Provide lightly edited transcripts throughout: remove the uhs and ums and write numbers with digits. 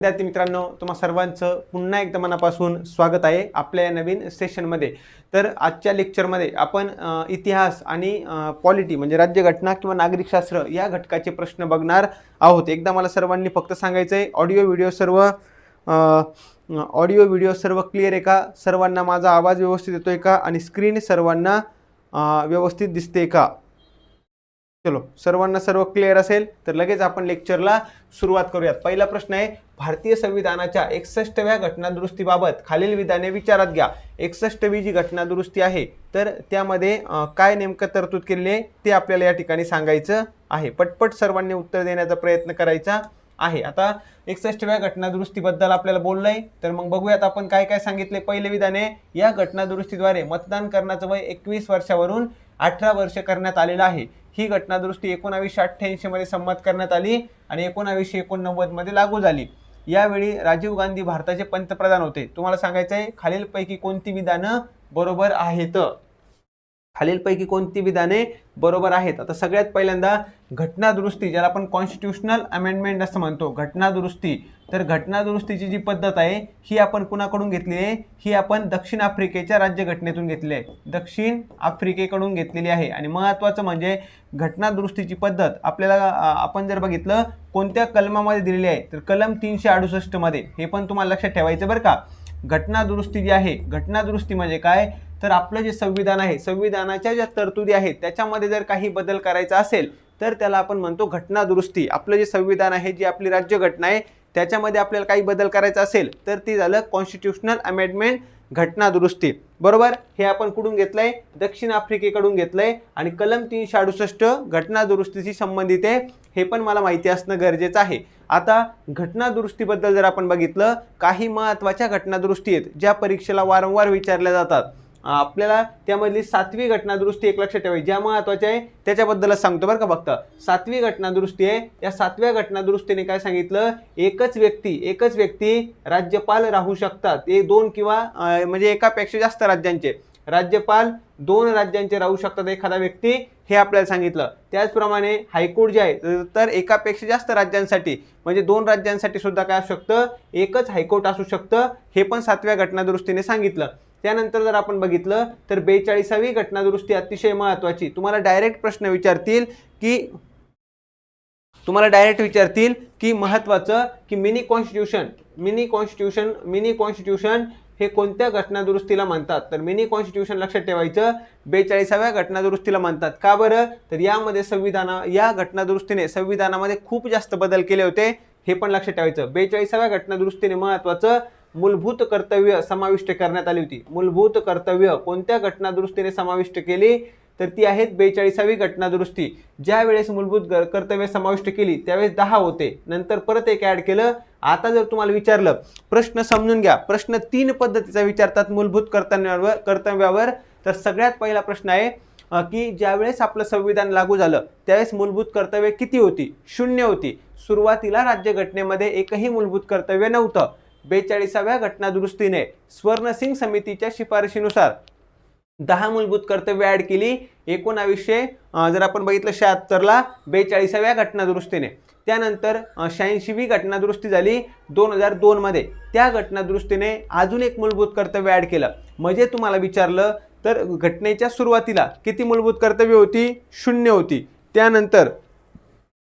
विद्यार्थी मित्रांनो, तुम्हा सर्वांचं पुन्हा एकदा मनापासून स्वागत आहे आपल्या या नवीन सेशनमध्ये। तर आजच्या लेक्चरमध्ये आपण इतिहास आणि पॉलिटी म्हणजे राज्यघटना किंवा नागरिकशास्त्र या घटकाचे प्रश्न बघणार आहोत। एकदा मला सर्वांनी फक्त सांगायचं आहे, ऑडिओ व्हिडिओ सर्व क्लिअर आहे का? सर्वांना माझा आवाज व्यवस्थित येतोय का? आणि स्क्रीन सर्वांना व्यवस्थित दिसते का? चलो, सर्वांना सर्व क्लिअर असेल तर लगेच आपण लेक्चरला सुरुवात करूयात। पहिला प्रश्न आहे, भारतीय संविधानाच्या 61व्या घटनादुरुस्तीबाबत खालील विधाने विचारात घ्या। 61वी जी घटनादुरुस्ती आहे तर त्यामध्ये काय नेमकं तरतूद केलेली आहे ते आपल्याला या ठिकाणी सांगायचं आहे। पटपट सर्वांनी उत्तर देण्याचा प्रयत्न करायचा आहे। आता 61व्या घटनादुरुस्तीबद्दल आपल्याला बोललंय, तर मग बघूयात आपण काय काय सांगितले। पहिले विधाने, या घटनादुरुस्तीद्वारे मतदान करण्याचं वय 21 वर्षावरून 18 वर्ष करण्यात आलेलं आहे। ही घटनादुरुस्ती 1988 मध्ये संमत करण्यात आली आणि 1989 मध्ये लागू झाली। यावेळी राजीव गांधी भारताचे पंतप्रधान होते। तुम्हाला सांगायचं आहे, खालीलपैकी कोणती विधानं बरोबर आहेत? खालीलपैकी कोणती विधाने बरोबर आहेत? आता सगळ्यात पहिल्यांदा घटनादुरुस्ती, ज्याला आपण कॉन्स्टिट्यूशनल अमेंडमेंट असं म्हणतो, घटनादुरुस्ती। तर घटनादुरुस्तीची जी पद्धत आहे ही आपण कुणाकडून घेतली आहे? ही आपण दक्षिण आफ्रिकेच्या राज्यघटनेतून घेतली आहे, दक्षिण आफ्रिकेकडून घेतलेली आहे। आणि महत्त्वाचं म्हणजे घटनादुरुस्तीची पद्धत आपल्याला आपण जर बघितलं कोणत्या कलमामध्ये दिलेली आहे, तर कलम 368 मध्ये। हे पण तुम्हाला लक्षात ठेवायचं बरं का। घटनादुरुस्ती जी आहे, घटनादुरुस्ती म्हणजे काय, तर आपलं जे संविधान आहे, संविधानाच्या ज्या तरतुदी आहेत त्याच्यामध्ये जर काही बदल करायचा असेल तर त्याला आपण म्हणतो घटनादुरुस्ती। आपलं जे संविधान आहे, जी आपली राज्यघटना आहे, त्याच्यामध्ये आपल्याला काही बदल करायचा असेल तर ती झालं कॉन्स्टिट्यूशनल अमेंडमेंट, घटनादुरुस्ती। बरोबर, हे आपण कुठून घेतलंय? दक्षिण आफ्रिकेकडून घेतलंय। आणि कलम 368 घटनादुरुस्तीशी संबंधित आहे, हे पण मला माहिती असणं गरजेचं आहे। आता घटनादुरुस्तीबद्दल जर आपण बघितलं, काही महत्त्वाच्या घटनादुरुस्ती आहेत ज्या परीक्षेला वारंवार विचारल्या जातात। आपल्याला त्यामधली 7वी घटनादुरुस्ती एक लक्षात ठेवायची, ज्या महत्त्वाच्या आहे त्याच्याबद्दलच सांगतो बरं का। फक्त 7वी घटनादुरुस्ती आहे, या 7व्या घटनादुरुस्तीने काय सांगितलं, एकच व्यक्ती राज्यपाल राहू शकतात। ते दोन किंवा म्हणजे एकापेक्षा जास्त राज्यांचे राज्यपाल, 2 राज्यांचे राहू शकतात एखादा व्यक्ती, हे आपल्याला सांगितलं। त्याचप्रमाणे हायकोर्ट जे आहे तर एकापेक्षा जास्त राज्यांसाठी म्हणजे 2 राज्यांसाठी सुद्धा काय असू शकतं, एकच हायकोर्ट असू शकतं, हे पण 7व्या घटनादुरुस्तीने सांगितलं। त्यानंतर जर आपण बघितलं तर 42वी घटनादुरुस्ती अतिशय महत्त्वाची। तुम्हाला डायरेक्ट प्रश्न विचारतील की महत्त्वाचं की मिनी कॉन्स्टिट्यूशन हे कोणत्या घटनादुरुस्तीला म्हणतात? तर मिनी कॉन्स्टिट्यूशन लक्षात ठेवायचं 42व्या घटनादुरुस्तीला म्हणतात। का बरं? तर यामध्ये या घटनादुरुस्तीने संविधानामध्ये खूप जास्त बदल केले होते, हे पण लक्षात ठेवायचं। 42व्या घटनादुरुस्तीने महत्त्वाचं मूलभूत कर्तव्य समाविष्ट करण्यात आली होती। मूलभूत कर्तव्य कोणत्या घटनादुरुस्तीने समाविष्ट केली? तर ती आहेत 42वी घटनादुरुस्ती। ज्या वेळेस मूलभूत कर्तव्य समाविष्ट केली त्यावेळेस 10 होते, नंतर परत एक ऍड केलं। आता जर तुम्हाला विचारलं, प्रश्न समजून घ्या, प्रश्न 3 पद्धतीचा विचारतात मूलभूत कर्तव्यावर। तर सगळ्यात पहिला प्रश्न आहे की ज्यावेळेस आपलं संविधान लागू झालं त्यावेळेस मूलभूत कर्तव्य किती होती? 0 होती। सुरुवातीला राज्यघटनेमध्ये एकही मूलभूत कर्तव्य नव्हतं। 42व्या घटनादुरुस्तीने स्वर्णसिंग समितीच्या शिफारशीनुसार 10 मूलभूत कर्तव्य ऍड केली 1900 जर आपण बघितलं 76ला 42व्या घटनादुरुस्तीने। त्यानंतर 86वी घटनादुरुस्ती झाली 2002 मध्ये। त्या घटनादुरुस्तीने अजून एक मूलभूत कर्तव्य ऍड केलं। म्हणजे तुम्हाला विचारलं तर घटनेच्या सुरुवातीला किती मूलभूत कर्तव्य होती? 0 होती। त्यानंतर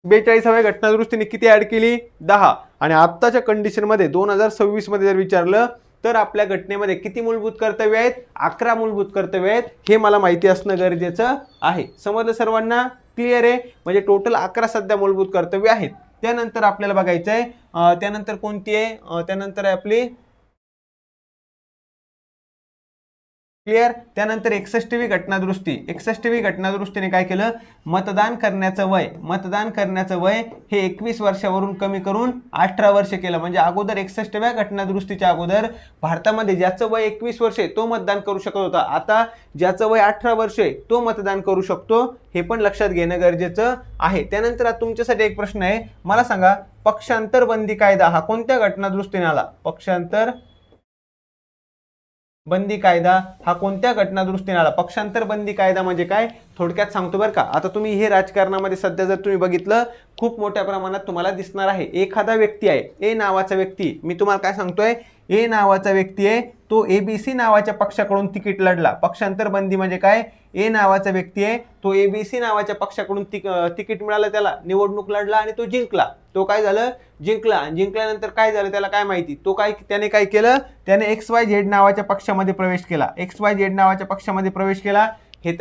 42व्या घटनादुरुस्तीने किती ऍड केली? 10। आणि आत्ताच्या कंडिशनमध्ये 2026 मध्ये जर विचारलं तर आपल्या घटनेमध्ये किती मूलभूत कर्तव्य आहेत? 11 मूलभूत कर्तव्य आहेत, हे मला माहिती असणं गरजेचं आहे। समजलं सर्वांना? क्लिअर आहे? म्हणजे टोटल 11 सध्या मूलभूत कर्तव्य आहेत। त्यानंतर आपल्याला बघायचं आहे, त्यानंतर कोणती आहे? त्यानंतर आहे आपली क्लिअर। त्यानंतर 61वी घटनादुरुस्ती। 61वी घटनादुरुस्तीने काय केलं? मतदान करण्याचं वय हे 21 वर्षावरून कमी करून 18 वर्ष केलं। म्हणजे अगोदर 61व्या घटनादुरुस्तीच्या अगोदर भारतामध्ये ज्याचं वय 21 वर्ष आहे तो मतदान करू शकत होता, आता ज्याचं वय 18 वर्ष आहे तो मतदान करू शकतो, हे पण लक्षात घेणं गरजेचं आहे। त्यानंतर तुमच्यासाठी एक प्रश्न आहे, मला सांगा पक्षांतर बंदी कायदा हा कोणत्या घटनादुरुस्तीने आला? बंदी कायदा हा कोणत्या घटनादुरुस्तीने आला? पक्षांतर बंदी कायदा म्हणजे काय थोडक्यात सांगतो बरं का. आता तुम्ही हे राजकारणामध्ये सध्या जर तुम्ही बघितलं खूप मोठ्या प्रमाणात तुम्हाला दिसणार आहे. एखादा व्यक्ती आहे, ए नावाचा व्यक्ती, मी तुम्हाला काय सांगतोय, ए नावाचा व्यक्ती आहे, तो एबीसी नावाच्या पक्षाकडून तिकीट लढला. पक्षांतर बंदी म्हणजे काय, ए नावाचा व्यक्ती आहे, तो एबीसी नावाच्या पक्षाकडून तिकीट मिळालं, त्याला निवडणूक लढला आणि तो जिंकला. तो काय झालं, जिंकला. आणि जिंकल्यानंतर काय झालं त्याला काय माहिती, त्याने काय केलं, त्याने XYZ नावाच्या पक्षामध्ये प्रवेश केला. XYZ नावाच्या पक्षामध्ये प्रवेश केला. हे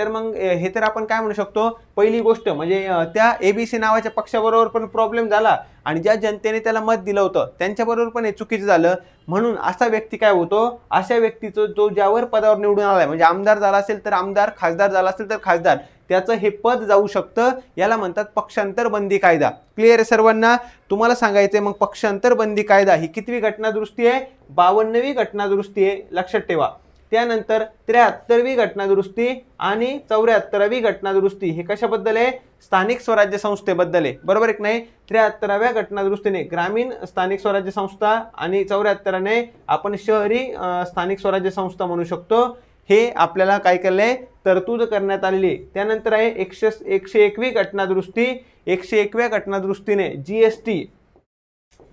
तर आपण काय म्हणू शकतो, पहिली गोष्ट म्हणजे त्या एबीसी नावाच्या पक्षाबरोबर पण प्रॉब्लेम झाला आणि ज्या जनतेने त्याला मत दिलं होतं त्यांच्याबरोबर पण हे चुकीचं झालं. म्हणून असा व्यक्ती काय होतो, अशा व्यक्तीचं जो ज्यावर पदावर निवडून आलाय, म्हणजे आमदार झाला असेल तर आमदार, खासदार झाला असेल तर खासदार, त्याचं हे पद जाऊ शकतं. याला म्हणतात पक्षांतर बंदी कायदा. क्लिअर आहे सर्वांना? तुम्हाला सांगायचंय मग पक्षांतर बंदी कायदा ही कितवी घटनादुरुस्ती आहे? 52वी घटनादुरुस्ती आहे, लक्षात ठेवा. त्यानंतर 73वी घटनादुरुस्ती आणि 74वी घटनादुरुस्ती हे कशाबद्दल आहे? स्थानिक स्वराज्य संस्थेबद्दल आहे, बरोबर आहे की नाही? 73व्या घटनादुरुस्तीने ग्रामीण स्थानिक स्वराज्य संस्था आणि 74ने आपण शहरी स्थानिक स्वराज्य संस्था म्हणू शकतो. हे आपल्याला काय केलंय, तरतूद करण्यात आलेली आहे. त्यानंतर आहे 101वी घटनादुरुस्ती. 101व्या घटनादुरुस्तीने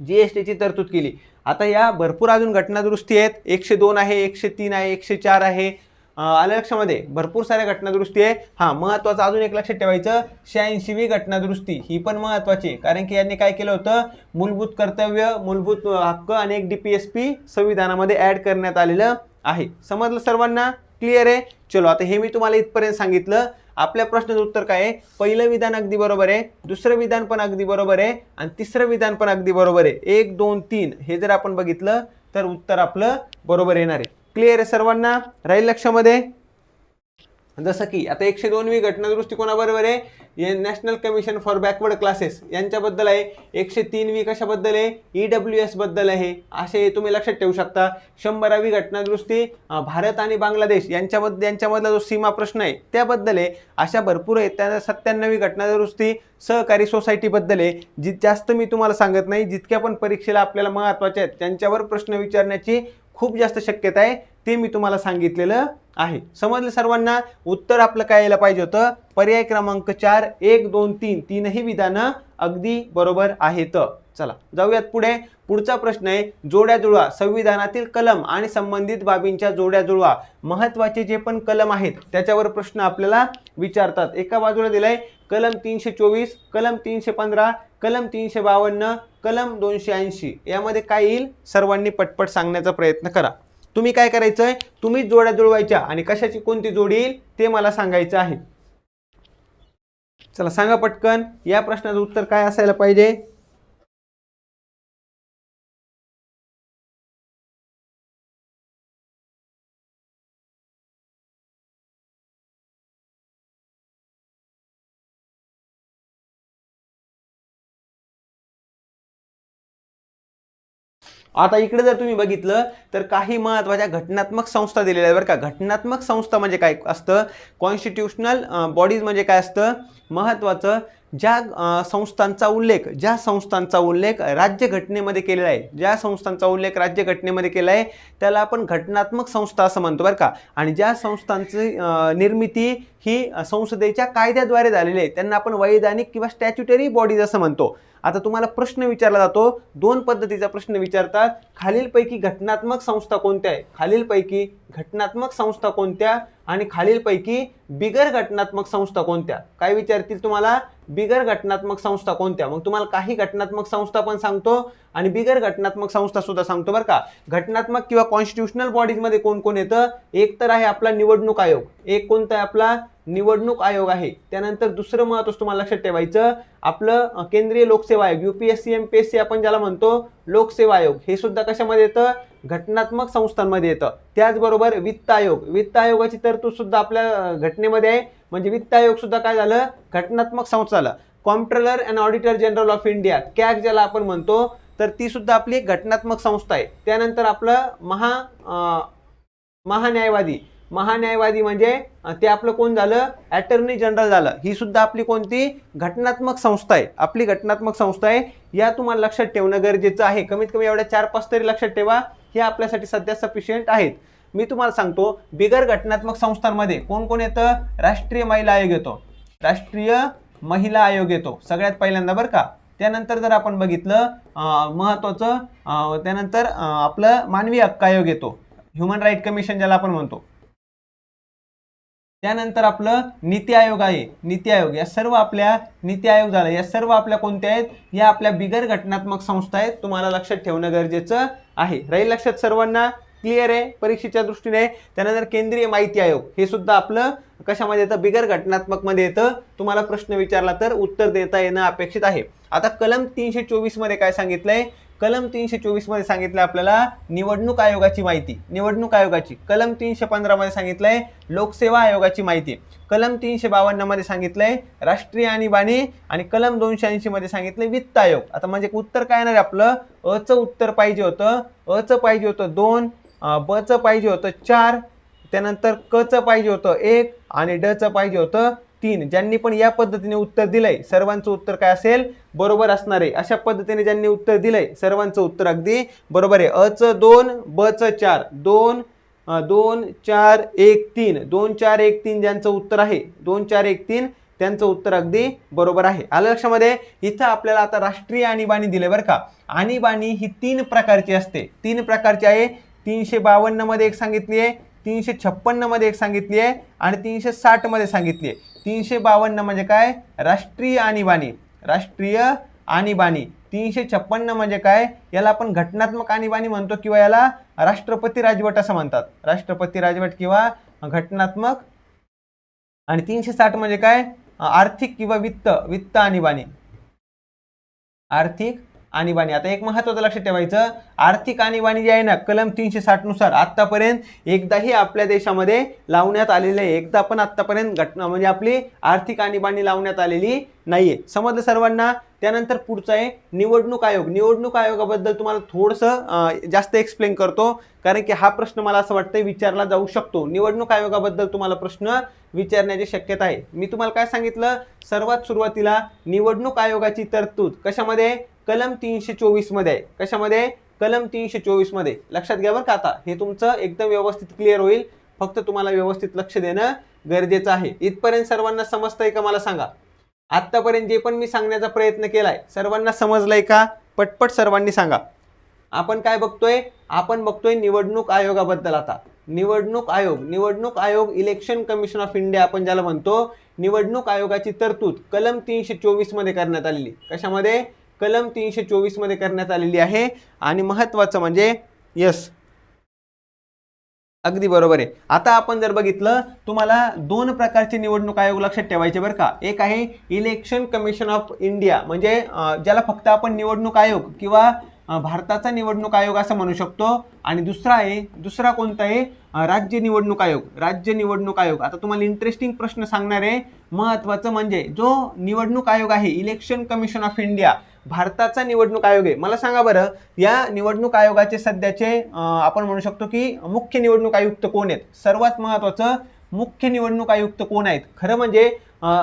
जीएसटीची तरतूद केली. आता या भरपूर अजून घटनादुरुस्ती आहेत. 102 आहे, 103 आहे, 104 आहे. आलं लक्षामध्ये, भरपूर साऱ्या घटनादुरुस्ती आहे. हा, महत्वाचं अजून एक लक्षात ठेवायचं, 86वी घटनादुरुस्ती ही पण महत्वाची, कारण की यांनी काय केलं होतं, मूलभूत कर्तव्य, मूलभूत हक्क आणि एक DPSP संविधानामध्ये ऍड करण्यात आलेलं आहे. समजलं सर्वांना? क्लिअर आहे? चलो, आता हे मी तुम्हाला इथपर्यंत सांगितलं. आपल्या प्रश्नाचं उत्तर काय आहे? पहिलं विधान अगदी बरोबर आहे, दुसरं विधान पण अगदी बरोबर आहे आणि तिसरं विधान पण अगदी बरोबर आहे. 1, 2, 3 हे जर आपण बघितलं तर उत्तर आपलं बरोबर येणार आहे. क्लिअर आहे सर्वांना? राहील लक्षामध्ये? जसं की आता 102वी घटनादुरुस्ती कोणाबरोबर आहे? National commission for backward classes यांच्याबद्दल आहे. 103वी कशाबद्दल आहे? EWS बद्दल आहे. असे तुम्ही लक्षात ठेवू शकता. 100वी घटनादुरुस्ती भारत आणि बांगलादेश यांच्यामधला जो सीमा प्रश्न आहे त्याबद्दल आहे. अशा भरपूर आहेत. त्या 97वी घटनादुरुस्ती सहकारी सोसायटीबद्दल आहे. जास्त मी तुम्हाला सांगत नाही, जितक्या पण परीक्षेला आपल्याला महत्त्वाच्या आहेत त्यांच्यावर प्रश्न विचारण्याची खूप जास्त शक्यता आहे, ते मी तुम्हाला सांगितलेलं आहे. समजलं सर्वांना? उत्तर आपलं काय यायला पाहिजे होतं, पर्याय क्रमांक 4, 1, 2, 3 तीनही विधानं अगदी बरोबर आहेत. चला जाऊयात पुढे. पुढचा प्रश्न आहे, जोड्या जुळवा. संविधानातील कलम आणि संबंधित बाबींच्या जोड्या जुळवा. महत्वाचे जे पण कलम आहेत त्याच्यावर प्रश्न आपल्याला विचारतात. एका बाजूला दिलाय कलम 324, कलम 315, कलम 352, कलम 280. यामध्ये काय येईल सर्वांनी पटपट सांगण्याचा प्रयत्न करा. तुम्ही काय करायचंय, तुम्ही जोड्या जुळवायच्या आणि कशाची कोणती जोडी येईल ते मला सांगायचं आहे. चला सांगा पटकन, या प्रश्नाचं उत्तर काय असायला पाहिजे? आता इकडे जर तुम्ही बघितलं तर काही महत्त्वाच्या घटनात्मक संस्था दिलेल्या आहेत बरं का. घटनात्मक संस्था म्हणजे काय असतं, कॉन्स्टिट्यूशनल बॉडीज म्हणजे काय असतं, महत्त्वाचं ज्या संस्थांचा उल्लेख राज्यघटनेमध्ये केलेला आहे, ज्या संस्थांचा उल्लेख राज्यघटनेमध्ये केला आहे त्याला आपण घटनात्मक संस्था असं म्हणतो बरं का. आणि ज्या संस्थांची निर्मिती ही संसदेच्या कायद्याद्वारे झालेली आहे त्यांना आपण वैधानिक किंवा स्टॅच्युटरी बॉडीज असं म्हणतो. आता तुम्हाला प्रश्न विचारला जातो, दोन पद्धतीचा प्रश्न विचारतात, खालीलपैकी घटनात्मक संस्था कोणत्या आहे, खालीलपैकी घटनात्मक संस्था कोणत्या आणि खालीलपैकी बिगर घटनात्मक संस्था कोणत्या. काय विचारतील तुम्हाला, बिगर घटनात्मक संस्था कोणत्या. मग तुम्हाला काही घटनात्मक संस्था पण सांगतो आणि बिगर घटनात्मक संस्था सुद्धा सांगतो बरं का. घटनात्मक किंवा कॉन्स्टिट्यूशनल बॉडीज मध्ये कोण कोण येतं, एक तर आहे आपला निवडणूक आयोग, एक कोणता आहे आपला निवडणूक आयोग आहे. त्यानंतर दुसरं महत्त्वाचं तुम्हाला लक्षात ठेवायचं, आपलं केंद्रीय लोकसेवा आयोग UPSC MPSC आपण ज्याला म्हणतो लोकसेवा आयोग, हे सुद्धा कशामध्ये येतं, घटनात्मक संस्थांमध्ये येतं. त्याचबरोबर वित्त आयोग, वित्त आयोगाची तरतूद सुद्धा आपल्या घटनेमध्ये आहे, म्हणजे वित्त आयोग सुद्धा काय झालं, घटनात्मक संस्था झालं. Comptroller and auditor general of India CAG ज्याला आपण म्हणतो, तर ती सुद्धा आपली एक घटनात्मक संस्था आहे. त्यानंतर आपलं महान्यायवादी म्हणजे ते आपलं कोण झालं, अटर्नी जनरल झालं. ही सुद्धा आपली कोणती घटनात्मक संस्था आहे, आपली घटनात्मक संस्था आहे. या तुम्हाला लक्षात ठेवणं गरजेचं आहे. कमीत कमी एवढ्या 4-5 तरी लक्षात ठेवा, हे आपल्यासाठी सध्या सफिशियंट आहेत. मी तुम्हाला सांगतो बिगर घटनात्मक संस्थांमध्ये कोण कोण येतं? राष्ट्रीय महिला आयोग येतो, राष्ट्रीय महिला आयोग येतो सगळ्यात पहिल्यांदा बरं का. त्यानंतर जर आपण बघितलं महत्वाचं त्यानंतर आपलं मानवी हक्क आयोग येतो, ह्युमन राईट कमिशन ज्याला आपण म्हणतो. त्यानंतर आपलं नीती आयोग आहे, नीती आयोग. या सर्व आपल्या नीती आयोग झाला, या सर्व आपल्या कोणत्या आहेत? या आपल्या बिगर घटनात्मक संस्था आहेत. तुम्हाला लक्षात ठेवणं गरजेचं आहे. राहील लक्षात सर्वांना? क्लिअर आहे परीक्षेच्या दृष्टीने. त्यानंतर केंद्रीय माहिती आयोग हे सुद्धा आपलं कशामध्ये येतं? बिगर घटनात्मक मध्ये येतं. तुम्हाला प्रश्न विचारला तर उत्तर देता येणं अपेक्षित आहे. आता कलम 324 मध्ये काय सांगितलंय? कलम 324 मध्ये सांगितलं आपल्याला निवडणूक आयोगाची माहिती, निवडणूक आयोगाची. कलम 315 मध्ये सांगितलंय लोकसेवा आयोगाची माहिती. कलम 352 मध्ये सांगितलंय राष्ट्रीय आणीबाणी आणि कलम 280 मध्ये सांगितलंय वित्त आयोग. आता म्हणजे उत्तर काय येणार आहे आपलं? अ चं उत्तर पाहिजे होतं, अ चं पाहिजे होतं 2, ब चं पाहिजे होतं 4, त्यानंतर क चं पाहिजे होतं 1 आणि ड चं पाहिजे होतं 3. ज्यांनी पण या पद्धतीने उत्तर दिलंय सर्वांचं उत्तर काय असेल? बरोबर असणार आहे. अशा पद्धतीने ज्यांनी उत्तर दिलंय सर्वांचं उत्तर अगदी बरोबर आहे. अ चं 2, ब चं 4, 2 2 4 1 3, 2 4 1 3 ज्यांचं उत्तर आहे 2 4 1 3 त्यांचं उत्तर अगदी बरोबर आहे. आलं लक्षामध्ये? इथं आपल्याला आता राष्ट्रीय आणीबाणी दिले बरं का. आणीबाणी ही 3 प्रकारची असते, 3 प्रकारची आहे. 352 मध्ये एक सांगितली आहे, 356 मध्ये एक सांगितली आहे आणि 360 मध्ये सांगितली आहे. 352 म्हणजे काय? राष्ट्रीय आणीबाणी, राष्ट्रीय आणीबाणी. 356 म्हणजे काय? याला आपण घटनात्मक आणीबाणी म्हणतो किंवा याला राष्ट्रपती राजवट असं म्हणतात, राष्ट्रपती राजवट किंवा घटनात्मक. आणि 360 म्हणजे काय? आर्थिक किंवा वित्त आणीबाणी, आर्थिक आणीबाणी. आता एक महत्त्वाचं लक्षात ठेवायचं, आर्थिक आणीबाणी जी आहे ना कलम 360 नुसार आतापर्यंत एकदाही आपल्या देशामध्ये लावण्यात आलेले आहे. एकदा पण आतापर्यंत घटना म्हणजे आपली आर्थिक आणीबाणी लावण्यात आलेली नाहीये. समजलं सर्वांना? त्यानंतर पुढचं आहे निवडणूक आयोग. निवडणूक आयोगाबद्दल तुम्हाला थोडंसं जास्त एक्सप्लेन करतो, कारण की हा प्रश्न मला असं वाटतं विचारला जाऊ शकतो. निवडणूक आयोगाबद्दल तुम्हाला प्रश्न विचारण्याची शक्यता आहे. मी तुम्हाला काय सांगितलं? सर्वात सुरुवातीला निवडणूक आयोगाची तरतूद कशामध्ये? कलम 324 मध्ये आहे. कशामध्ये? कलम 324 मध्ये. लक्षात घ्या बरं का. आता हे तुमचं एकदम व्यवस्थित क्लिअर होईल, फक्त तुम्हाला व्यवस्थित लक्ष देणं गरजेचं आहे. इथपर्यंत सर्वांना समजतंय का मला सांगा? आतापर्यंत जे पण मी सांगण्याचा प्रयत्न केलाय सर्वांना समजलंय का? पटपट सर्वांनी सांगा. आपण काय बघतोय? आपण बघतोय निवडणूक आयोगाबद्दल. आता निवडणूक आयोग, निवडणूक आयोग इलेक्शन कमिशन ऑफ इंडिया आपण ज्याला म्हणतो, निवडणूक आयोगाची तरतूद कलम 324 मध्ये करण्यात आलेली. कशामध्ये? कलम 324 मध्ये करण्यात आलेली आहे. आणि महत्वाचं म्हणजे यस अगदी बरोबर आहे. आता आपण जर बघितलं तुम्हाला 2 प्रकारचे निवडणूक आयोग लक्षात ठेवायचे बरं का. एक आहे इलेक्शन कमिशन ऑफ इंडिया, म्हणजे ज्याला फक्त आपण निवडणूक आयोग किंवा भारताचा निवडणूक आयोग असं म्हणू शकतो. आणि दुसरा कोणता आहे? राज्य निवडणूक आयोग, राज्य निवडणूक आयोग. आता तुम्हाला इंटरेस्टिंग प्रश्न सांगणार आहे. महत्वाचं म्हणजे जो निवडणूक आयोग आहे इलेक्शन कमिशन ऑफ इंडिया, भारताचा निवडणूक आयोग आहे. मला सांगा बरं, या निवडणूक आयोगाचे सध्याचे आपण म्हणू शकतो की मुख्य निवडणूक आयुक्त कोण आहेत? सर्वात महत्वाचं, मुख्य निवडणूक आयुक्त कोण आहेत? खरं म्हणजे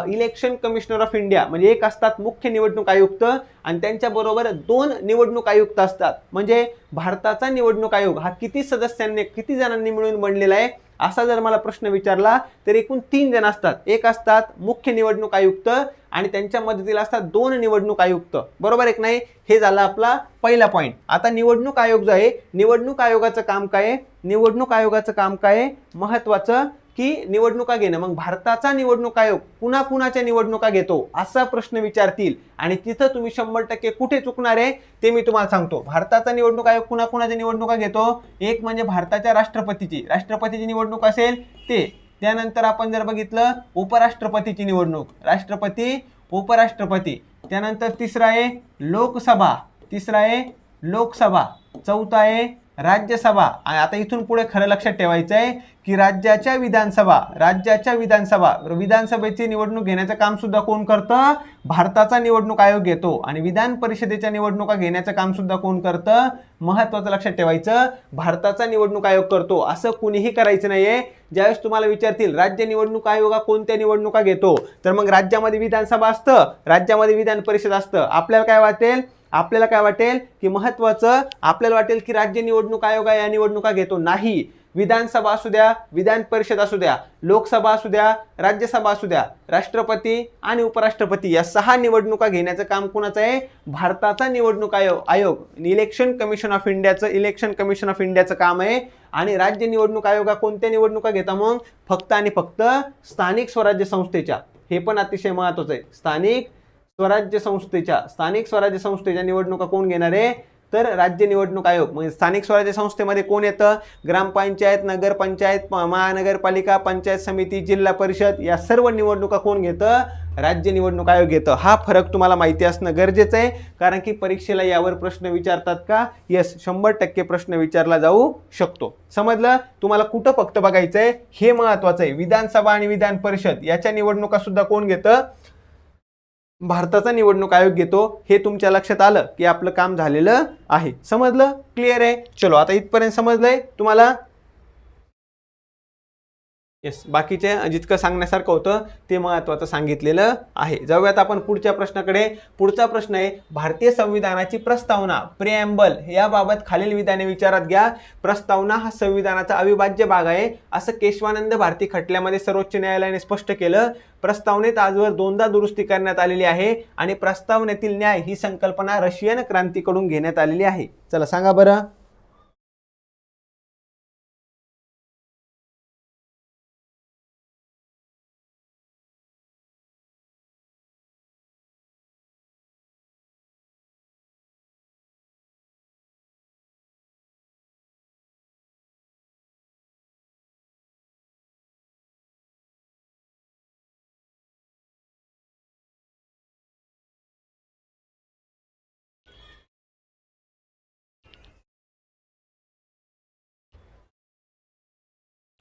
इलेक्शन कमिशनर ऑफ इंडिया म्हणजे एक असतात मुख्य निवडणूक आयुक्त आणि त्यांच्या बरोबर 2 निवडणूक आयुक्त असतात. म्हणजे भारताचा निवडणूक आयोग हा किती जणांनी मिळून बनलेला आहे असा जर मला प्रश्न विचारला तर एकूण 3 जण असतात. एक असतात मुख्य निवडणूक आयुक्त आणि त्यांच्या मदतीला असतात 2 निवडणूक आयुक्त. बरोबर आहे नाही? हे झालं आपला पहिला पॉईंट. आता निवडणूक आयोग जो आहे, निवडणूक आयोगाचं काम काय आहे? निवडणूक आयोगाचं काम काय आहे? महत्वाचं की निवडणुका घेणं. मग भारताचा निवडणूक आयोग कुणाकुणाच्या निवडणुका घेतो असा प्रश्न विचारतील आणि तिथं तुम्ही 100% कुठे चुकणार आहे ते मी तुम्हाला सांगतो. भारताचा निवडणूक आयोग कुणाकुणाच्या निवडणुका घेतो? एक म्हणजे भारताच्या राष्ट्रपतीची निवडणूक असेल ते. त्यानंतर आपण जर बघितलं उपराष्ट्रपतीची निवडणूक, राष्ट्रपती, उपराष्ट्रपती. त्यानंतर तिसरा आहे लोकसभा, चौथा आहे राज्यसभा. आणि आता इथून पुढे खरं लक्षात ठेवायचं आहे की राज्याच्या विधानसभेची निवडणूक घेण्याचं काम सुद्धा कोण करतं? भारताचा निवडणूक आयोग घेतो. आणि विधान परिषदेच्या निवडणुका घेण्याचं काम सुद्धा कोण करतं? महत्वाचं लक्षात ठेवायचं, भारताचा निवडणूक आयोग करतो. असं कुणीही करायचं नाहीये. ज्यावेळेस तुम्हाला विचारतील राज्य निवडणूक आयोग कोणत्या निवडणुका घेतो, तर मग राज्यामध्ये विधानसभा असतं, राज्यामध्ये विधान परिषद असतं. आपल्याला काय वाटेल? आपल्याला काय वाटेल की महत्त्वाचं, आपल्याला वाटेल की राज्य निवडणूक आयोग या निवडणुका घेतो. नाही, विधानसभा असू द्या, विधान परिषद असू द्या, लोकसभा असू द्या, राज्यसभा असू द्या, राष्ट्रपती आणि उपराष्ट्रपती या 6 निवडणुका घेण्याचं काम कोणाचं आहे? भारताचा निवडणूक आयोग इलेक्शन कमिशन ऑफ इंडियाचं काम आहे. आणि राज्य निवडणूक आयोग कोणत्या निवडणुका घेता? मग फक्त आणि फक्त स्थानिक स्वराज्य संस्थेच्या. हे पण अतिशय महत्त्वाचं आहे. स्थानिक स्वराज्य संस्थेच्या निवडणुका कोण घेणार आहे? तर राज्य निवडणूक आयोग. म्हणजे स्थानिक स्वराज्य संस्थेमध्ये कोण येतं? ग्रामपंचायत, नगरपंचायत, महानगरपालिका, पंचायत समिती, जिल्हा परिषद या सर्व निवडणुका कोण घेतं? राज्य निवडणूक आयोग घेतं. हा फरक तुम्हाला माहिती असणं गरजेचं आहे, कारण की परीक्षेला यावर प्रश्न विचारतात का? येस, 100% प्रश्न विचारला जाऊ शकतो. समजलं? तुम्हाला कुठं फक्त बघायचंय हे महत्वाचं आहे. विधानसभा आणि विधान परिषद याच्या निवडणुका सुद्धा कोण घेतं? भारताचा निवडणूक आयोग घेतो. हे तुमच्या लक्षात आलं की आपलं काम झालेलं आहे. समजलं? क्लिअर आहे? चलो, आता इथपर्यंत समजलंय तुम्हाला? येस, बाकीचे जितकं सांगण्यासारखं होतं ते महत्त्वाचं सांगितलेलं आहे. जाऊयात आपण पुढच्या प्रश्नाकडे. पुढचा प्रश्न आहे भारतीय संविधानाची प्रस्तावना, प्रिएम्बल याबाबत खालील विधाने विचारात घ्या. प्रस्तावना हा संविधानाचा अविभाज्य भाग आहे असं केशवानंद भारती खटल्यामध्ये सर्वोच्च न्यायालयाने स्पष्ट केलं. प्रस्तावनेत आजवर 2दा दुरुस्ती करण्यात आलेली आहे आणि प्रस्तावनेतील न्याय ही संकल्पना रशियन क्रांतीकडून घेण्यात आलेली आहे. चला सांगा बरं.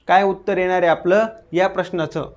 काय उत्तर येणार आहे आपलं या प्रश्नाचं?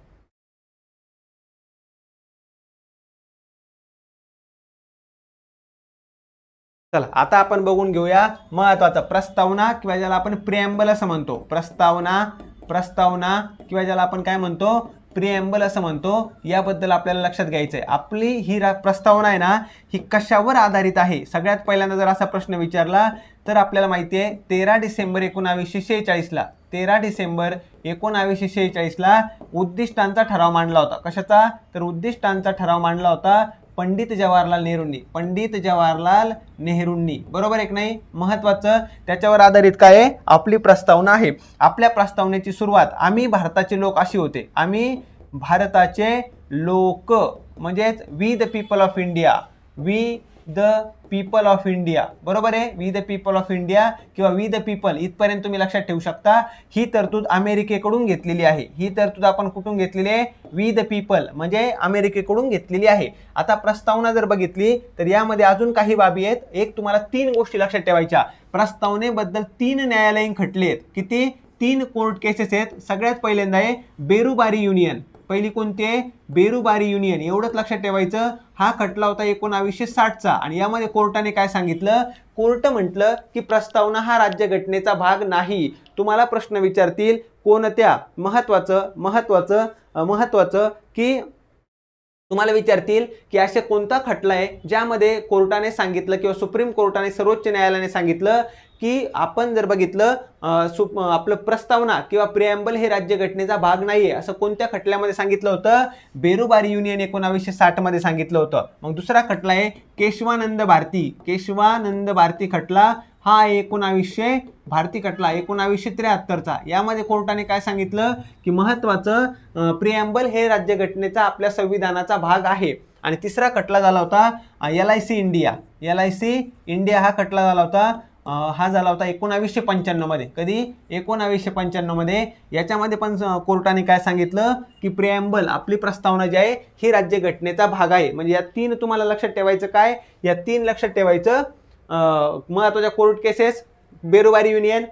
चला, आता आपण बघून घेऊया महत्वाचा प्रस्तावना किंवा ज्याला आपण प्रिएम्बल असं म्हणतो. प्रस्तावना किंवा ज्याला आपण काय म्हणतो? प्रिएम्बल असं म्हणतो. याबद्दल आपल्याला लक्षात घ्यायचं आहे. आपली ही प्रस्तावना आहे ना, ही कशावर आधारित आहे? सगळ्यात पहिल्यांदा जर असा प्रश्न विचारला तर आपल्याला माहिती आहे 13 डिसेंबर 1946ला 13 डिसेंबर 1946ला उद्दिष्टांचा ठराव मांडला होता. कशाचा? तर उद्दिष्टांचा ठराव मांडला होता पंडित जवाहरलाल नेहरूंनी. बरोबर आहे की नाही? महत्वाचं, त्याच्यावर आधारित काय आहे? आपली प्रस्तावना आहे. आपल्या प्रस्तावनेची सुरुवात आम्ही भारताचे लोक अशी होते. आम्ही भारताचे लोक म्हणजेच we the people of India. बरोबर आहे? We the people of India किंवा वी द पीपल इथपर्यंत तुम्ही लक्षात ठेवू शकता. ही तरतूद अमेरिकेकडून घेतलेली आहे. ही तरतूद आपण कुठून घेतलेली आहे? वी द पीपल म्हणजे अमेरिकेकडून घेतलेली आहे. आता प्रस्तावना जर बघितली तर यामध्ये अजून काही बाबी आहेत. एक तुम्हाला 3 गोष्टी लक्षात ठेवायच्या. प्रस्तावनेबद्दल 3 न्यायालयीन खटले आहेत. किती? 3 कोर्ट केसेस आहेत. सगळ्यात पहिल्यांदा आहे बेरुबारी युनियन. पहिली कोणती आहे? बेरुबारी युनियन. एवढंच लक्षात ठेवायचं. हा खटला होता 1960चा आणि यामध्ये कोर्टाने काय सांगितलं? कोर्ट म्हटलं की प्रस्तावना हा राज्यघटनेचा भाग नाही. तुम्हाला प्रश्न विचारतील कोणत्या? महत्वाचं की तुम्हाला विचारतील की असे कोणता खटला आहे ज्यामध्ये कोर्टाने सांगितलं किंवा सुप्रीम कोर्टाने सर्वोच्च न्यायालयाने सांगितलं की आपण जर बघितलं आपलं प्रस्तावना किंवा प्रिएम्बल हे राज्यघटनेचा भाग नाहीये, असं कोणत्या खटल्यामध्ये सांगितलं होतं? बेरुबारी युनियन 1960 मध्ये सांगितलं होतं. मग दुसरा खटला आहे केशवानंद भारती खटला. हा 1973चा. यामध्ये कोर्टाने काय सांगितलं की महत्वाचं प्रिएम्बल हे राज्यघटनेचा आपल्या संविधानाचा भाग आहे. आणि तिसरा खटला झाला होता LIC इंडिया. हा खटला झाला होता. हा झाला होता 1995 मध्ये. कधी? 1995 मध्ये. याच्यामध्ये पण कोर्टाने काय सांगितलं की प्रिएम्बल आपली प्रस्तावना जी आहे ही राज्यघटनेचा भाग आहे. म्हणजे या 3 तुम्हाला लक्षात ठेवायचं. काय? या 3 लक्षात ठेवायचं. महत्वाच्या कोर्ट केसेस बेरुबारी युनियन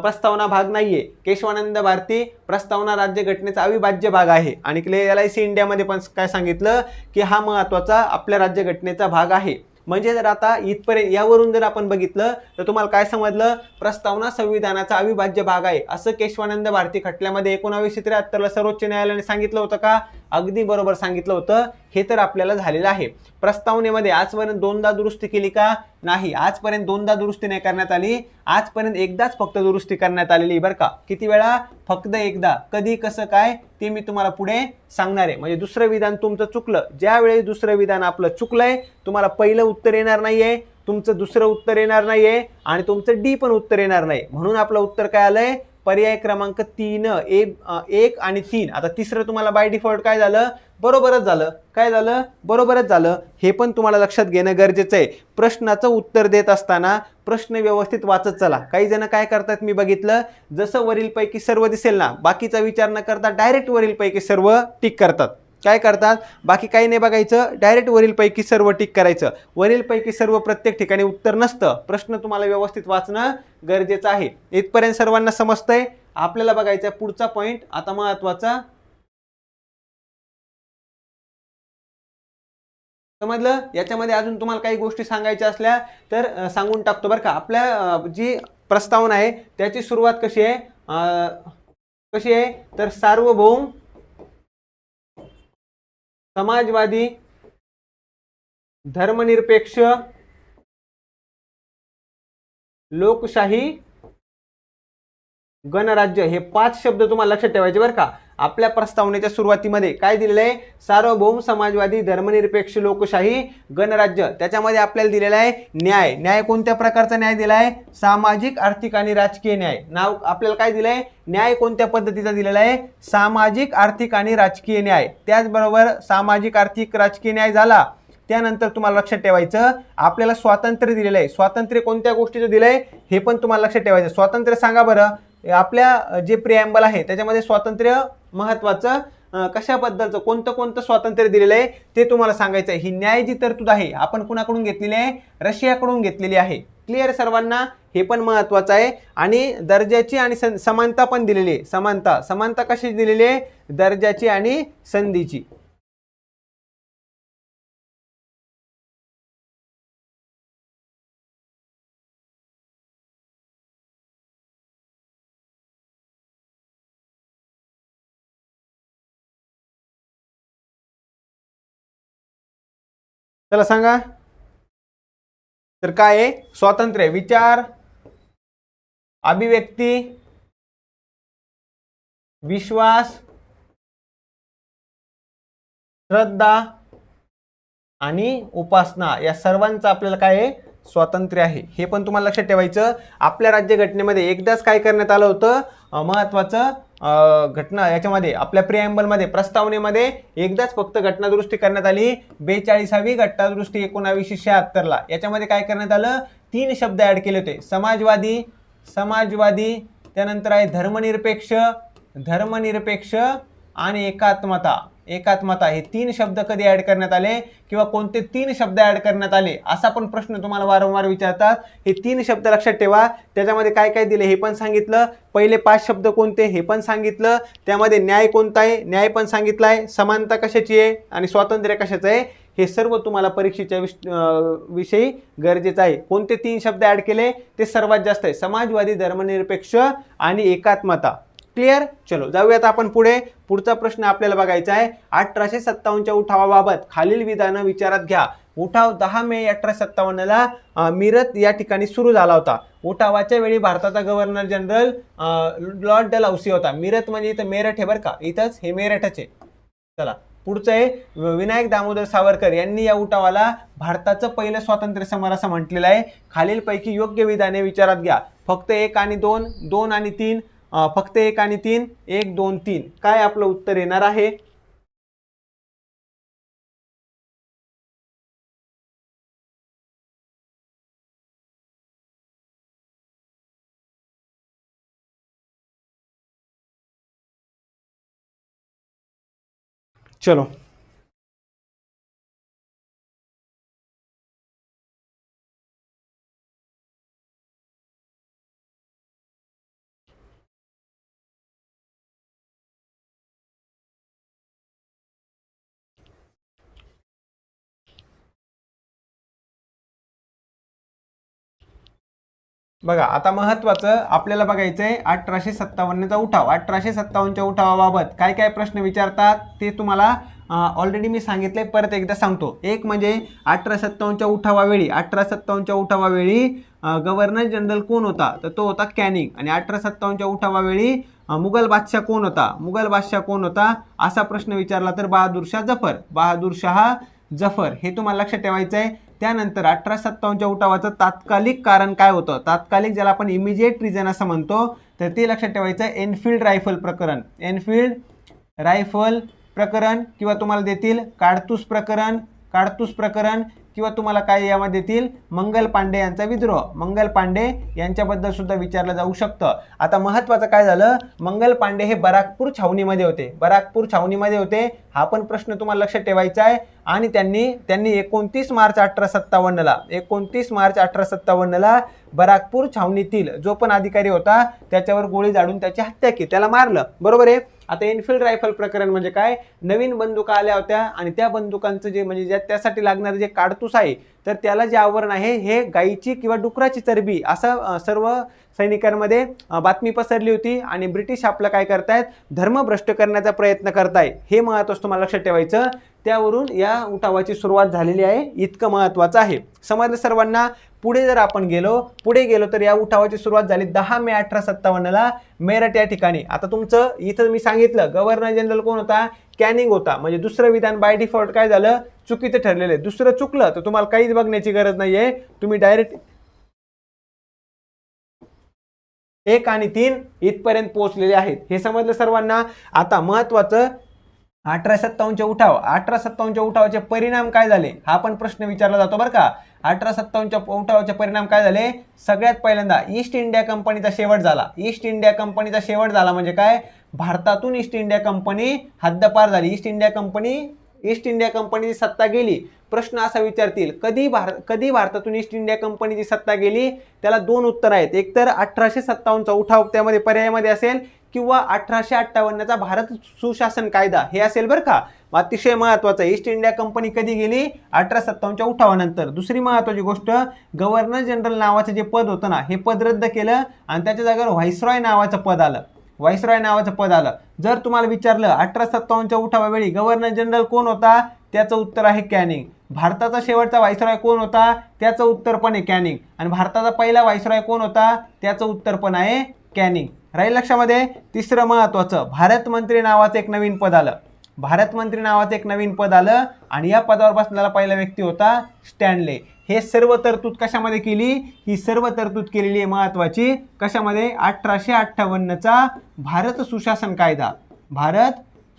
प्रस्तावना भाग नाहीये. केशवानंद भारती प्रस्तावना राज्यघटनेचा अविभाज्य भाग आहे. आणि LIC इंडियामध्ये पण काय सांगितलं की हा महत्वाचा आपल्या राज्यघटनेचा भाग आहे. म्हणजे जर आता इथपर्यंत यावरून जर आपण बघितलं तर तुम्हाला काय समजलं? प्रस्तावना संविधानाचा अविभाज्य भाग आहे असं केशवानंद भारती खटल्यामध्ये 1973ला सर्वोच्च न्यायालयाने सांगितलं होतं का? अगदी बरोबर सांगितलं होतं. हे तर आपल्याला झालेलं आहे. प्रस्तावनेमध्ये आजपर्यंत दोनदा दुरुस्ती केली का? नाही, आजपर्यंत दोनदा दुरुस्ती नाही करण्यात आली. आजपर्यंत एकदाच फक्त दुरुस्ती करण्यात आलेली बरं का. किती वेळा? फक्त एकदा. कधी, कसं, काय ते मी तुम्हाला पुढे सांगणार आहे. म्हणजे दुसरं विधान तुमचं चुकलं. ज्यावेळी दुसरं विधान आपलं चुकलंय, तुम्हाला पहिलं उत्तर येणार नाहीये, तुमचं दुसरं उत्तर येणार नाहीये आणि तुमचं डी पण उत्तर येणार नाही. म्हणून आपलं उत्तर काय आलंय? पर्याय क्रमांक 3 1 आणि 3. आता तिसरं तुम्हाला बाय डिफॉल्ट काय झालं? बरोबरच झालं. काय झालं? बरोबरच झालं. हे पण तुम्हाला लक्षात घेणं गरजेचं आहे. प्रश्नाचं उत्तर देत असताना प्रश्न व्यवस्थित वाचत चला. काही जण काय करतात मी बघितलं, जसं वरीलपैकी सर्व दिसेल ना, बाकीचा विचार न करता डायरेक्ट वरीलपैकी सर्व टिक करतात. काय करतात? बाकी काही नाही बघायचं, डायरेक्ट वरीलपैकी सर्व टिक करायचं. वरीलपैकी सर्व प्रत्येक ठिकाणी उत्तर नसतं. प्रश्न तुम्हाला व्यवस्थित वाचणं गरजेचं आहे. इथपर्यंत सर्वांना समजतंय? आपल्याला बघायचं पुढचा पॉइंट आता महत्वाचा. समजलं? याच्यामध्ये अजून तुम्हाला काही गोष्टी सांगायच्या असल्या तर सांगून टाकतो बरं का. आपल्या जी प्रस्तावना आहे त्याची सुरुवात कशी आहे? कशी आहे तर सार्वभौम समाजवादी धर्मनिरपेक्ष लोकशाही गणराज्य हे 5 शब्द तुम्हाला लक्षात ठेवायचे बरं का. आपल्या प्रस्तावनेच्या सुरुवातीमध्ये काय दिलेलं आहे? सार्वभौम समाजवादी धर्मनिरपेक्ष लोकशाही गणराज्य. त्याच्यामध्ये आपल्याला दिलेला आहे न्याय. न्याय कोणत्या प्रकारचा न्याय दिलाय? सामाजिक, आर्थिक आणि राजकीय न्याय. नाव आपल्याला काय दिलंय? न्याय कोणत्या पद्धतीचा दिलेला आहे? सामाजिक, आर्थिक आणि राजकीय न्याय. त्याचबरोबर सामाजिक, आर्थिक, राजकीय न्याय झाला. त्यानंतर तुम्हाला लक्षात ठेवायचं आपल्याला स्वातंत्र्य दिलेलं आहे. स्वातंत्र्य कोणत्या गोष्टीचं दिलंय हे पण तुम्हाला लक्षात ठेवायचं. स्वातंत्र्य सांगा बरं. आपल्या जे प्रिॲम्बल आहे त्याच्यामध्ये स्वातंत्र्य महत्वाचं कशाबद्दलचं कोणतं कोणतं स्वातंत्र्य दिलेलं आहे ते तुम्हाला सांगायचं आहे. ही न्याय जी तरतूद आहे आपण कुणाकडून घेतलेली आहे? रशियाकडून घेतलेली आहे. क्लिअर सर्वांना? हे पण महत्वाचं आहे. आणि दर्जाची आणि समानता पण दिलेली आहे. समानता, समानता कशी दिलेली आहे? दर्जाची आणि संधीची. चला सांगा. तर काय आहे? स्वातंत्र्य, विचार, अभिव्यक्ती, विश्वास, श्रद्धा आणि उपासना या सर्वांचं आपल्याला काय आहे? स्वातंत्र्य आहे. हे पण तुम्हाला लक्षात ठेवायचं. आपल्या राज्यघटनेमध्ये एकदाच काय करण्यात आलं होतं? महत्वाचं घटना याच्यामध्ये आपल्या प्रिॲम्बलमध्ये प्रस्तावनेमध्ये एकदाच फक्त घटना दुरुस्ती करण्यात आली. 42वी घटना दुरुस्ती 1976 ला. याच्यामध्ये काय करण्यात आलं? 3 शब्द ऍड केले होते. समाजवादी, समाजवादी, त्यानंतर आहे धर्मनिरपेक्ष, धर्मनिरपेक्ष आणि एकात्मता. एकात्मता हे 3 शब्द कधी ऍड करण्यात आले किंवा कोणते 3 शब्द ऍड करण्यात आले असा पण प्रश्न तुम्हाला वारंवार विचारतात. हे 3 शब्द लक्षात ठेवा. त्याच्यामध्ये काय काय दिले हे पण सांगितलं. पहिले 5 शब्द कोणते हे पण सांगितलं. त्यामध्ये न्याय कोणता आहे? न्याय पण सांगितलाय. समानता कशाची आहे आणि स्वातंत्र्य कशाचं आहे हे सर्व तुम्हाला परीक्षेच्या विषयी गरजेचं आहे. कोणते 3 शब्द ऍड केले ते सर्वात जास्त आहे? समाजवादी, धर्मनिरपेक्ष आणि एकात्मता. क्लिअर? चलो जाऊयात आपण पुढे. पुढचा प्रश्न आपल्याला बघायचा आहे 1857च्या उठावाबाबत खालील विधानं विचारात घ्या. उठाव 10 मे 1857 ला मिरत या ठिकाणी सुरू झाला होता. उठावाच्या वेळी भारताचा गव्हर्नर जनरल लॉर्ड डलहौसी होता. मिरत म्हणजे इथं मेरठ आहे बरं का. इथंच हे मेरठच आहे. चला पुढचं आहे विनायक दामोदर सावरकर यांनी या उठावाला भारताचं पहिलं स्वातंत्र्य समर असं म्हटलेलं आहे. खालीलपैकी योग्य विधाने विचारात घ्या. फक्त 1 आणि 2, 2 आणि 3, फक्त 1 आणि 3, 1 2 3. काय आपलं उत्तर येणार आहे? चलो बघा आता महत्त्वाचं आपल्याला बघायचं आहे 1857चा उठाव. 1857च्या उठावाबाबत काय काय प्रश्न विचारतात ते तुम्हाला ऑलरेडी मी सांगितले, परत एकदा सांगतो. एक म्हणजे 1857च्या उठावावेळी गव्हर्नर जनरल कोण होता, तर तो होता कॅनिंग. आणि 1857च्या उठावावेळी मुघल बादशाह कोण होता असा प्रश्न विचारला तर बहादूर शाह जफर हे तुम्हाला लक्षात ठेवायचं आहे. त्यानंतर 1857च्या उठावाचं तात्कालिक कारण काय होतं, तात्कालिक ज्याला आपण इमिजिएट रिझन असं म्हणतो, तर ते लक्षात ठेवायचं. एनफिल्ड रायफल प्रकरण किंवा तुम्हाला देतील काडतूस प्रकरण किंवा तुम्हाला काय यामध्ये देतील मंगल पांडे यांचा विद्रोह. मंगल पांडे यांच्याबद्दल सुद्धा विचारलं जाऊ शकतं. आता महत्त्वाचं काय झालं, मंगल पांडे हे बराकपूर छावणीमध्ये होते. हा पण प्रश्न तुम्हाला लक्षात ठेवायचा आहे. आणि त्यांनी 29 मार्च 1857ला बराकपूर छावणीतील जो पण अधिकारी होता त्याच्यावर गोळी झाडून त्याची हत्या केली, त्याला मारलं. बरोबर आहे. आता एनफिल्ड रायफल प्रकरण म्हणजे काय, नवीन बंदुका आल्या होत्या आणि त्या बंदुकांचं जे म्हणजे त्यासाठी लागणारे जे काडतूस आहे तर त्याला जे आवरण आहे हे गायीची किंवा डुकराची चरबी असं सर्व सैनिकांमध्ये बातमी पसरली होती. आणि ब्रिटिश आपलं काय करतायत, धर्मभ्रष्ट करण्याचा प्रयत्न करताय, हे महत्त्वाचं तुम्हाला लक्षात ठेवायचं. त्यावरून या उठावाची सुरुवात झालेली आहे, इतकं महत्त्वाचं आहे. समजलं सर्वांना. पुढे जर आपण गेलो तर या उठावाची सुरुवात झाली 10 मे 1857ला मेरठ या ठिकाणी. आता तुमचं इथं मी सांगितलं गव्हर्नर जनरल कोण होता, कॅनिंग होता. म्हणजे दुसरं विधान बाय डिफॉल्ट काय झालं, चुकीचं ठरलेलं आहे. दुसरं चुकलं तर तुम्हाला काहीच बघण्याची गरज नाहीये, तुम्ही डायरेक्ट 1 आणि 3 इथपर्यंत पोहोचलेले आहेत. हे समजलं सर्वांना. आता महत्त्वाचं 1857च्या उठावाचे परिणाम काय झाले हा पण प्रश्न विचारला जातो बरं का. 1857च्या उठावाचे परिणाम काय झाले, सगळ्यात पहिल्यांदा ईस्ट इंडिया कंपनीचा शेवट झाला. म्हणजे काय, भारतातून ईस्ट इंडिया कंपनी हद्दपार झाली. ईस्ट इंडिया कंपनीची सत्ता गेली. प्रश्न असा विचारतील, कधी भारतातून ईस्ट इंडिया कंपनीची सत्ता गेली, त्याला 2 उत्तर आहेत. एक तर 1857चा उठाव त्यामध्ये पर्यायामध्ये असेल, किंवा 1858चा भारत सुशासन कायदा हे असेल बरं का. अतिशय महत्वाचं, ईस्ट इंडिया कंपनी कधी गेली, 1857च्या उठावानंतर. दुसरी महत्वाची गोष्ट, गव्हर्नर जनरल नावाचं जे पद होतं ना, हे पद रद्द केलं आणि त्याच्या जागेवर व्हाईसरॉय नावाचं पद आलं. जर तुम्हाला विचारलं 1857च्या उठावावेळी गव्हर्नर जनरल कोण होता, त्याचं उत्तर आहे कॅनिंग. भारताचा शेवटचा व्हाईसरॉय कोण होता, त्याचं उत्तर पण आहे कॅनिंग. आणि भारताचा पहिला व्हाईसरॉय कोण होता, त्याचं उत्तर पण आहे कॅनिंग. राहील लक्षामध्ये. तिसरं महत्वाचं, भारत मंत्री नावाचं एक नवीन पद आलं आणि या पदावर बसलेला पहिला व्यक्ती होता स्टॅनले. हे सर्व तरतूद कशामध्ये केली, ही सर्व तरतूद केलेली आहे महत्वाची कशामध्ये, 1858चा भारत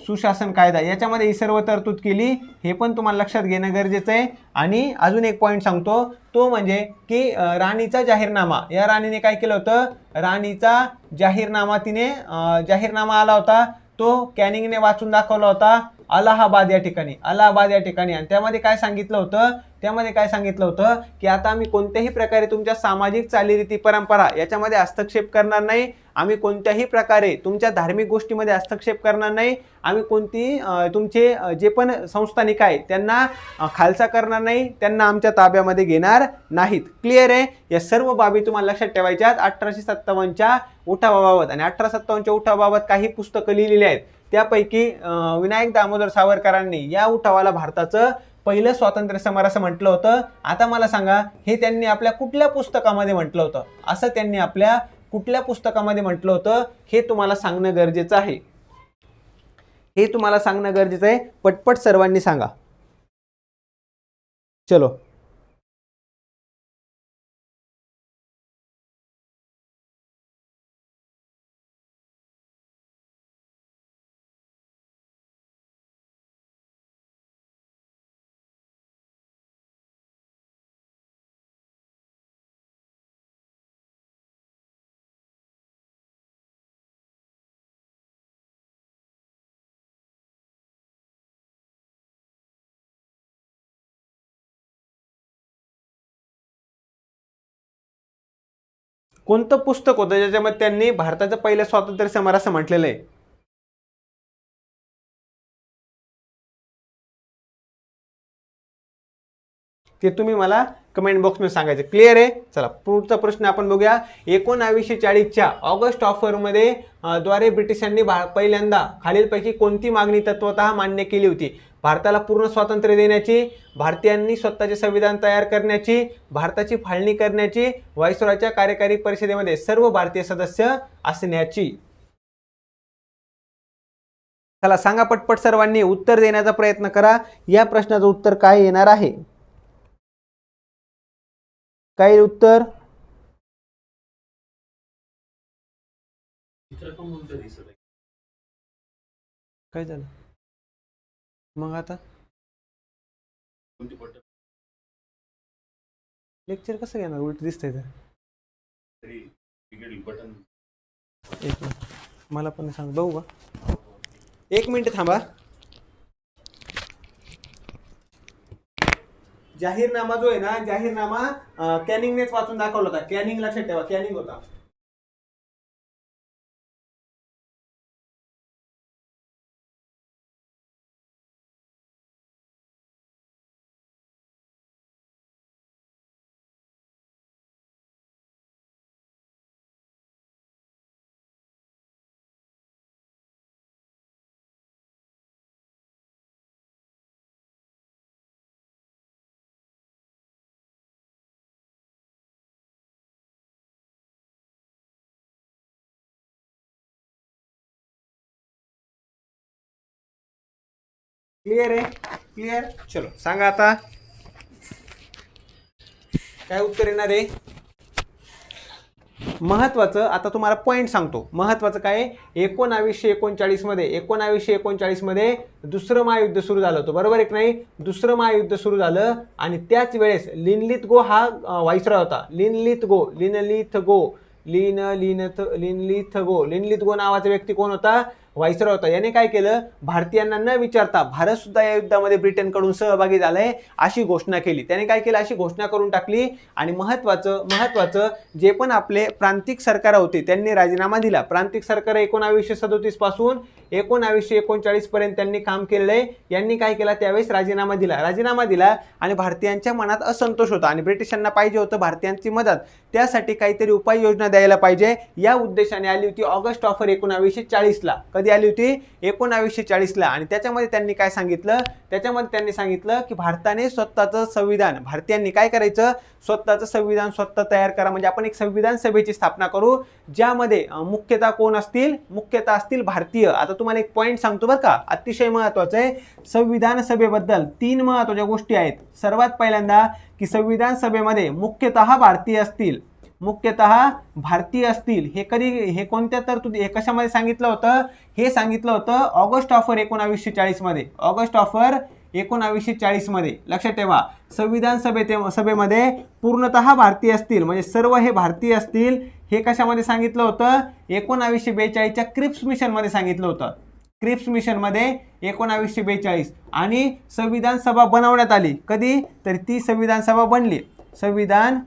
सुशासन कायदा याच्यामध्ये ही सर्व तरतूद केली. हे पण तुम्हाला लक्षात घेणं गरजेचं आहे. आणि अजून एक पॉईंट सांगतो, तो म्हणजे की राणीचा जाहीरनामा. या राणीने काय केलं होतं, राणीचा जाहीरनामा आला होता, तो कॅनिंगने वाचून दाखवला होता अलाहाबाद या ठिकाणी. आणि त्यामध्ये काय सांगितलं होतं की आता आम्ही कोणत्याही प्रकारे तुमच्या सामाजिक चालीरीती परंपरा याच्यामध्ये हस्तक्षेप करणार नाही, आम्ही कोणत्याही प्रकारे तुमच्या धार्मिक गोष्टीमध्ये हस्तक्षेप करणार नाही, आम्ही तुमचे जे पण संस्थानिक आहे त्यांना खालसा करणार नाही, त्यांना आमच्या ताब्यामध्ये घेणार नाहीत. क्लिअर आहे. या सर्व बाबी तुम्हाला लक्षात ठेवायच्यात 1857च्या उठावाबाबत. आणि 1857च्या उठावाबाबत काही पुस्तकं लिहिलेली आहेत. त्यापैकी विनायक दामोदर सावरकरांनी या उठावाला भारताचं पहिलं स्वातंत्र्य समर असं म्हटलं होतं. आता मला सांगा, हे त्यांनी आपल्या कुठल्या पुस्तकामध्ये म्हटलं होतं, हे तुम्हाला सांगणं गरजेचं आहे. पटपट सर्वांनी सांगा. चलो. कोणतं पुस्तक होतं ज्याच्यामध्ये त्यांनी भारताचं पहिलं स्वातंत्र्य समर असं म्हटलेलं आहे. ते तुम्ही मला कमेंट बॉक्समध्ये सांगायचं. क्लिअर आहे. चला पुढचा प्रश्न आपण बघूया. 1940च्या ऑगस्ट ऑफरमध्ये द्वारे ब्रिटिशांनी पहिल्यांदा खालीलपैकी कोणती मागणी तत्वतः मान्य केली होती? भारताला पूर्ण स्वातंत्र्य देण्याची, भारतीयांनी स्वतःचे संविधान तयार करण्याची, भारताची फाळणी करण्याची, व्हाईसरॉयच्या कार्यकारी परिषदेमध्ये सर्व भारतीय सदस्य असण्याची. चला सांगा पटपट सर्वांनी, उत्तर देण्याचा प्रयत्न करा. या प्रश्नाचं उत्तर काय येणार आहे? काय उत्तर? काय झालं मग आता? लेक्चर कसं घेणार? उलट दिसतंय तर. एक मिनिट मला पण सांग, बघू का? एक मिनिट थांबा. जाहीरनामा जो आहे ना, जाहीरनामा कॅनिंगनेच वाचून दाखवला होता. कॅनिंग लक्षात ठेवा, कॅनिंग होता. क्लिअर आहे? क्लिअर. चलो सांगा आता काय उत्तर येणार आहे. महत्वाचं आता तुम्हाला पॉइंट सांगतो. महत्वाचं काय, 1939 मध्ये दुसरं महायुद्ध सुरू झालं होतं, बरोबर आहे की नाही? दुसरं महायुद्ध सुरू झालं आणि त्याच वेळेस लिनलिथगो हा व्हाईसरॉय होता. लिनलिथगो नावाचा व्यक्ती कोण होता? व्हाईसरॉय होता. याने काय केलं, भारतीयांना न विचारता भारत सुद्धा या युद्धामध्ये ब्रिटनकडून सहभागी झालाय अशी घोषणा केली. त्याने काय केलं, अशी घोषणा करून टाकली. आणि महत्वाचं जे पण आपले प्रांतिक सरकार होते त्यांनी राजीनामा दिला. प्रांतिक सरकार 1937 पासून 1939 पर्यंत त्यांनी काम केलेलं आहे. यांनी काय केलं, त्यावेळेस राजीनामा दिला आणि भारतीयांच्या मनात असंतोष होता आणि ब्रिटिशांना पाहिजे होतं भारतीयांची मदत. त्यासाठी काहीतरी उपाययोजना द्यायला पाहिजे या उद्देशाने आली होती ऑगस्ट ऑफर 1940ला. कधी आली होती? 1940ला. आणि त्याच्यामध्ये त्यांनी काय सांगितलं? त्याच्यामध्ये त्यांनी सांगितलं की भारताने स्वतःचं संविधान, भारतीयांनी काय करायचं, स्वतःचं संविधान स्वतः तयार करा. म्हणजे आपण एक संविधान सभेची स्थापना करू ज्यामध्ये मुख्यतः कोण असतील? मुख्यतः असतील भारतीय. आता तुम्हाला एक पॉइंट सांगतो बरं का, अतिशय महत्वाचं आहे. संविधान सभेबद्दल 3 महत्वाच्या गोष्टी आहेत. सर्वात पहिल्यांदा की संविधान सभेमध्ये मुख्यतः भारतीय असतील. हे कधी, हे कोणत्या तरतुदी, हे कशामध्ये सांगितलं होतं? हे सांगितलं होतं ऑगस्ट ऑफर 1940 मध्ये. ऑगस्ट ऑफर 1940 मध्ये लक्षात ठेवा. संविधान सभेमध्ये पूर्णतः भारतीय असतील, म्हणजे सर्व हे भारतीय असतील. हे कशामध्ये सांगितलं होतं? 1942च्या क्रिप्स मिशन मध्ये सांगितलं होतं. क्रिप्स मिशन मध्ये 1942. आणि संविधान सभा बनवण्यात आली. कधी? तर ती संविधान सभा बनली, संविधान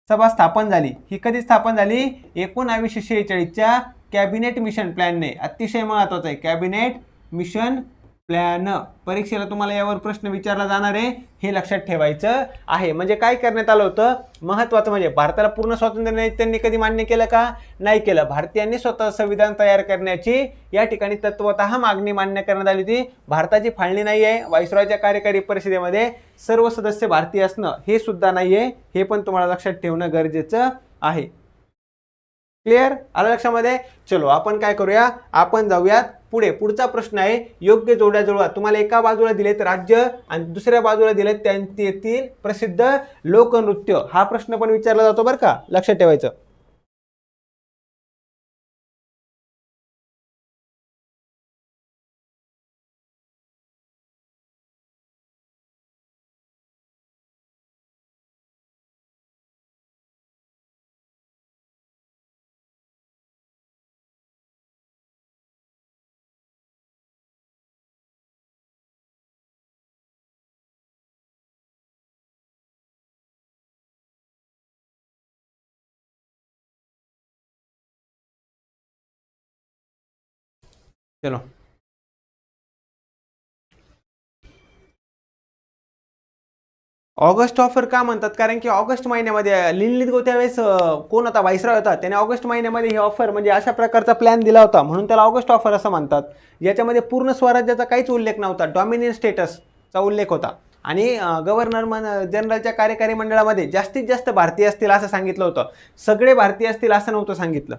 सभा स्थापन झाली. ही कधी स्थापन झाली? 1946च्या कॅबिनेट मिशन प्लॅनने. अतिशय महत्वाचं आहे, कॅबिनेट मिशन प्लॅन. परीक्षेला तुम्हाला यावर प्रश्न विचारला जाणार आहे, हे लक्षात ठेवायचं आहे. म्हणजे काय करण्यात आलं होतं? महत्वाचं म्हणजे भारताला पूर्ण स्वातंत्र्य त्यांनी कधी मान्य केलं का? नाही केलं. भारतीयांनी स्वतः संविधान तयार करण्याची या ठिकाणी तत्वतः मागणी मान्य करण्यात आली होती. भारताची फाळणी नाही आहे. व्हाईसरॉयच्या कार्यकारी परिषदेमध्ये सर्व सदस्य भारतीय असणं हे सुद्धा नाहीये. हे पण तुम्हाला लक्षात ठेवणं गरजेचं आहे. क्लिअर? आलं लक्षामध्ये? चलो आपण काय करूया, आपण जाऊयात पुढे. पुढचा प्रश्न आहे योग्य जोड्या जुळवा. तुम्हाला एका बाजूला दिलेत राज्य आणि दुसऱ्या बाजूला दिलेत त्यांतील प्रसिद्ध लोकनृत्य. हा प्रश्न पण विचारला जातो बरं का, लक्षात ठेवायचं. चलो ऑगस्ट ऑफर का म्हणतात, कारण की ऑगस्ट महिन्यामध्ये लिनलिथगो त्यावेळेस कोण होता, व्हाईसरॉय होता, त्याने ऑगस्ट महिन्यामध्ये ही ऑफर म्हणजे अशा प्रकारचा प्लॅन दिला होता, म्हणून त्याला ऑगस्ट ऑफर असं म्हणतात. याच्यामध्ये पूर्ण स्वराज्याचा काहीच उल्लेख नव्हता, डॉमिनियन स्टेटसचा उल्लेख होता. आणि गव्हर्नर जनरलच्या कार्यकारी मंडळामध्ये जास्तीत जास्त भारतीय असतील असं सांगितलं होतं, सगळे भारतीय असतील असं नव्हतं सांगितलं.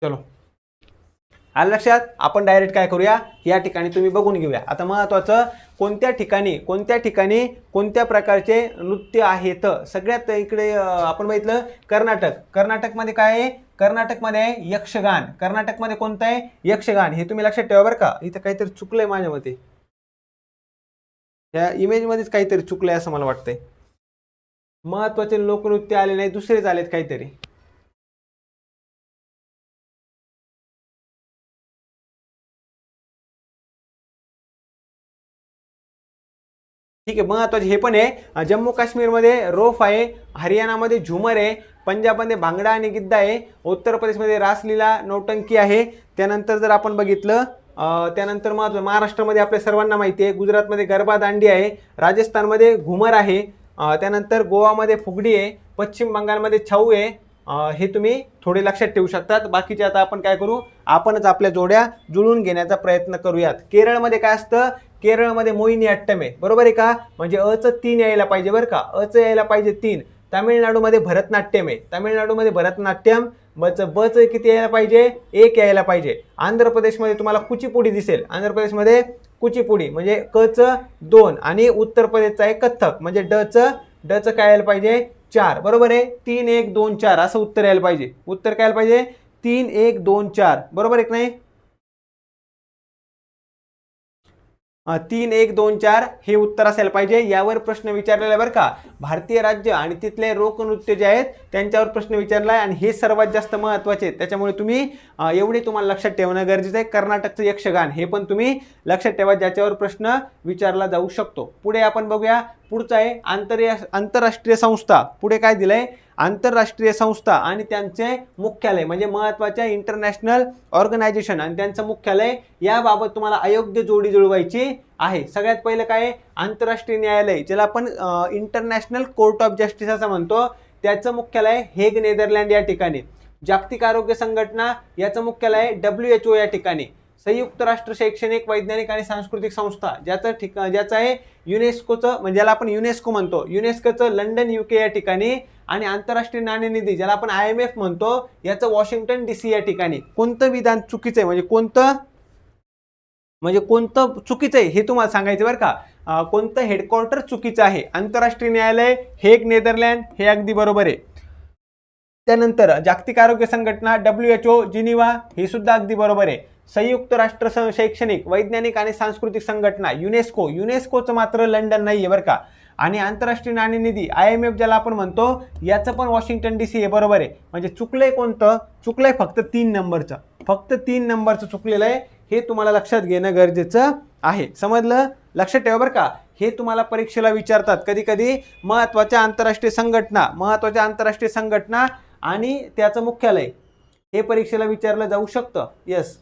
चलो, आलं लक्षात. आपण डायरेक्ट काय करूया, या ठिकाणी तुम्ही बघून घेऊया. आता महत्त्वाचं, कोणत्या ठिकाणी कोणत्या प्रकारचे नृत्य आहेत. सगळ्यात इकडे आपण बघितलं कर्नाटकमध्ये काय आहे, कर्नाटकमध्ये आहे यक्षगान. कर्नाटकमध्ये कोणतं आहे, यक्षगान. हे तुम्ही लक्षात ठेवा बरं का. इथं काहीतरी चुकलंय माझ्या मते, या इमेजमध्येच काहीतरी चुकलंय असं मला वाटतंय. महत्त्वाचे लोकनृत्य आले नाही, दुसरेच आलेत काहीतरी. ठीक आहे, महत्वाचे हे पण आहे. जम्मू काश्मीरमध्ये रोफ आहे, हरियाणामध्ये झुमर आहे, पंजाबमध्ये भांगडा आणि गिद्दा आहे, उत्तर प्रदेशमध्ये रासलीला नौटंकी आहे. त्यानंतर जर आपण बघितलं त्यानंतर महाराष्ट्रामध्ये आपल्या सर्वांना माहिती आहे, गुजरातमध्ये गरबा दांडी आहे, राजस्थानमध्ये घुमर आहे, त्यानंतर गोवामध्ये फुगडी आहे, पश्चिम बंगालमध्ये छऊ आहे. हे तुम्ही थोडे लक्षात ठेवू शकतात. बाकीचे आता आपण काय करू, आपणच आपल्या जोड्या जुळून घेण्याचा प्रयत्न करूयात. केरळमध्ये काय असतं, केरळमध्ये मोहिनी अट्टम आहे, बरोबर आहे का, म्हणजे अचं 3 यायला पाहिजे बरं का, अचं यायला पाहिजे 3. तामिळनाडूमध्ये भरतनाट्यम आहे, तामिळनाडूमध्ये भरतनाट्यम, बचं किती यायला पाहिजे, 1 यायला पाहिजे. आंध्र प्रदेशमध्ये तुम्हाला कुचिपुडी दिसेल, आंध्र प्रदेशमध्ये कुचिपुडी म्हणजे कचं 2, आणि उत्तर प्रदेशचा आहे कथ्थक म्हणजे डचं काय यायला पाहिजे 4, बरोबर आहे. 3 1 2 4 असं उत्तर यायला पाहिजे. उत्तर काय यायला पाहिजे 3 1 2 4, बरोबर आहे की नाही. 3 1 2 4 हे उत्तर असायला पाहिजे. यावर प्रश्न विचारलेला आहे बरं का. भारतीय राज्य आणि तिथले लोकनृत्य जे आहेत त्यांच्यावर प्रश्न विचारला आहे, आणि हे सर्वात जास्त महत्त्वाचे आहेत. त्याच्यामुळे तुम्ही एवढे तुम्हाला लक्षात ठेवणं गरजेचं आहे. कर्नाटकचं यक्षगान हे पण तुम्ही लक्षात ठेवा, ज्याच्यावर प्रश्न विचारला जाऊ शकतो. पुढे आपण बघूया, पुढचं आहे आंतरराष्ट्रीय संस्था. पुढे काय दिलंय, आंतरराष्ट्रीय संस्था आणि त्यांचे मुख्यालय म्हणजे महत्त्वाच्या इंटरनॅशनल ऑर्गनायझेशन आणि त्यांचं मुख्यालय, याबाबत तुम्हाला अयोग्य जोडी जुळवायची आहे. सगळ्यात पहिलं काय, आंतरराष्ट्रीय न्यायालय ज्याला आपण इंटरनॅशनल कोर्ट ऑफ जस्टिस असं म्हणतो, त्याचं मुख्यालय हेग नेदरलँड या ठिकाणी. जागतिक आरोग्य संघटना याचं मुख्यालय WHO या ठिकाणी. संयुक्त राष्ट्र शैक्षणिक वैज्ञानिक आणि सांस्कृतिक संस्था ज्याचं आहे युनेस्कोचं, म्हणजे ज्याला आपण युनेस्को म्हणतो, युनेस्कोचं लंडन UK या ठिकाणी. आणि आंतरराष्ट्रीय नाणेनिधी ज्याला आपण IMF म्हणतो, याचं वॉशिंग्टन DC या ठिकाणी. कोणतं विधान चुकीचं आहे, म्हणजे कोणतं चुकीचं आहे हे तुम्हाला सांगायचं बरं का. कोणतं हेडक्वार्टर चुकीचं आहे. आंतरराष्ट्रीय न्यायालय हेग नेदरलँड हे अगदी बरोबर आहे. त्यानंतर जागतिक आरोग्य संघटना WHO जिनिवा हे सुद्धा अगदी बरोबर आहे. संयुक्त राष्ट्र शैक्षणिक वैज्ञानिक आणि सांस्कृतिक संघटना युनेस्कोचं मात्र लंडन नाही आहे बरं का. आणि आंतरराष्ट्रीय नाणेनिधी IMF ज्याला आपण म्हणतो, याचं पण वॉशिंग्टन DC आहे, बरोबर आहे. म्हणजे चुकलंय कोणतं, चुकलंय फक्त 3 नंबरचं चुकलेलं आहे. हे तुम्हाला लक्षात घेणं गरजेचं आहे. समजलं, लक्षात ठेवा बरं का. हे तुम्हाला परीक्षेला विचारतात कधी कधी. महत्त्वाच्या आंतरराष्ट्रीय संघटना आणि त्याचं मुख्यालय हे परीक्षेला विचारलं जाऊ शकतं. यस,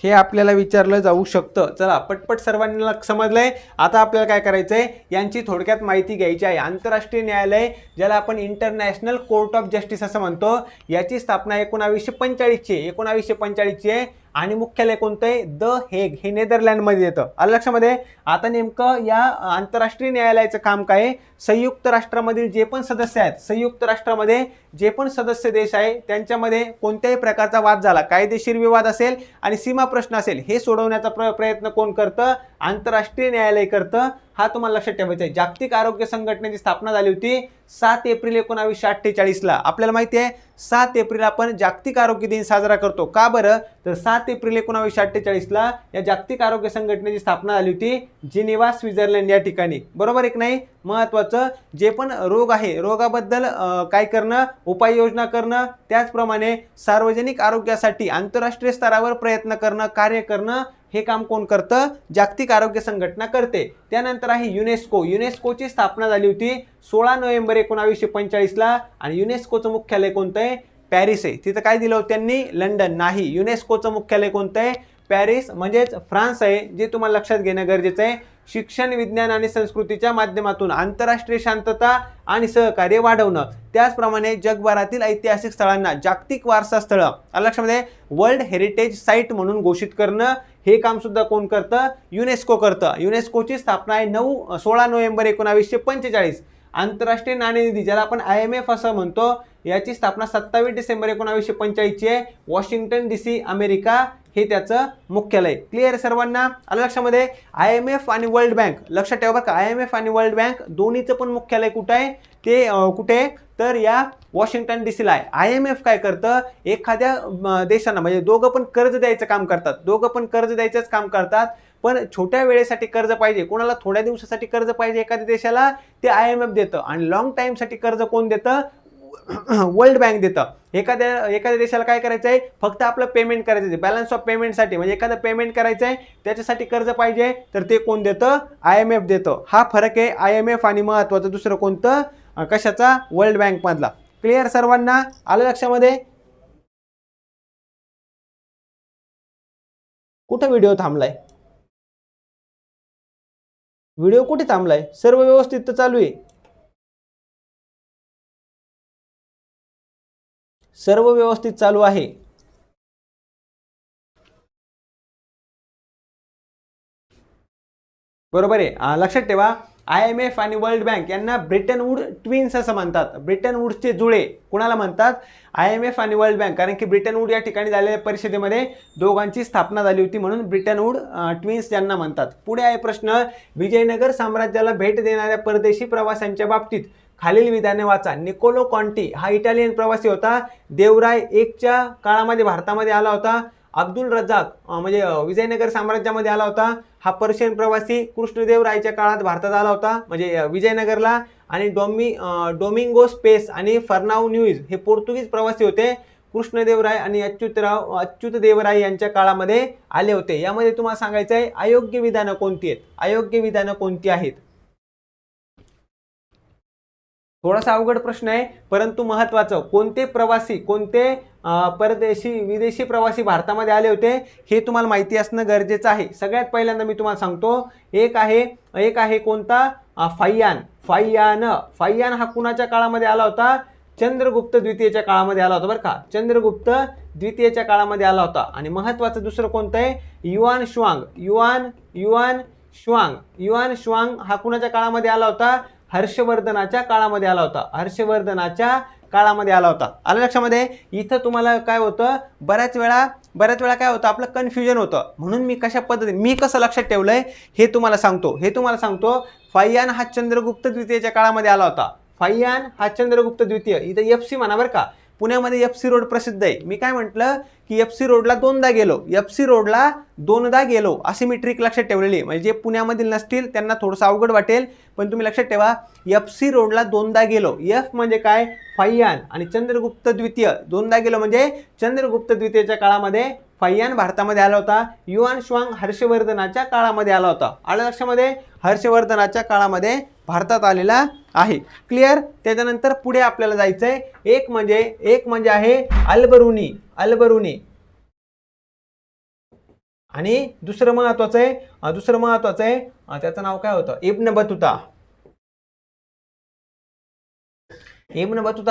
हे आपल्याला विचारलं जाऊ शकतं. चला, पटपट सर्वांना समजलंय. आता आपल्याला काय करायचंय, यांची थोडक्यात माहिती घ्यायची आहे. आंतरराष्ट्रीय न्यायालय ज्याला आपण इंटरनॅशनल कोर्ट ऑफ जस्टिस असं म्हणतो, याची स्थापना 1945ची आहे. आणि मुख्यालय कोणतं आहे, द हेग, हे नेदरलँडमध्ये येतं. आलं लक्षामध्ये. आता नेमकं या आंतरराष्ट्रीय न्यायालयाचं काम काय, संयुक्त राष्ट्रामधील जे पण सदस्य आहेत, संयुक्त राष्ट्रामध्ये जे पण सदस्य देश आहे त्यांच्यामध्ये कोणत्याही प्रकारचा वाद झाला, कायदेशीर विवाद असेल आणि सीमा प्रश्न असेल, हे सोडवण्याचा प्रयत्न कोण करतं, आंतरराष्ट्रीय न्यायालय करतं. हा तुम्हाला लक्षात ठेवायचा आहे. जागतिक आरोग्य संघटनेची स्थापना झाली होती 7 एप्रिल 1948ला. आपल्याला माहिती आहे 7 एप्रिल आपण जागतिक आरोग्य दिन साजरा करतो. का बरं? तर 7 एप्रिल 1948ला या जागतिक आरोग्य संघटनेची स्थापना झाली होती जिनिव्हा, स्वित्झर्लंड या ठिकाणी. बरोबर आहे की नाही? महत्त्वाचं जे पण रोग आहे रोगाबद्दल काय करणं, उपाययोजना करणं, त्याचप्रमाणे सार्वजनिक आरोग्यासाठी आंतरराष्ट्रीय स्तरावर प्रयत्न करणं, कार्य करणं, हे काम कोण करतं? जागतिक आरोग्य संघटना करते. त्यानंतर आहे युनेस्को. युनेस्कोची स्थापना झाली होती 16 नोव्हेंबर 1945ला आणि युनेस्कोचं मुख्यालय कोणतं आहे? पॅरिस आहे. तिथं काय दिलं होतं त्यांनी? लंडन नाही. युनेस्कोचं मुख्यालय कोणतं आहे? पॅरिस म्हणजेच फ्रान्स आहे. जे तुम्हाला लक्षात घेणं गरजेचं आहे. शिक्षण, विज्ञान आणि संस्कृतीच्या माध्यमातून आंतरराष्ट्रीय शांतता आणि सहकार्य वाढवणं, त्याचप्रमाणे जगभरातील ऐतिहासिक स्थळांना जागतिक वारसा स्थळं लक्षामध्ये वर्ल्ड हेरिटेज साईट म्हणून घोषित करणं, हे काम सुद्धा कोण करतं? युनेस्को करतं. युनेस्कोची स्थापना आहे 16 नोव्हेंबर 1945. आंतरराष्ट्रीय नाणेनिधी ज्याला आपण IMF असं म्हणतो, याची स्थापना 27 डिसेंबर 1945ची आहे. वॉशिंग्टन DC, अमेरिका हे त्याचं मुख्यालय. क्लिअर सर्वांना? आलं लक्षामध्ये? IMF आणि वर्ल्ड बँक लक्षात ठेवा बरं का. IMF आणि वर्ल्ड बँक दोन्हीचं पण मुख्यालय कुठं आहे? ते कुठे? तर या वॉशिंग्टन DCला आहे. IMF काय करतं? एखाद्या देशांना म्हणजे दोघं पण कर्ज द्यायचं काम करतात. दोघं पण कर्ज द्यायचंच काम करतात. पण छोट्या वेळेसाठी कर्ज पाहिजे, कोणाला थोड्या दिवसासाठी कर्ज पाहिजे एखाद्या देशाला, ते IMF देतं. आणि लॉंग टाईमसाठी कर्ज कोण देतं? वर्ल्ड बँक देतं. एखाद्या देशाला काय करायचं आहे? फक्त आपलं पेमेंट करायचं आहे, बॅलन्स ऑफ पेमेंटसाठी, म्हणजे एखादं पेमेंट करायचं आहे त्याच्यासाठी कर्ज पाहिजे, तर ते कोण देतं? IMF देतं. हा फरक आहे IMF आणि महत्त्वाचं दुसरं कोणतं? कशाचा? वर्ल्ड बँक मधला. क्लिअर सर्वांना? आलं लक्षामध्ये? कुठं व्हिडिओ थांबलाय? व्हिडिओ कुठे थांबलाय? सर्व व्यवस्थित तर चालू आहे. सर्व व्यवस्थित चालू आहे. बरोबर आहे. लक्षात ठेवा IMF आणि वर्ल्ड बँक यांना ब्रेटन वूड ट्विन्स असं म्हणतात. ब्रेटन वूड्सचे जुळे कुणाला म्हणतात? IMF आणि वर्ल्ड बँक. कारण की ब्रेटन वूड या ठिकाणी झालेल्या परिषदेमध्ये दोघांची स्थापना झाली होती, म्हणून ब्रेटन वूड ट्विन्स ज्यांना म्हणतात. पुढे आहे प्रश्न, विजयनगर साम्राज्याला भेट देणाऱ्या परदेशी प्रवाशांच्या बाबतीत खालील विधाने वाचा. निकोलो कॉन्टी हा इटालियन प्रवासी होता. देवराय 1च्या काळामध्ये भारतामध्ये आला होता. अब्दुल रजाक म्हणजे विजयनगर साम्राज्यामध्ये आला होता. हा पर्शियन प्रवासी कृष्णदेवरायच्या काळात भारतात आला होता, म्हणजे विजयनगरला. आणि डोमिंगो स्पेस आणि फर्नाऊ न्यूज हे पोर्तुगीज प्रवासी होते. कृष्णदेवराय आणि अच्युतदेवराय यांच्या काळामध्ये आले होते. यामध्ये तुम्हाला सांगायचं आहे अयोग्य विधानं कोणती आहेत? अयोग्य विधानं कोणती आहेत? थोडासा अवघड प्रश्न आहे, परंतु महत्त्वाचं. कोणते प्रवासी, कोणते विदेशी प्रवासी भारतामध्ये आले होते हे तुम्हाला माहिती असणं गरजेचं आहे. सगळ्यात पहिल्यांदा मी तुम्हाला सांगतो, एक आहे कोणता? फाहियान हा कुणाच्या काळामध्ये आला होता? चंद्रगुप्त द्वितीयच्या काळामध्ये आला होता बरं का. चंद्रगुप्त द्वितीयच्या काळामध्ये आला होता. आणि महत्त्वाचं दुसरं कोणतं आहे? युआन शुआंग हा कुणाच्या काळामध्ये आला होता? हर्षवर्धनाच्या काळामध्ये आला होता. हर्षवर्धनाच्या काळामध्ये आला होता. आलं लक्षामध्ये? इथं तुम्हाला काय होतं, बऱ्याच वेळा काय होतं, आपलं कन्फ्युजन होतं. म्हणून मी कशा पद्धतीने, मी कसं लक्षात ठेवलंय हे तुम्हाला सांगतो. फाहियान हा चंद्रगुप्त द्वितीयच्या काळामध्ये आला होता. फाहियान हा चंद्रगुप्त द्वितीय. इथं FC म्हणा बरं का. पुण्यामध्ये FC रोड प्रसिद्ध आहे. मी काय म्हटलं की FC रोडला दोनदा गेलो अशी मी ट्रिक लक्षात ठेवलेली आहे. म्हणजे जे पुण्यामधील नसतील त्यांना थोडंसं अवघड वाटेल, पण तुम्ही लक्षात ठेवा FC रोडला दोनदा गेलो. F म्हणजे काय? फाहियान. आणि चंद्रगुप्त द्वितीय दोनदा गेलो म्हणजे चंद्रगुप्त द्वितीयच्या काळामध्ये फाहियान भारतामध्ये आला होता. युआन शुआंग हर्षवर्धनाच्या काळामध्ये आला होता. आलं लक्षामध्ये? हर्षवर्धनाच्या काळामध्ये भारतात आलेला आहे. क्लिअर? त्याच्यानंतर पुढे आपल्याला जायचंय. एक म्हणजे आहे अलबरुनी. आणि दुसरं महत्वाचं आहे त्याचं नाव काय होतं? इब्न बतुता.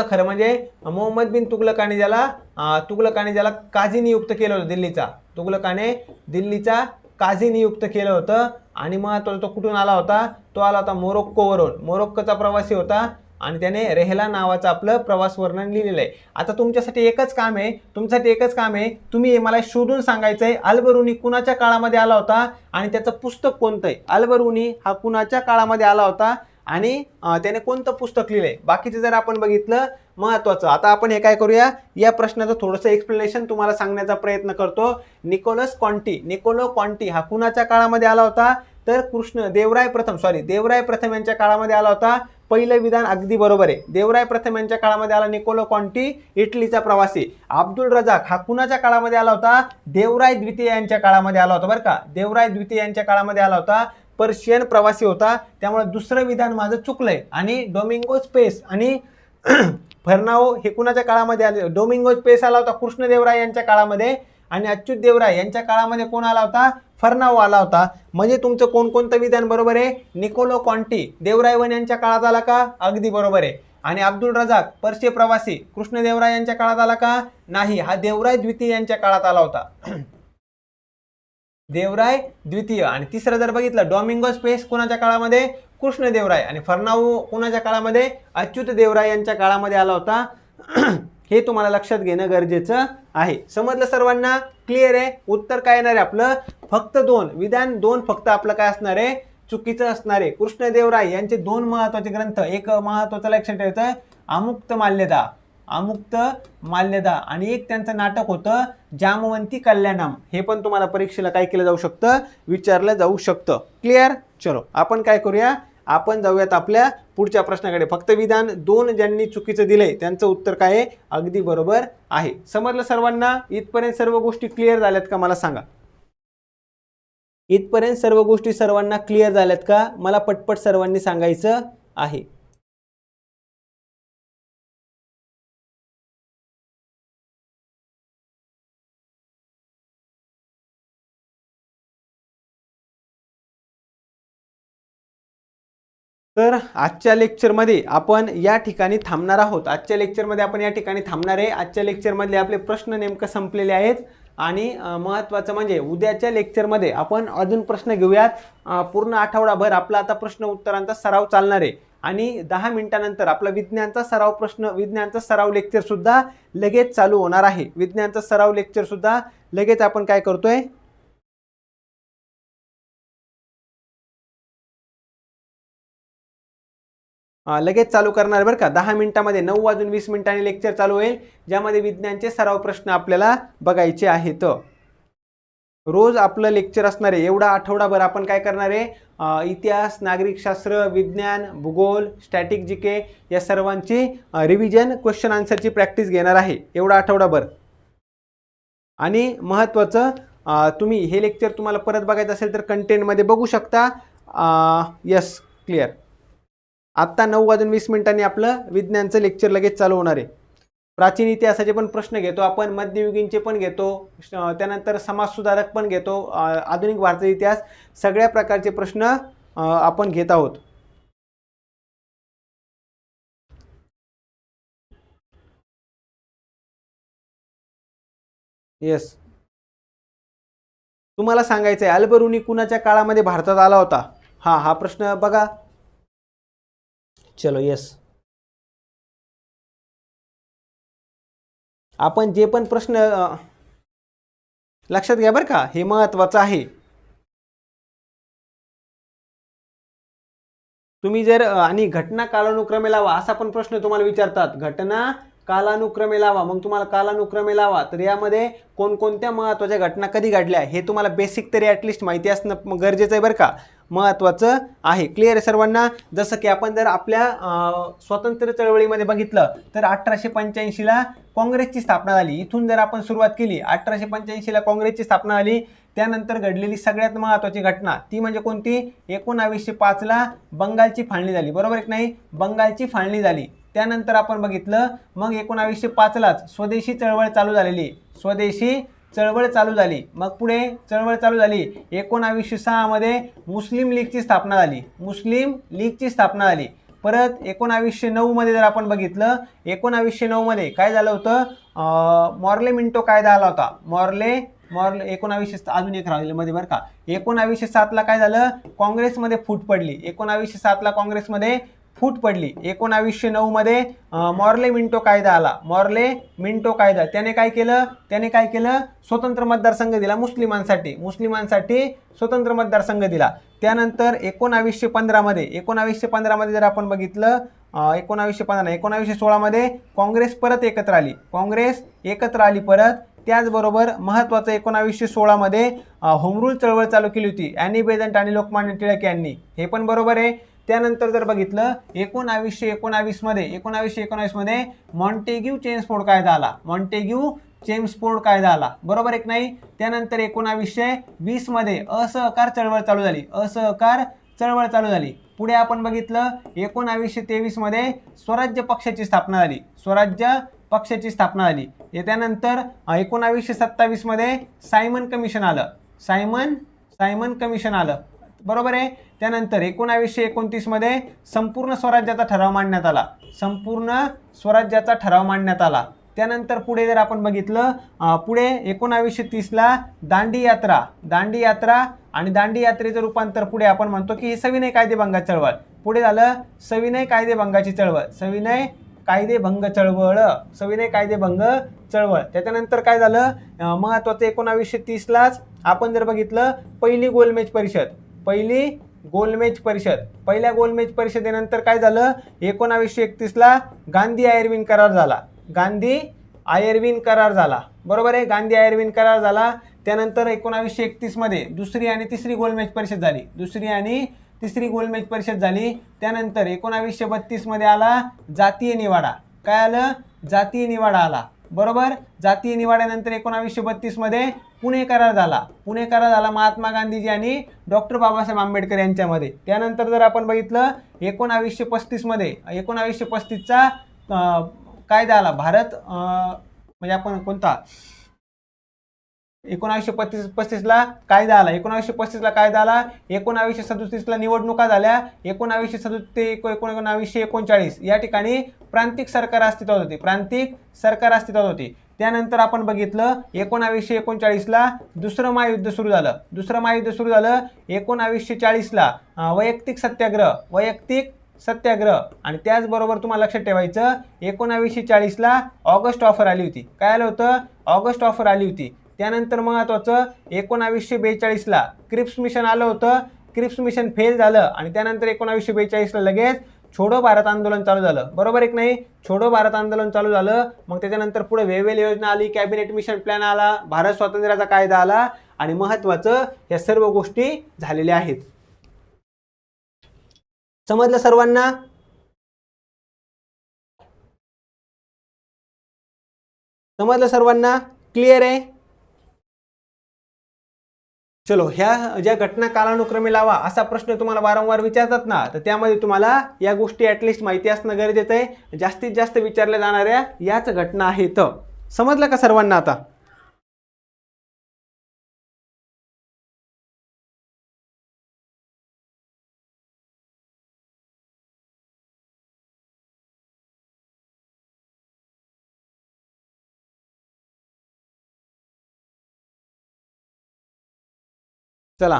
खरं म्हणजे मोहम्मद बिन तुगलकाने ज्याला काझी नियुक्त केलं होतं दिल्लीचा. तुगलकाने दिल्लीचा काझी नियुक्त केलं होतं. आणि महत्वाचा तो कुठून आला होता? तो आला होता मोरोक्कोवरून. मोरोक्कोचा प्रवासी होता आणि त्याने रेहला नावाचं आपलं प्रवास वर्णन लिहिलेलं आहे. आता तुमच्यासाठी एकच काम आहे, तुम्ही मला शोधून सांगायचंय अल-बरुनी कुणाच्या काळामध्ये आला होता आणि त्याचं पुस्तक कोणतं आहे. अल-बरुनी हा कुणाच्या काळामध्ये आला होता आणि त्याने कोणतं पुस्तक लिहिलंय. बाकीचे जर आपण बघितलं महत्वाचं. आता आपण हे काय करूया, या प्रश्नाचं थोडंसं एक्सप्लेनेशन तुम्हाला सांगण्याचा प्रयत्न करतो. निकोलो कॉन्टी हा कुणाच्या काळामध्ये आला होता, तर देवराय प्रथम यांच्या काळामध्ये आला होता. पहिलं विधान अगदी बरोबर आहे. देवराय प्रथम यांच्या काळामध्ये आला निकोलो कॉन्टी, इटलीचा प्रवासी. अब्दुल रजाक हा कुणाच्या काळामध्ये आला होता, देवराय द्वितीय यांच्या काळामध्ये आला होता बरं का. देवराय द्वितीय यांच्या काळामध्ये आला होता. पर्शियन प्रवासी होता, त्यामुळे दुसरं विधान माझं चुकलंय. आणि डोमिंगो स्पेस आणि फर्नाओ हे कुणाच्या काळामध्ये आले. डोमिंगो स्पेस आला होता कृष्णदेवराय यांच्या काळामध्ये आणि अच्युत देवराय यांच्या काळामध्ये कोण आला होता, फर्नाओ आला होता. म्हणजे तुमचं कोणकोणतं विधान बरोबर आहे. निकोलो कॉन्टी देवराय वन यांच्या काळात आला का, अगदी बरोबर आहे. आणि अब्दुल रजाक पर्शिय प्रवासी कृष्णदेवराय यांच्या काळात आला का, नाही, हा देवराय द्वितीय यांच्या काळात आला होता. देवराय द्वितीय. आणि तिसरं जर बघितलं डोमिंगो स्पेस कुणाच्या काळामध्ये, कृष्णदेवराय. आणि फर्नाओ कुणाच्या काळामध्ये, अच्युत देवराय यांच्या काळामध्ये आला होता. हे तुम्हाला लक्षात घेणं गरजेचं आहे. समजलं सर्वांना, क्लिअर आहे. उत्तर काय येणार आहे आपलं, फक्त विधान दोन फक्त आपलं काय असणार आहे, चुकीचं असणार आहे. कृष्णदेवराय यांचे दोन महत्वाचे ग्रंथ, एक महत्वाचं लक्षात ठेवायचं अमुक्त माल्यदा आणि एक त्यांचं नाटक होतं जामवंती कल्याणम. हे पण तुम्हाला परीक्षेला काय केलं जाऊ शकतं, विचारलं जाऊ शकतं. क्लिअर. चलो आपण काय करूया, आपण जाऊयात आपल्या पुढच्या प्रश्नाकडे. फक्त विधान दोन ज्यांनी चुकीचं दिलंय त्यांचं उत्तर काय आहे, अगदी बरोबर आहे. समजलं सर्वांना, इथपर्यंत सर्व गोष्टी क्लिअर झाल्यात का मला सांगा. इथपर्यंत सर्व गोष्टी सर्वांना क्लिअर झाल्यात का, मला पटपट सर्वांनी सांगायचं आहे. तर आजच्या लेक्चरमध्ये आपण या ठिकाणी थांबणार आहोत. आजच्या लेक्चरमधले आपले प्रश्न नेमकं संपलेले आहेत. आणि महत्त्वाचं म्हणजे उद्याच्या लेक्चरमध्ये आपण अजून प्रश्न घेऊयात. पूर्ण आठवडाभर आपला आता प्रश्न उत्तरांचा सराव चालणार आहे. आणि 10 मिनिटानंतर आपला विज्ञानचा सराव लेक्चर सुद्धा लगेच चालू होणार आहे. विज्ञानचा सराव लेक्चर सुद्धा लगेच आपण काय करतोय, लगेच चालू करणार बरं का. 10 मिनिटांमध्ये 9:20 लेक्चर चालू होईल, ज्यामध्ये विज्ञानचे सराव प्रश्न आपल्याला बघायचे आहेत. रोज आपलं लेक्चर असणार आहे. एवढा आठवडाभर आपण काय करणार आहे, इतिहास, नागरिकशास्त्र, विज्ञान, भूगोल, स्टॅटिक जीके या सर्वांची रिव्हिजन, क्वेश्चन आन्सरची प्रॅक्टिस घेणार आहे एवढा आठवडाभर. आणि महत्त्वाचं, तुम्ही हे लेक्चर तुम्हाला परत बघायचं असेल तर कंटेंटमध्ये बघू शकता. Yes, clear. आत्ता 9:20 आपलं विज्ञानचं लेक्चर लगेच चालू होणार आहे. प्राचीन इतिहासाचे पण प्रश्न घेतो आपण, मध्ययुगीनचे पण घेतो, त्यानंतर समाजसुधारक पण घेतो, आधुनिक भारताचा इतिहास, सगळ्या प्रकारचे प्रश्न आपण घेत आहोत. येस, तुम्हाला सांगायचं आहे अल-बरुनी कुणाच्या काळामध्ये भारतात आला होता. हा प्रश्न बघा. चलो, येस, आपण जे पण प्रश्न लक्षात घ्या बरं का, हे महत्त्वाचं आहे. तुम्ही जर आणि घटना कालानुक्रमे लावा असा पण प्रश्न तुम्हाला विचारतात. घटना कालानुक्रमे लावा, मग तुम्हाला कालानुक्रमे लावा, तर यामध्ये कोणकोणत्या महत्त्वाच्या घटना कधी घडल्या हे तुम्हाला बेसिक तरी ॲटलिस्ट माहिती असणं गरजेचं आहे बरं का, महत्त्वाचं आहे. क्लिअर आहे सर्वांना. जसं की आपण जर आपल्या स्वातंत्र्य चळवळीमध्ये बघितलं तर 1885ला काँग्रेसची स्थापना झाली. इथून जर आपण सुरुवात केली, 1885ला काँग्रेसची स्थापना झाली. त्यानंतर घडलेली सगळ्यात महत्त्वाची घटना ती म्हणजे कोणती, 1905ला बंगालची फाळणी झाली. बरोबर आहे नाही, बंगालची फाळणी झाली. त्यानंतर आपण बघितलं मग 1905लाच स्वदेशी चळवळ चालू झालेली, स्वदेशी चळवळ चालू झाली. मग पुढे चळवळ चालू झाली 1906मध्ये मुस्लिम लीगची स्थापना झाली, मुस्लिम लीगची स्थापना झाली. परत 1909मध्ये जर आपण बघितलं, 1909मध्ये काय झालं होतं, मॉर्ले मिंटो कायदा आला होता. मॉर्ले 1900 अजून एक राहिलेमध्ये बरं का. 1907ला काय झालं, काँग्रेसमध्ये फूट पडली. 1907ला काँग्रेसमध्ये फूट पडली. 1909 मध्ये मॉर्ले मिंटो कायदा आला. मॉर्ले मिंटो कायदा त्याने काय केलं स्वतंत्र मतदारसंघ दिला मुस्लिमांसाठी स्वतंत्र मतदारसंघ दिला. त्यानंतर 1915 मध्ये जर आपण बघितलं 1916 मध्ये काँग्रेस परत एकत्र आली परत. त्याचबरोबर महत्त्वाचं 1916 मध्ये होम रूल चळवळ चालू केली होती ॲनी बेझंट आणि लोकमान्य टिळक यांनी, हे पण बरोबर आहे. त्यानंतर जर बघितलं 1919 मध्ये मॉन्टेग्यू चेम्सफोर्ड कायदा आला. बरोबर आहे की नाही. त्यानंतर 1920 मध्ये असहकार चळवळ चालू झाली. पुढे आपण बघितलं 1923 मध्ये स्वराज्य पक्षाची स्थापना झाली. त्यानंतर 1927 मध्ये सायमन कमिशन आलं. बरोबर आहे. त्यानंतर 1929 मध्ये संपूर्ण स्वराज्याचा ठराव मांडण्यात आला. त्यानंतर पुढे जर आपण बघितलं पुढे 1930 ला दांडी यात्रा आणि दांडी यात्रेचं रूपांतर पुढे आपण म्हणतो की सविनय कायदेभंग चळवळ. पुढे झालं सविनय कायदेभंग चळवळ. त्याच्यानंतर काय झालं महत्त्वाचं 1930 लाच आपण जर बघितलं पहिल्या गोलमेज परिषदेनंतर काय झालं 1931 ला गांधी आयर्विन करार झाला. बरोबर आहे. गांधी आयर्विन करार झाला. त्यानंतर 1931 मध्ये दुसरी आणि तिसरी गोलमेज परिषद झाली. त्यानंतर 1932 मध्ये आला जातीय निवाडा आला. बरोबर. जातीय निवाड्यानंतर 1932 मध्ये पुणे करार झाला महात्मा गांधीजी आणि डॉक्टर बाबासाहेब आंबेडकर यांच्यामध्ये. त्यानंतर जर आपण बघितलं 1935चा कायदा आला भारत म्हणजे आपण कोणता 1935 ला कायदा आला. 1937 ला निवडणुका झाल्या. 1937 ते 1939 या ठिकाणी प्रांतिक सरकार अस्तित्वात होती. त्यानंतर आपण बघितलं 1939 ला दुसरं महायुद्ध सुरू झालं. 1940 ला वैयक्तिक सत्याग्रह आणि त्याचबरोबर तुम्हाला लक्षात ठेवायचं 1940 ला ऑगस्ट ऑफर आली होती. काय आलं होतं ऑगस्ट ऑफर आली होती. त्यानंतर महत्त्वाचं 1942 ला क्रिप्स मिशन आलं होतं. क्रिप्स मिशन फेल झालं आणि त्यानंतर 1942 ला लगेच छोडो भारत आंदोलन चालू झालं. बरोबर आहे की नाही. छोडो भारत आंदोलन चालू झालं. मग त्याच्यानंतर पुढे वेव्हेल योजना आली, कॅबिनेट मिशन प्लॅन आला, भारत स्वातंत्र्याचा कायदा आला आणि महत्त्वाचं या सर्व गोष्टी झालेल्या आहेत. समजलं सर्वांना क्लिअर आहे. चलो, ह्या ज्या घटना कालानुक्रमे लावा असा प्रश्न तुम्हाला वारंवार विचारतात ना, तर त्यामध्ये तुम्हाला या गोष्टी ॲटलिस्ट माहिती असणं गरजेचं आहे. जास्तीत जास्त विचारल्या जाणाऱ्या याच घटना आहेत. समजलं का सर्वांना आता. चला,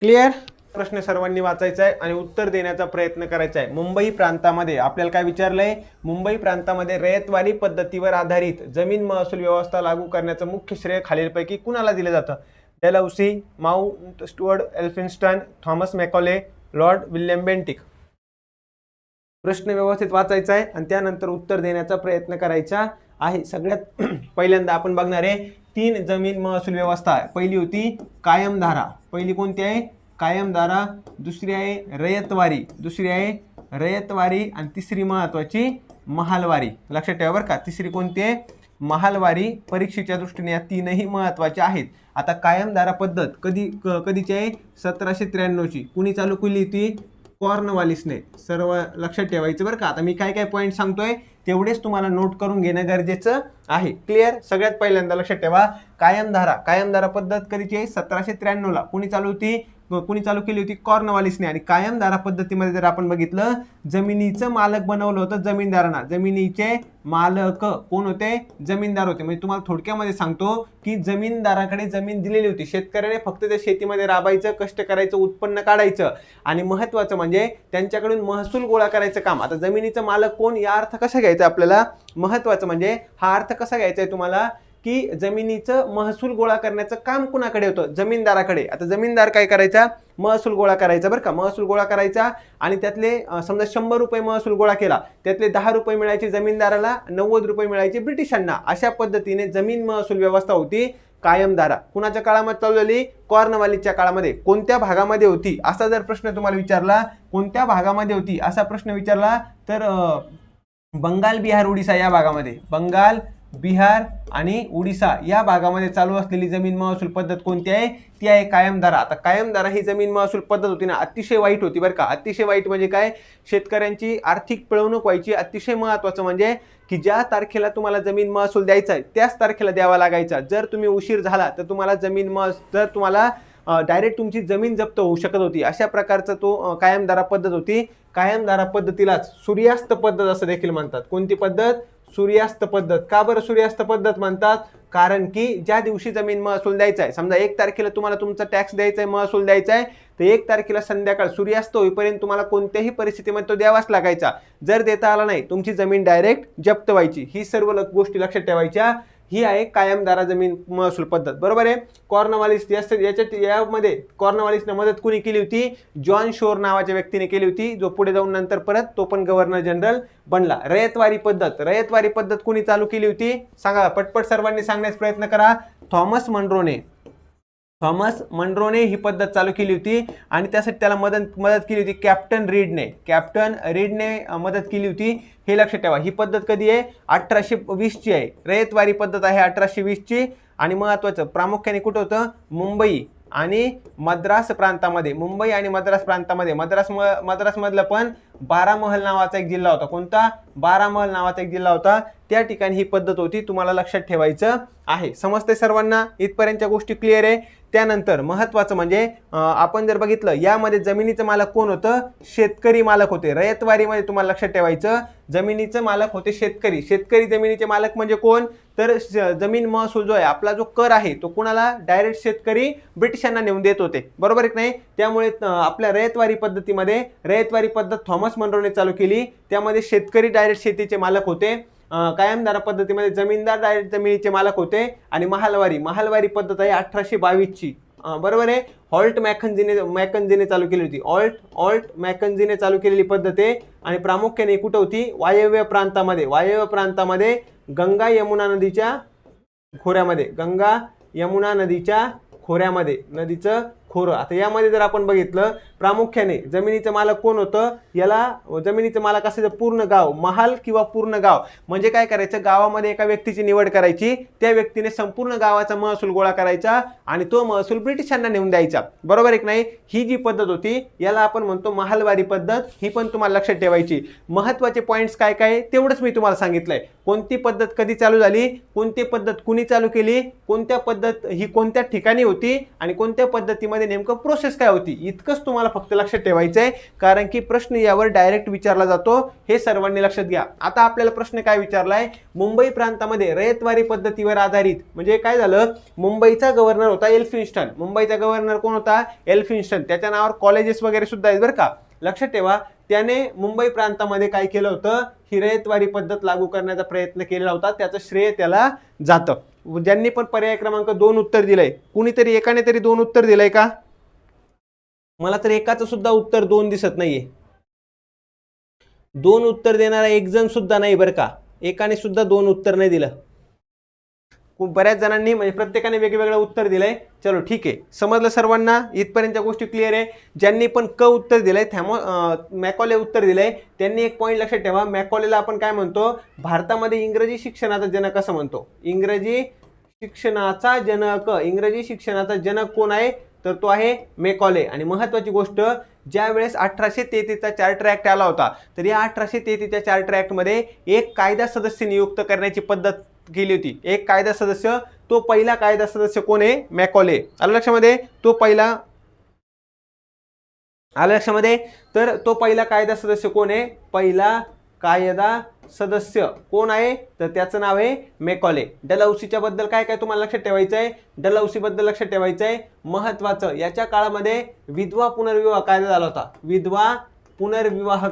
क्लिअर. प्रश्न सर्वांनी वाचायचा आहे आणि उत्तर देण्याचा प्रयत्न करायचा आहे. मुंबई प्रांतामध्ये आपल्याला काय विचारलंय, मुंबई प्रांतामध्ये रयतवारी पद्धतीवर आधारित जमीन महसूल व्यवस्था लागू करण्याचं मुख्य श्रेय खालीलपैकी कुणाला दिलं जातं. Dalhousie, Mount Stuart, Elphinstone, Thomas Macaulay, Lord William Bentinck. प्रश्न व्यवस्थित वाचायचा आहे आणि त्यानंतर उत्तर देण्याचा प्रयत्न करायचा आहे. सगळ्यात पहिल्यांदा आपण बघणार आहे 3 जमीन महसूल व्यवस्था. पहिली होती कायमधारा. पहिली कोणती आहे कायमधारा. दुसरी आहे रयतवारी आणि तिसरी महत्वाची महालवारी. लक्षात ठेवा बरं का. तिसरी कोणती आहे महालवारी. परीक्षेच्या दृष्टीने या 3ही महत्वाच्या आहेत. आता कायमधारा पद्धत कधीची आहे 1793ची. कुणी चालू केली होती कॉर्नवालिसने. सर्व लक्षात ठेवायचं बरं का. आता मी काय काय पॉईंट सांगतोय तेवढेच तुम्हाला नोट करून घेणं गरजेचं आहे. क्लिअर. सगळ्यात पहिल्यांदा लक्षात ठेवा कायमधारा पद्धत कधीची आहे 1793 ला. कुणी चालू होती कोणी चालू केली होती? कॉर्नवालिसने. आणि कायमधारा पद्धतीमध्ये जर आपण बघितलं, जमिनीचं मालक बनवलं होतं जमीनदारांना. जमिनीचे मालक कोण होते? जमीनदार होते. म्हणजे तुम्हाला थोडक्यामध्ये सांगतो की जमीनदाराकडे जमीन दिलेली होती, शेतकऱ्याने फक्त त्या शेतीमध्ये राबायचं, कष्ट करायचं, उत्पन्न काढायचं आणि महत्वाचं म्हणजे त्यांच्याकडून महसूल गोळा करायचं काम. आता जमिनीचं मालक कोण, या अर्थ कसा घ्यायचा आपल्याला? महत्वाचं म्हणजे हा अर्थ कसा घ्यायचा आहे तुम्हाला की जमिनीचं महसूल गोळा करण्याचं काम कुणाकडे होतं? जमीनदाराकडे. आता जमीनदार काय करायचा? महसूल गोळा करायचा बरं का. महसूल गोळा करायचा आणि त्यातले समजा 100 रुपये महसूल गोळा केला, त्यातले 10 रुपये मिळायचे जमीनदाराला, 90 रुपये मिळायचे ब्रिटिशांना. अशा पद्धतीने जमीन महसूल व्यवस्था होती कायमधारा. कुणाच्या काळामध्ये चालू झाली? कॉर्नवालिसच्या काळामध्ये. कोणत्या भागामध्ये होती असा जर प्रश्न तुम्हाला विचारला, कोणत्या भागामध्ये होती असा प्रश्न विचारला तर बंगाल, बिहार, उडीसा या भागामध्ये. बंगाल, बिहार आणि उडीसा या भागामध्ये चालू असलेली जमीन महसूल पद्धत कोणती आहे? ती आहे कायमधारा. आता कायमधारा ही जमीन महसूल पद्धत होती ना, अतिशय वाईट होती बरं का. अतिशय वाईट म्हणजे काय? शेतकऱ्यांची आर्थिक पिळवणूक व्हायची. अतिशय महत्त्वाचं म्हणजे की ज्या तारखेला तुम्हाला जमीन महसूल द्यायचा आहे त्याच तारखेला द्यावा लागायचा. जर तुम्ही उशीर झाला तर तुम्हाला जर तुम्हाला डायरेक्ट तुमची जमीन जप्त होऊ शकत होती. अशा प्रकारचा तो कायमधारा पद्धत होती. कायमधारा पद्धतीलाच सूर्यास्त पद्धत असं देखील म्हणतात. कोणती पद्धत? सूर्यास्त पद्धत. का बरं सूर्यास्त पद्धत म्हणतात? कारण की ज्या दिवशी जमीन महसूल द्यायचा आहे, समजा 1 तारखेला तुम्हाला तुमचा टॅक्स द्यायचा आहे, महसूल द्यायचा आहे, तर 1 तारखेला संध्याकाळ सूर्यास्त होईपर्यंत तुम्हाला कोणत्याही परिस्थितीमध्ये तो द्यावाच लागायचा. जर देता आला नाही तुमची जमीन डायरेक्ट जप्त व्हायची. ही सर्व गोष्टी लक्षात ठेवायच्या. ही आहे कायमधारा जमीन महसूल पद्धत. बरोबर आहे. कॉर्नवालिस यामध्ये कॉर्नवालिसने मदत कुणी केली होती? जॉन शोर नावाच्या व्यक्तीने केली होती, जो पुढे जाऊन नंतर परत तो पण गव्हर्नर जनरल बनला. रयतवारी पद्धत. रयतवारी पद्धत कुणी चालू केली होती? सांगा पटपट, सर्वांनी सांगण्याचा प्रयत्न करा. थॉमस मनरोने ही पद्धत चालू केली होती आणि त्यासाठी त्याला मदत केली होती कॅप्टन रीडने मदत केली होती. हे लक्षात ठेवा. ही पद्धत कधी आहे? 1820 ची आहे. रयतवारी पद्धत आहे 1820 ची. आणि महत्वाचं प्रामुख्याने कुठं होतं? मुंबई आणि मद्रास प्रांतामध्ये. मुंबई आणि मद्रास प्रांतामध्ये. मद्रासमधलं पण बारामहल नावाचा एक जिल्हा होता. कोणता? बारामहल नावाचा एक जिल्हा होता. त्या ठिकाणी ही पद्धत होती. तुम्हाला लक्षात ठेवायचं आहे. समजते सर्वांना? इथपर्यंतच्या गोष्टी क्लिअर आहे. त्यानंतर महत्वाचं म्हणजे आपण जर बघितलं यामध्ये जमिनीचं मालक कोण होतं? शेतकरी मालक होते. रयतवारीमध्ये तुम्हाला लक्षात ठेवायचं जमिनीचं मालक होते शेतकरी. शेतकरी जमिनीचे मालक म्हणजे कोण? तर जमीन महसूल जो आहे, आपला जो कर आहे, तो कुणाला? डायरेक्ट शेतकरी ब्रिटिशांना नेऊन देत होते. बरोबर आहे की नाही? त्यामुळे आपल्या रयतवारी पद्धतीमध्ये रयतवारी पद्धत थॉमस मनरोने चालू केली. त्यामध्ये शेतकरी डायरेक्ट शेतीचे मालक होते. कायमधारा पद्धतीमध्ये जमीनदार डायरेक्ट जमिनीचे मालक होते. आणि महालवारी पद्धत आहे 1822 ची. बरोबर आहे. ऑल्ट मॅकन्झीने चालू केली होती. ऑल्ट मॅकन्झीने चालू केलेली पद्धत आहे. आणि प्रामुख्याने कुठं होती? वायव्य प्रांतामध्ये गंगा यमुना नदीच्या खोऱ्यामध्ये. नदीचं खोरं. आता यामध्ये जर आपण बघितलं प्रामुख्याने जमिनीचं मालक कोण होतं? याला जमिनीचं मालक असायचं पूर्ण गाव, महाल किंवा पूर्ण गाव. म्हणजे काय करायचं? गावामध्ये एका व्यक्तीची निवड करायची. त्या व्यक्तीने संपूर्ण गावाचा महसूल गोळा करायचा आणि तो महसूल ब्रिटिशांना नेऊन द्यायचा. बरोबर आहे की नाही? ही जी पद्धत होती याला आपण म्हणतो महालवारी पद्धत. ही पण तुम्हाला लक्षात ठेवायची. महत्वाचे पॉइंट्स काय काय तेवढंच मी तुम्हाला सांगितलंय. कोणती पद्धत कधी चालू झाली, कोणती पद्धत कुणी चालू केली, कोणत्या पद्धत ही कोणत्या ठिकाणी होती आणि कोणत्या पद्धतीमध्ये नेमकं प्रोसेस काय होती, इतकंच तुम्हाला फक्त लक्षात ठेवायचं आहे. कारण की प्रश्न यावर डायरेक्ट विचारला जातो, हे सर्वांनी लक्षात घ्या. आता आपल्याला प्रश्न काय विचारलाय? मुंबई प्रांतामध्ये रयतवारी पद्धतीवर आधारित म्हणजे काय झालं? मुंबईचा गव्हर्नर होता एल्फिन्स्टन. मुंबईचा गव्हर्नर कोण होता? एल्फिन्स्टन. त्याच्या नावावर कॉलेजेस वगैरे सुद्धा आहेत बरं का. लक्षात ठेवा. त्याने मुंबई प्रांतामध्ये काय केलं होतं? ही रयतवारी पद्धत लागू करण्याचा प्रयत्न केलेला होता. त्याचं श्रेय त्याला जातं. ज्यांनी पण पर्याय क्रमांक 2 उत्तर दिलंय, कुणीतरी एकाने तरी 2 उत्तर दिलंय का? मला तर एकाचं सुद्धा उत्तर 2 दिसत नाहीये. 2 उत्तर देणारा एक जण सुद्धा नाही बरं का. एकाने सुद्धा 2 उत्तर नाही दिलं. बऱ्याच जणांनी म्हणजे प्रत्येकाने वेगवेगळं उत्तर दिलंय. चलो ठीक आहे, समजलं सर्वांना? इथपर्यंतच्या गोष्टी क्लिअर आहे. ज्यांनी पण क उत्तर दिलंय, मॅकॉले उत्तर दिलंय, त्यांनी एक पॉईंट लक्षात ठेवा. मॅकॉलेला आपण काय म्हणतो? भारतामध्ये इंग्रजी शिक्षणाचा जनक असं म्हणतो. इंग्रजी शिक्षणाचा जनक कोण आहे? तर तो आहे मॅकॉले. आणि महत्वाची गोष्ट, ज्या वेळेस 1833 चा चार्टर ऍक्ट आला होता, तर या 1833 च्या चार्टर ऍक्ट मध्ये एक कायदा सदस्य नियुक्त करण्याची पद्धत केली होती. एक कायदा सदस्य, तो पहिला कायदा सदस्य कोण आहे? मॅकॉले. आलं लक्षामध्ये? तो पहिला आलं लक्षामध्ये? तर तो पहिला कायदा सदस्य कोण आहे? पहिला कायदा सदस्य कोण आहे? तर त्याचं नाव आहे मेकॉले. डलहौसीच्या बद्दल काय काय तुम्हाला लक्षात ठेवायचं आहे? डलहौसी बद्दल लक्षात ठेवायचं आहे महत्वाचं. याच्या काळामध्ये विधवा पुनर्विवाह कायदा झाला होता. विधवा पुनर्विवाह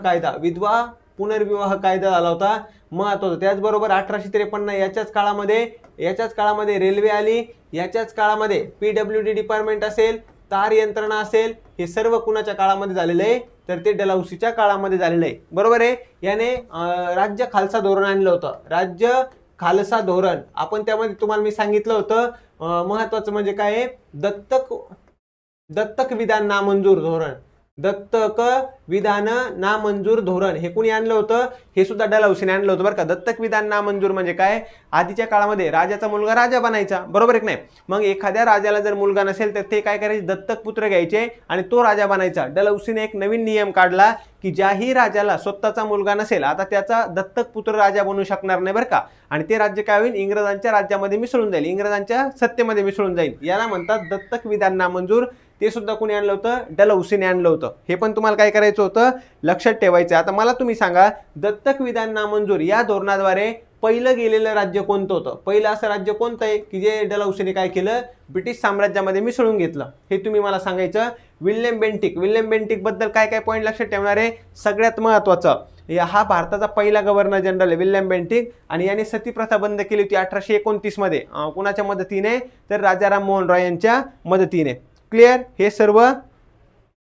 कायदा झाला होता, महत्वाचा. त्याचबरोबर 1853 याच्याच काळामध्ये रेल्वे आली. याच्याच काळामध्ये PWD डिपार्टमेंट असेल, तार यंत्रणा असेल, हे सर्व कुणाच्या काळामध्ये झालेलं आहे? तर ते डलहौसीच्या काळामध्ये झालेलं आहे. बरोबर आहे. याने राज्य खालसा धोरण आणलं होतं. राज्य खालसा धोरण. आपण त्यामध्ये तुम्हाला मी सांगितलं होतं महत्वाचं म्हणजे काय आहे? दत्तक विधान नामंजूर धोरण. दत्तक विधान नामंजूर धोरण हे कोणी आणलं होतं? हे सुद्धा डलहौसीने आणलं होतं बरं का. दत्तक विधान नामंजूर म्हणजे काय? आधीच्या काळामध्ये राजाचा मुलगा राजा बनायचा, बरोबर आहे की नाही? मग एखाद्या राजाला जर मुलगा नसेल तर ते काय करायचे? दत्तक पुत्र घ्यायचे आणि तो राजा बनायचा. डलहौसीने एक नवीन नियम काढला की ज्याही राजाला स्वतःचा मुलगा नसेल, आता त्याचा दत्तक पुत्र राजा बनू शकणार नाही बरं का. आणि ते राज्य काय होईल? इंग्रजांच्या राज्यामध्ये मिसळून जाईल, इंग्रजांच्या सत्तेमध्ये मिसळून जाईल. याला म्हणतात दत्तक विधान नामंजूर. ते सुद्धा कोणी आणलं होतं? डलहौसीने आणलं होतं. हे पण तुम्हाला काय करायचं होतं? लक्षात ठेवायचं. आता मला तुम्ही सांगा, दत्तक विधान नामंजूर या धोरणाद्वारे पहिलं गेलेलं राज्य कोणतं होतं? पहिलं असं राज्य कोणतं आहे की जे डलहौसीने काय केलं? ब्रिटिश साम्राज्यामध्ये मिसळून घेतलं. हे तुम्ही मला सांगायचं. विल्यम बेंटिक बद्दल काय काय पॉईंट लक्षात ठेवणार आहे? सगळ्यात महत्वाचं, हा भारताचा पहिला गव्हर्नर जनरल आहे विल्यम बेंटिक. आणि याने सती प्रथा बंद केली होती 1829 मध्ये. कुणाच्या मदतीने? तर राजाराम मोहन रॉय यांच्या मदतीने. क्लिअर? हे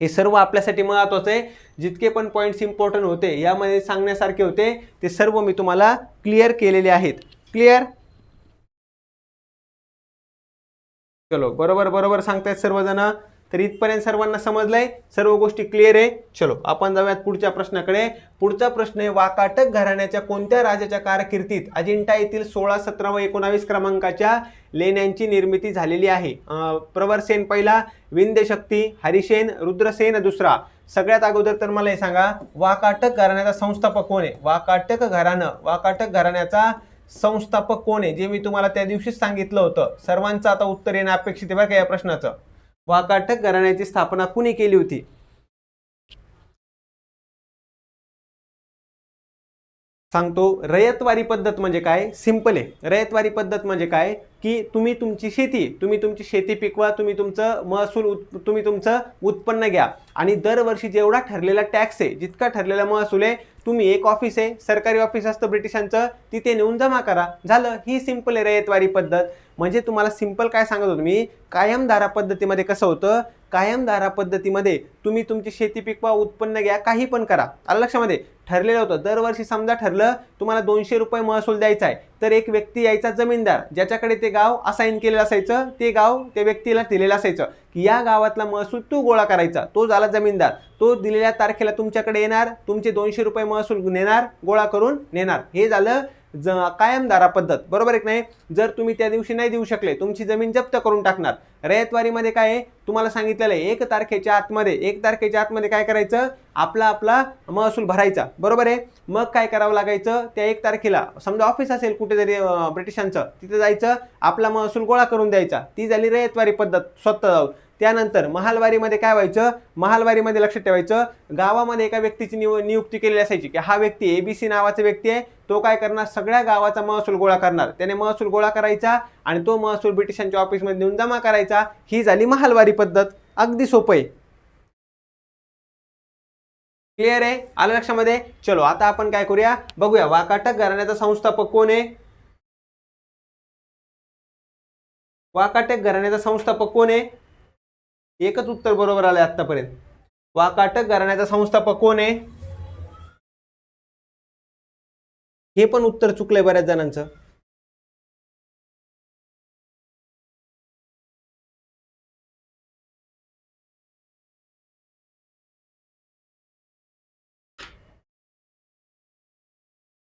सर्व आपल्यासाठी महत्वाचं आहे. जितके पण पॉइंट्स इम्पॉर्टंट होते यामध्ये सांगण्यासारखे होते ते सर्व मी तुम्हाला क्लिअर केलेले आहेत. क्लिअर? चलो, बरोबर सांगतायत सर्वजण. तर इथपर्यंत सर्वांना समजलंय? सर्व गोष्टी क्लिअर आहे? चलो आपण जाऊयात पुढच्या प्रश्नाकडे. पुढचा प्रश्न आहे, वाकाटक घराण्याच्या कोणत्या राजाच्या कारकिर्दीत अजिंठा येथील 16, 17 व 19 क्रमांकाच्या लेण्यांची निर्मिती झालेली आहे? प्रवरसेन पहिला, विंध्यशक्ती, हरिसेन, रुद्रसेन दुसरा. सगळ्यात अगोदर तर मला हे सांगा, वाकाटक घराण्याचा संस्थापक कोण आहे? वाकाटक घराण्याचा संस्थापक कोण आहे? जे मी तुम्हाला त्या दिवशीच सांगितलं होतं. सर्वांचं आता उत्तर येणं अपेक्षित आहे बरं का या प्रश्नाचं. वाकाटक घराण्याची स्थापना कुणी केली होती? सांगतो. रयतवारी पद्धत म्हणजे काय? सिंपल आहे. रयतवारी पद्धत म्हणजे काय की तुम्ही तुमची शेती पिकवा, तुम्ही तुमचं उत्पन्न घ्या आणि दरवर्षी जेवढा ठरलेला टॅक्स आहे, जितका ठरलेला महसूल आहे, तुम्ही एक ऑफिस आहे, सरकारी ऑफिस असतं ब्रिटिशांचं, तिथे नेऊन जमा करा. झालं. ही सिंपल आहे रयतवारी पद्धत. म्हणजे तुम्हाला सिंपल काय सांगत होतो मी, कायमधारा पद्धतीमध्ये कसं होतं? कायमधारा पद्धतीमध्ये तुम्ही तुमची शेती पिकवा, उत्पन्न घ्या, काही पण करा. आलं लक्षामध्ये? ठरलेलं होतं. दरवर्षी समजा ठरलं तुम्हाला 200 रुपये महसूल द्यायचा आहे, तर एक व्यक्ती यायचा, जमीनदार, ज्याच्याकडे ते गाव असाइन केलेलं असायचं, ते गाव त्या व्यक्तीला दिलेलं असायचं की या गावातला महसूल तू गोळा करायचा. तो झाला जमीनदार. तो दिलेल्या तारखेला तुमच्याकडे येणार, तुमचे 200 रुपये महसूल नेणार, गोळा करून नेणार. हे झालं कायमधारा पद्धत. बरोबर आहे की नाही? जर तुम्ही त्या दिवशी नाही देऊ शकले, तुमची जमीन जप्त करून टाकणार. रयतवारीमध्ये काय आहे? तुम्हाला सांगितलेलं आहे, 1 तारखेच्या आतमध्ये काय करायचं? आपला महसूल भरायचा. बरोबर आहे? मग काय करावं लागायचं? त्या 1 तारखेला समजा ऑफिस असेल कुठेतरी ब्रिटिशांचं, तिथे जायचं, आपला महसूल गोळा करून द्यायचा. ती झाली रयतवारी पद्धत, स्वतः जाऊन. त्यानंतर महालवारीमध्ये काय व्हायचं? महालवारीमध्ये लक्षात ठेवायचं, गावामध्ये एका व्यक्तीची नियुक्ती केलेली असायची की हा व्यक्ती ABC नावाचा व्यक्ती आहे, तो काय करणार? सगळ्या गावाचा महसूल गोळा करणार. त्याने महसूल गोळा करायचा आणि तो महसूल ब्रिटिशांच्या ऑफिसमध्ये नेऊन जमा करायचा. ही झाली महालवारी पद्धत. अगदी सोपं आहे. क्लिअर आहे? आलं लक्षामध्ये? चलो आता आपण काय करूया, बघूया. वाकाटक घराण्याचा संस्थापक कोण आहे? एकच उत्तर बरोबर आलंय आतापर्यंत. वाकाटक घराण्याचा संस्थापक कोण आहे? हे पण उत्तर चुकलंय बऱ्याच जणांचं.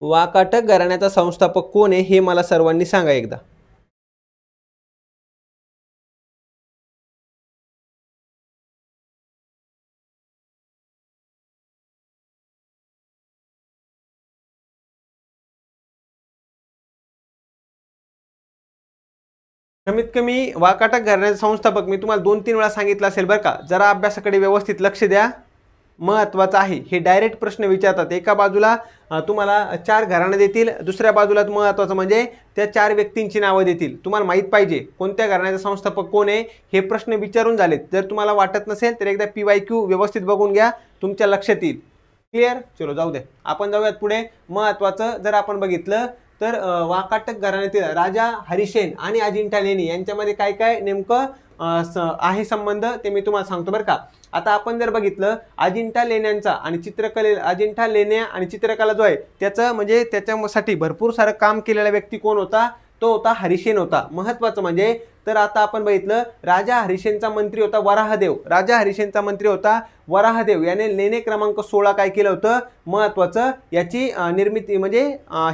वाकाटक घराण्याचा संस्थापक कोण आहे हे मला सर्वांनी सांगा एकदा. कमीत कमी वाकाटक घराण्याचा संस्थापक मी तुम्हाला 2-3 वेळा सांगितलं असेल बरं का. जरा अभ्यासाकडे व्यवस्थित लक्ष द्या. महत्त्वाचं आहे. हे डायरेक्ट प्रश्न विचारतात. एका बाजूला तुम्हाला 4 घराणे देतील, दुसऱ्या बाजूला महत्त्वाचं म्हणजे त्या 4 व्यक्तींची नावं देतील. तुम्हाला माहीत पाहिजे कोणत्या घराण्याचा संस्थापक कोण आहे, हे प्रश्न विचारून झालेत. जर तुम्हाला वाटत नसेल तर एकदा PYQ व्यवस्थित बघून घ्या, तुमच्या लक्षात येईल. क्लिअर? चलो जाऊ दे, आपण जाऊयात पुढे. महत्त्वाचं जर आपण बघितलं तर वाकाटक घराण्यातील राजा हरिसेन आणि अजिंठा लेणी यांच्यामध्ये काय काय नेमकं आहे संबंध ते मी तुम्हाला सांगतो बरं का. आता आपण जर बघितलं अजिंठा लेण्यांचा आणि अजिंठा लेण्या आणि चित्रकला जो आहे त्याचं म्हणजे त्याच्यासाठी भरपूर सारं काम केलेला व्यक्ती कोण होता, तो होता हरिसेन होता. महत्त्वाचं म्हणजे तर आता आपण बघितलं राजा हरिसेनचा मंत्री होता वराहदेव. राजा हरिसेनचा मंत्री होता वराहदेव याने लेणे क्रमांक 16 काय केलं होतं, महत्त्वाचं याची निर्मिती म्हणजे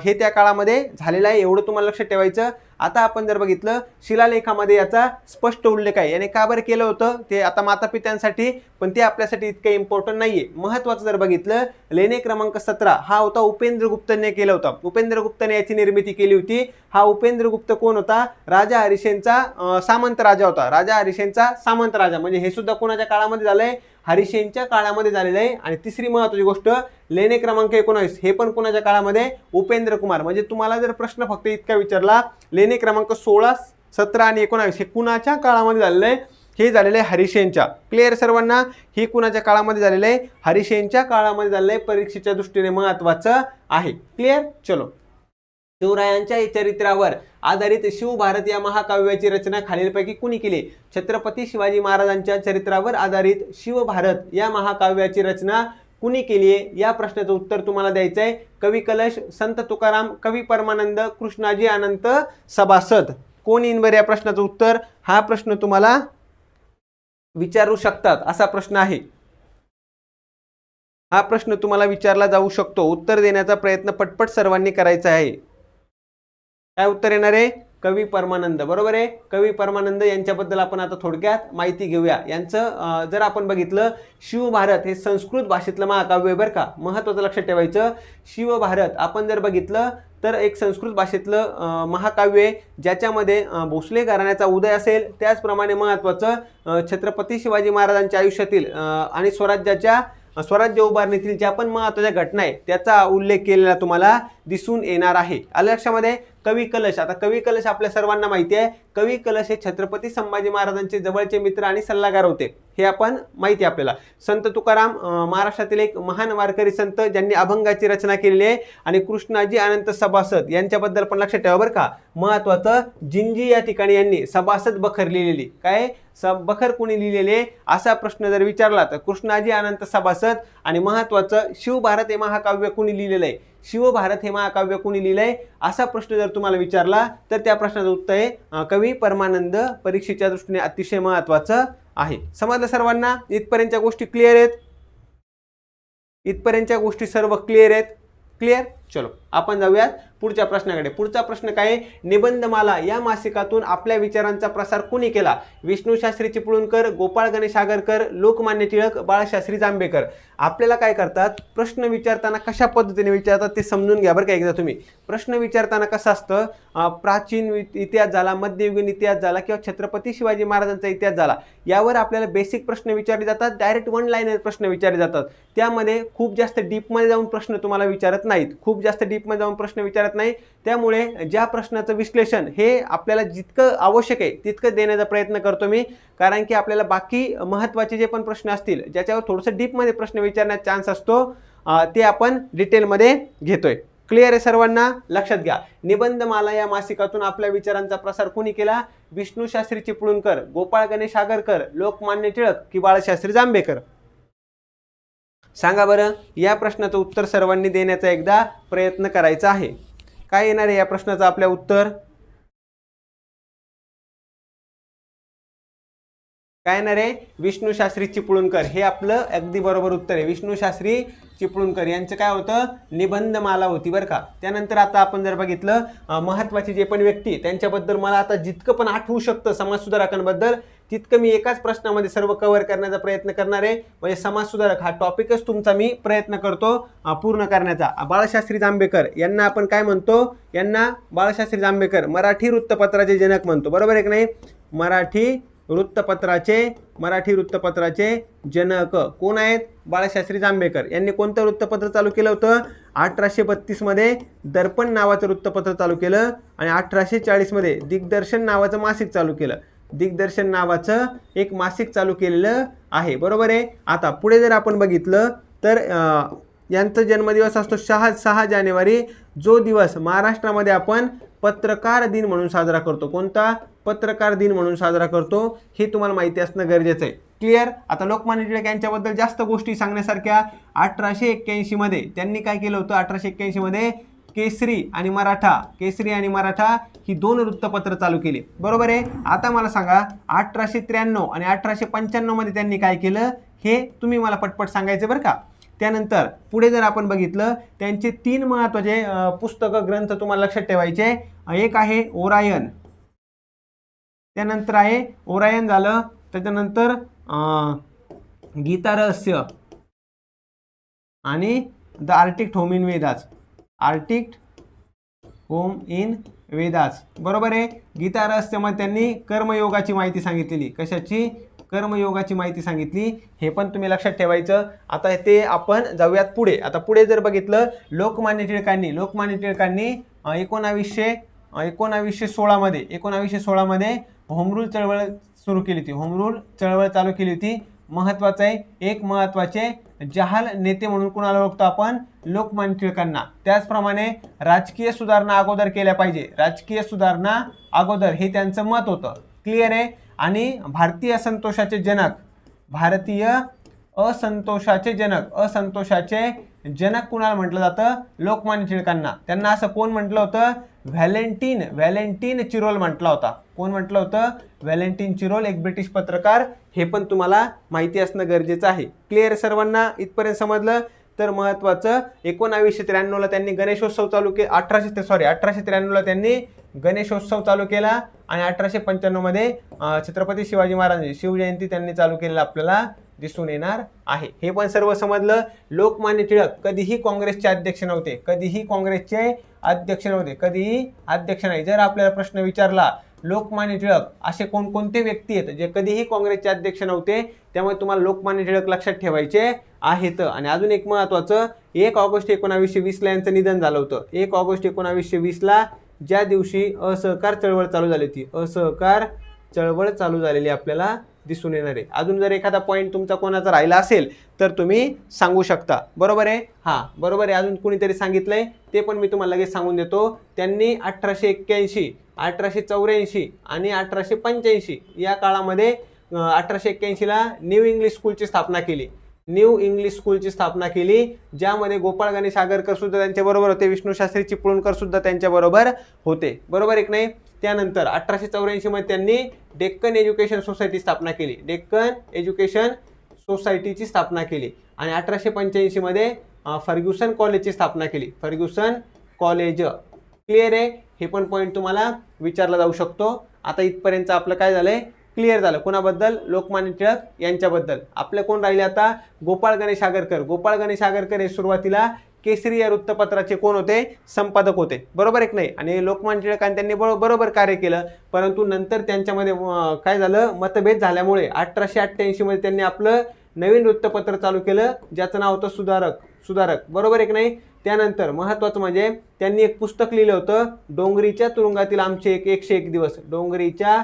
हे त्या काळामध्ये झालेलं आहे, एवढं तुम्हाला लक्षात ठेवायचं. आता आपण जर बघितलं शिलालेखामध्ये याचा स्पष्ट उल्लेख आहे. याने का बरं केलं होतं ते आता मातापित्यांसाठी, पण ते आपल्यासाठी इतकं इम्पॉर्टंट नाहीये. महत्त्वाचं जर बघितलं लेणे क्रमांक 17 हा होता उपेंद्रगुप्तने केला होता. उपेंद्रगुप्तने याची निर्मिती केली होती. हा उपेंद्रगुप्त कोण होता, राजा हरिसेनचा सामंत राजा होता. राजा हरिसेनचा सामंत राजा म्हणजे हे सुद्धा कोणाच्या काळामध्ये झालंय, हरिसेनच्या काळामध्ये झालेलं आहे. आणि तिसरी महत्त्वाची गोष्ट लेणे क्रमांक 19 हे पण कोणाच्या काळामध्ये, उपेंद्र कुमार. म्हणजे तुम्हाला जर प्रश्न फक्त इतका विचारला लेणे क्रमांक 16, 17 आणि 19 हे कुणाच्या काळामध्ये झालेलं आहे, हे झालेलं आहे हरिसेनच्या. क्लिअर सर्वांना? हे कुणाच्या काळामध्ये झालेलं आहे, हरिसेनच्या काळामध्ये झालेलं आहे. परीक्षेच्या दृष्टीने महत्त्वाचं आहे. क्लिअर? चलो, शिवरायांच्या चरित्रावर आधारित शिवभारत या महाकाव्याची रचना खालीलपैकी कुणी केली? छत्रपती शिवाजी महाराजांच्या चरित्रावर आधारित शिवभारत या महाकाव्याची रचना कुणी केली आहे, या प्रश्नाचं उत्तर तुम्हाला द्यायचं आहे. कवी कलश, संत तुकाराम, कवी परमानंद, कृष्णाजी अनंत सभासद. कोण येईन बरं या प्रश्नाचं उत्तर? हा प्रश्न तुम्हाला विचारू शकतात असा प्रश्न आहे. हा प्रश्न तुम्हाला विचारला जाऊ शकतो. उत्तर देण्याचा प्रयत्न पटपट सर्वांनी करायचा आहे. काय उत्तर येणार आहे? कवी परमानंद. बरोबर आहे. कवी परमानंद यांच्याबद्दल आपण आता थोडक्यात माहिती घेऊया. यांचं जर आपण बघितलं शिवभारत हे संस्कृत भाषेतलं महाकाव्य आहे बरं का. महत्त्वाचं लक्षात ठेवायचं, शिवभारत आपण जर बघितलं तर एक संस्कृत भाषेतलं महाकाव्य आहे ज्याच्यामध्ये भोसले घराण्याचा उदय असेल, त्याचप्रमाणे महत्त्वाचं छत्रपती शिवाजी महाराजांच्या आयुष्यातील आणि स्वराज्य उभारणीतील ज्या पण महत्त्वाच्या घटना आहे त्याचा उल्लेख केलेला तुम्हाला दिसून येणार आहे. आलं लक्षामध्ये? कवी कलश. आता कवी कलश आपल्या सर्वांना माहिती आहे. कवी कलश हे छत्रपती संभाजी महाराजांचे जवळचे मित्र आणि सल्लागार होते, हे आपण माहिती आहे आपल्याला. संत तुकाराम महाराष्ट्रातील एक महान वारकरी संत ज्यांनी अभंगाची रचना केलेली आहे. आणि कृष्णाजी अनंत सभासद यांच्याबद्दल पण लक्षात ठेवा बरं का. महत्त्वाचं जिंजी या ठिकाणी यांनी सभासद बखर लिहिलेली. काय बखर कोणी लिहिलेले असा प्रश्न जर विचारला तर कृष्णाजी अनंत सभासद. आणि महत्त्वाचं शिवभारत हे महाकाव्य कोणी लिहिलेलं आहे, शिवभारत हे महाकाव्य कोणी लिहिलंय असा प्रश्न जर तुम्हाला विचारला तर त्या प्रश्नाचं उत्तर आहे कवी परमानंद. परीक्षेच्या दृष्टीने अतिशय महत्त्वाचं आहे. समजलं सर्वांना? इथपर्यंतच्या गोष्टी क्लिअर आहेत? इथपर्यंतच्या गोष्टी सर्व क्लिअर आहेत? क्लिअर? चलो आपण जाऊयात पुढच्या प्रश्नाकडे. पुढचा प्रश्न काय आहे? निबंधमाला या मासिकातून आपल्या विचारांचा प्रसार कोणी केला? विष्णूशास्त्री चिपळूणकर, गोपाळ गणेश आगरकर, लोकमान्य टिळक, बाळशास्त्री जांभेकर. आपल्याला काय करतात, प्रश्न विचारताना कशा पद्धतीने विचारतात ते समजून घ्या बरं का एकदा तुम्ही. प्रश्न विचारताना कसं असतं, प्राचीन इतिहास झाला, मध्ययुगीन इतिहास झाला किंवा छत्रपती शिवाजी महाराजांचा इतिहास झाला, यावर आपल्याला बेसिक प्रश्न विचारले जातात. डायरेक्ट वन लाईनर प्रश्न विचारले जातात. त्यामध्ये खूप जास्त डीपमध्ये जाऊन प्रश्न तुम्हाला विचारत नाहीत. खूप जास्त डीपमध्ये जाऊन प्रश्न विचारत नाही. त्यामुळे ज्या प्रश्नाचं विश्लेषण हे आपल्याला जितकं आवश्यक आहे तितकं देण्याचा प्रयत्न करतो मी. कारण की आपल्याला बाकी महत्त्वाचे जे पण प्रश्न असतील ज्याच्यावर थोडंसं डीपमध्ये प्रश्न विचारण्याचा चान्स असतो ते आपण डिटेलमध्ये घेतोय. क्लिअर आहे सर्वांना? लक्षात घ्या. निबंधमाला या मासिकातून आपल्या विचारांचा प्रसार कोणी केला? विष्णूशास्त्री चिपळूणकर, गोपाळ गणेश आगरकर, लोकमान्य टिळक की बाळशास्त्री जांभेकर. सांगा बरं. या प्रश्नाचं उत्तर सर्वांनी देण्याचा एकदा प्रयत्न करायचा आहे. काय येणार आहे या प्रश्नाचं आपल्या उत्तर? काय येणार आहे? विष्णूशास्त्री चिपळूणकर हे आपलं अगदी बरोबर उत्तर आहे. विष्णूशास्त्री चिपळूणकर यांचं काय होतं? निबंधमाला होती बरं का. त्यानंतर आता आपण जर बघितलं महत्त्वाचे जे पण व्यक्ती त्यांच्याबद्दल मला आता जितकं पण आठवू शकतं समाजसुधारकांबद्दल तितकं मी एकाच प्रश्नामध्ये सर्व कव्हर करण्याचा प्रयत्न करणार आहे. म्हणजे समाजसुधारक हा टॉपिकच तुमचा मी प्रयत्न करतो पूर्ण करण्याचा. बाळशास्त्री जांभेकर यांना आपण काय म्हणतो? यांना बाळशास्त्री जांभेकर मराठी वृत्तपत्राचे जनक म्हणतो. बरोबर आहे की नाही? मराठी मराठी वृत्तपत्राचे जनक कोण आहेत? बाळशास्त्री जांभेकर यांनी कोणतं वृत्तपत्र चालू केलं होतं? 1832 मध्ये दर्पण नावाचं वृत्तपत्र चालू केलं आणि 1840 मध्ये दिग्दर्शन नावाचं मासिक चालू केलं. दिग्दर्शन नावाचं एक मासिक चालू केलेलं आहे. बरोबर आहे. आता पुढे जर आपण बघितलं तर यांचा जन्मदिवस असतो 6 जानेवारी, जो दिवस महाराष्ट्रामध्ये आपण पत्रकार दिन म्हणून साजरा करतो. कोणता? पत्रकार दिन म्हणून साजरा करतो. हे तुम्हाला माहिती असणं गरजेचं आहे. क्लिअर? आता लोकमान्य टिळक यांच्याबद्दल जास्त गोष्टी सांगण्यासारख्या. 1881 मध्ये त्यांनी काय केलं होतं? 1881 मध्ये केसरी आणि मराठा ही 2 वृत्तपत्र चालू केली. बरोबर आहे. आता मला सांगा 1893 आणि 1895 मध्ये त्यांनी काय केलं हे तुम्ही मला पटपट सांगायचं बरं का. त्यानंतर पुढे जर आपण बघितलं त्यांचे 3 महत्त्वाचे पुस्तकं ग्रंथ तुम्हाला लक्षात ठेवायचे. एक आहे ओरायन, त्यानंतर आहे ओरायन झालं, त्याच्यानंतर गीता रहस्य आणि the Arctic home in Vedas. बरोबर आहे. गीता रहस्यमध्ये त्यांनी कर्मयोगाची माहिती सांगितलेली. कशाची? कर्मयोगाची माहिती सांगितली. हे पण तुम्ही लक्षात ठेवायचं. आता ते आपण जाऊयात पुढे. आता पुढे जर बघितलं लोकमान्य टिळकांनी 1916 मध्ये होम रूल चळवळ सुरू केली होती. होम रूल चळवळ चालू केली होती. महत्वाचं आहे, एक महत्वाचे जहाल नेते म्हणून कुणाला ओळखतो आपण? लोकमान्य टिळकांना. त्याचप्रमाणे राजकीय सुधारणा अगोदर केल्या पाहिजे. राजकीय सुधारणा अगोदर हे त्यांचं मत होतं. क्लिअर आहे. आणि भारतीय असंतोषाचे जनक कुणाला म्हटलं जातं? लोकमान्य टिळकांना. त्यांना असं कोण म्हटलं होतं? व्हॅलेंटिन चिरोल म्हटलं होता. कोण म्हटलं होतं? व्हॅलेंटिन चिरोल, एक ब्रिटिश पत्रकार. हे पण तुम्हाला माहिती असणं गरजेचं आहे. क्लिअर सर्वांना? इथपर्यंत समजलं तर महत्वाचं. 1993 ला त्यांनी गणेशोत्सव चालू केला. 1893 ला त्यांनी गणेशोत्सव चालू केला आणि 1895 मध्ये छत्रपती शिवाजी महाराजांची शिवजयंती त्यांनी चालू केलेला आपल्याला दिसून येणार आहे. हे पण सर्व समजलं. लोकमान्य टिळक कधीही काँग्रेसचे अध्यक्ष नव्हते. कधीही अध्यक्ष नाही. जर आपल्याला प्रश्न विचारला लोकमान्य टिळक असे कोणकोणते व्यक्ती आहेत जे कधीही काँग्रेसचे अध्यक्ष नव्हते, त्यामुळे तुम्हाला लोकमान्य टिळक लक्षात ठेवायचे आहेत. आणि अजून एक महत्वाचं, 1 ऑगस्ट 1920 ला यांचं निधन झालं होतं. 1 ऑगस्ट 1920 ला, ज्या दिवशी असहकार चळवळ चालू झाली होती. असहकार चळवळ चालू झालेली आपल्याला दिसून येणार आहे. अजून जर एखादा पॉईंट तुमचा कोणाचा राहिला असेल तर तुम्ही सांगू शकता. बरोबर आहे? हां बरोबर आहे. अजून कुणीतरी सांगितलंय ते पण मी तुम्हाला लगेच सांगून देतो. त्यांनी 1881, 1884 आणि 1885 या काळामध्ये 1881 ला न्यू इंग्लिश स्कूलची स्थापना केली. ज्यामध्ये गोपाळ गणेश आगरकर सुद्धा त्यांच्याबरोबर होते. विष्णू शास्त्री चिपळूणकर सुद्धा त्यांच्याबरोबर होते. बरोबर आहे की नाही? त्यानंतर 1884 मध्ये त्यांनी डेक्कन एज्युकेशन सोसायटी स्थापना केली. डेक्कन एज्युकेशन सोसायटीची स्थापना केली. आणि 1885 मध्ये फर्ग्युसन कॉलेजची स्थापना केली. Fergusson college. क्लिअर आहे? हे पण पॉईंट तुम्हाला विचारला जाऊ शकतो. आता इथपर्यंत आपलं काय झालंय? क्लिअर झालं. कोणाबद्दल? लोकमान्य टिळक यांच्याबद्दल. आपले कोण राहिले आता? गोपाळ गणेश आगरकर. गोपाळ गणेश आगरकर हे सुरुवातीला केसरी या वृत्तपत्राचे कोण होते? संपादक होते. बरोबर आहे की नाही? आणि लोकमान्य टिळकांनी त्यांनी बरोबर कार्य केलं. परंतु नंतर त्यांच्यामध्ये काय झालं? मतभेद झाल्यामुळे 1888 मध्ये त्यांनी आपलं नवीन वृत्तपत्र चालू केलं, ज्याचं नाव होतं सुधारक. बरोबर आहे की नाही? त्यानंतर महत्वाचं म्हणजे त्यांनी एक पुस्तक लिहिलं होतं, डोंगरीच्या तुरुंगातील आमचे 101 दिवस. डोंगरीच्या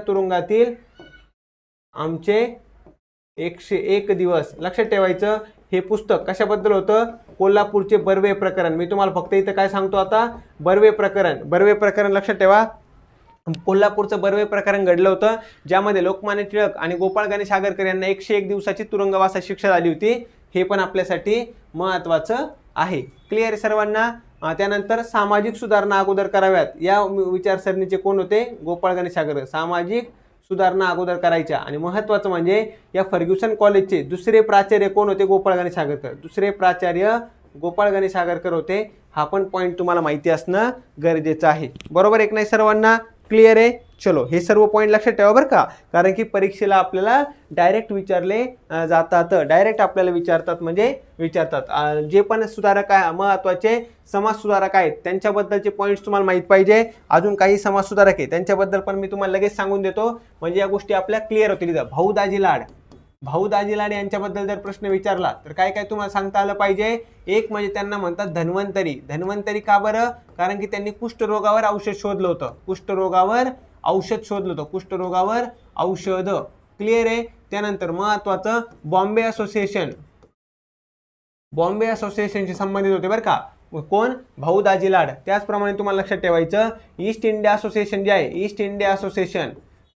तुरुंगातील आमचे 101 दिवस. लक्षात ठेवायचं. हे पुस्तक कशाबद्दल होतं? कोल्हापूरचे बर्वे प्रकरण. मी तुम्हाला फक्त इथं काय सांगतो आता? बर्वे प्रकरण लक्षात ठेवा. कोल्हापूरचं बर्वे प्रकरण घडलं होतं, ज्यामध्ये लोकमान्य टिळक आणि गोपाळ गणेश आगरकर यांना 101 दिवसाची तुरुंगवासाची शिक्षा झाली होती. हे पण आपल्यासाठी महत्वाचं आहे. क्लिअर आहे सर्वांना? त्यानंतर सामाजिक सुधारणा अगोदर कराव्यात या विचारसरणीचे कोण होते? गोपाळ गणेश आगरकर. सामाजिक सुधारणा अगोदर करायच्या. आणि महत्वाचं म्हणजे या फर्ग्युसन कॉलेजचे दुसरे प्राचार्य कोण होते? गोपाळ गणेश आगरकर. दुसरे प्राचार्य गोपाळ गणेश आगरकर होते. हा पण पॉईंट तुम्हाला माहिती असणं गरजेचं आहे. बरोबर आहे की नाही सर्वांना? क्लिअर आहे? चलो, हे सर्व पॉईंट लक्षात ठेवा बरं का, कारण की परीक्षेला आपल्याला डायरेक्ट विचारले जातात, डायरेक्ट आपल्याला विचारतात, म्हणजे विचारतात. जे पण सुधारक आहे, महत्त्वाचे समाज सुधारक आहेत त्यांच्याबद्दलचे पॉईंट्स तुम्हाला माहीत पाहिजे. अजून काही समाज सुधारक आहे त्यांच्याबद्दल पण मी तुम्हाला लगेच सांगून देतो, म्हणजे या गोष्टी आपल्या क्लिअर होतील. भाऊ दाजी लाड, भाऊ दाजी लाड यांच्याबद्दल जर प्रश्न विचारला तर काय काय तुम्हाला सांगता आलं पाहिजे. एक म्हणजे त्यांना म्हणतात धन्वंतरी. धन्वंतरी का बरं? कारण की त्यांनी कुष्ठरोगावर औषध शोधलं होतं. कुष्ठरोगावर औषध शोधलं होतं. कुष्ठरोगावर औषध. क्लिअर आहे? त्यानंतर महत्वाचं बॉम्बे असोसिएशन. बॉम्बे असोसिएशनशी संबंधित होते बरं का. कोण? भाऊ दाजी लाड. त्याचप्रमाणे तुम्हाला लक्षात ठेवायचं ईस्ट इंडिया असोसिएशन जे आहे, ईस्ट इंडिया असोसिएशन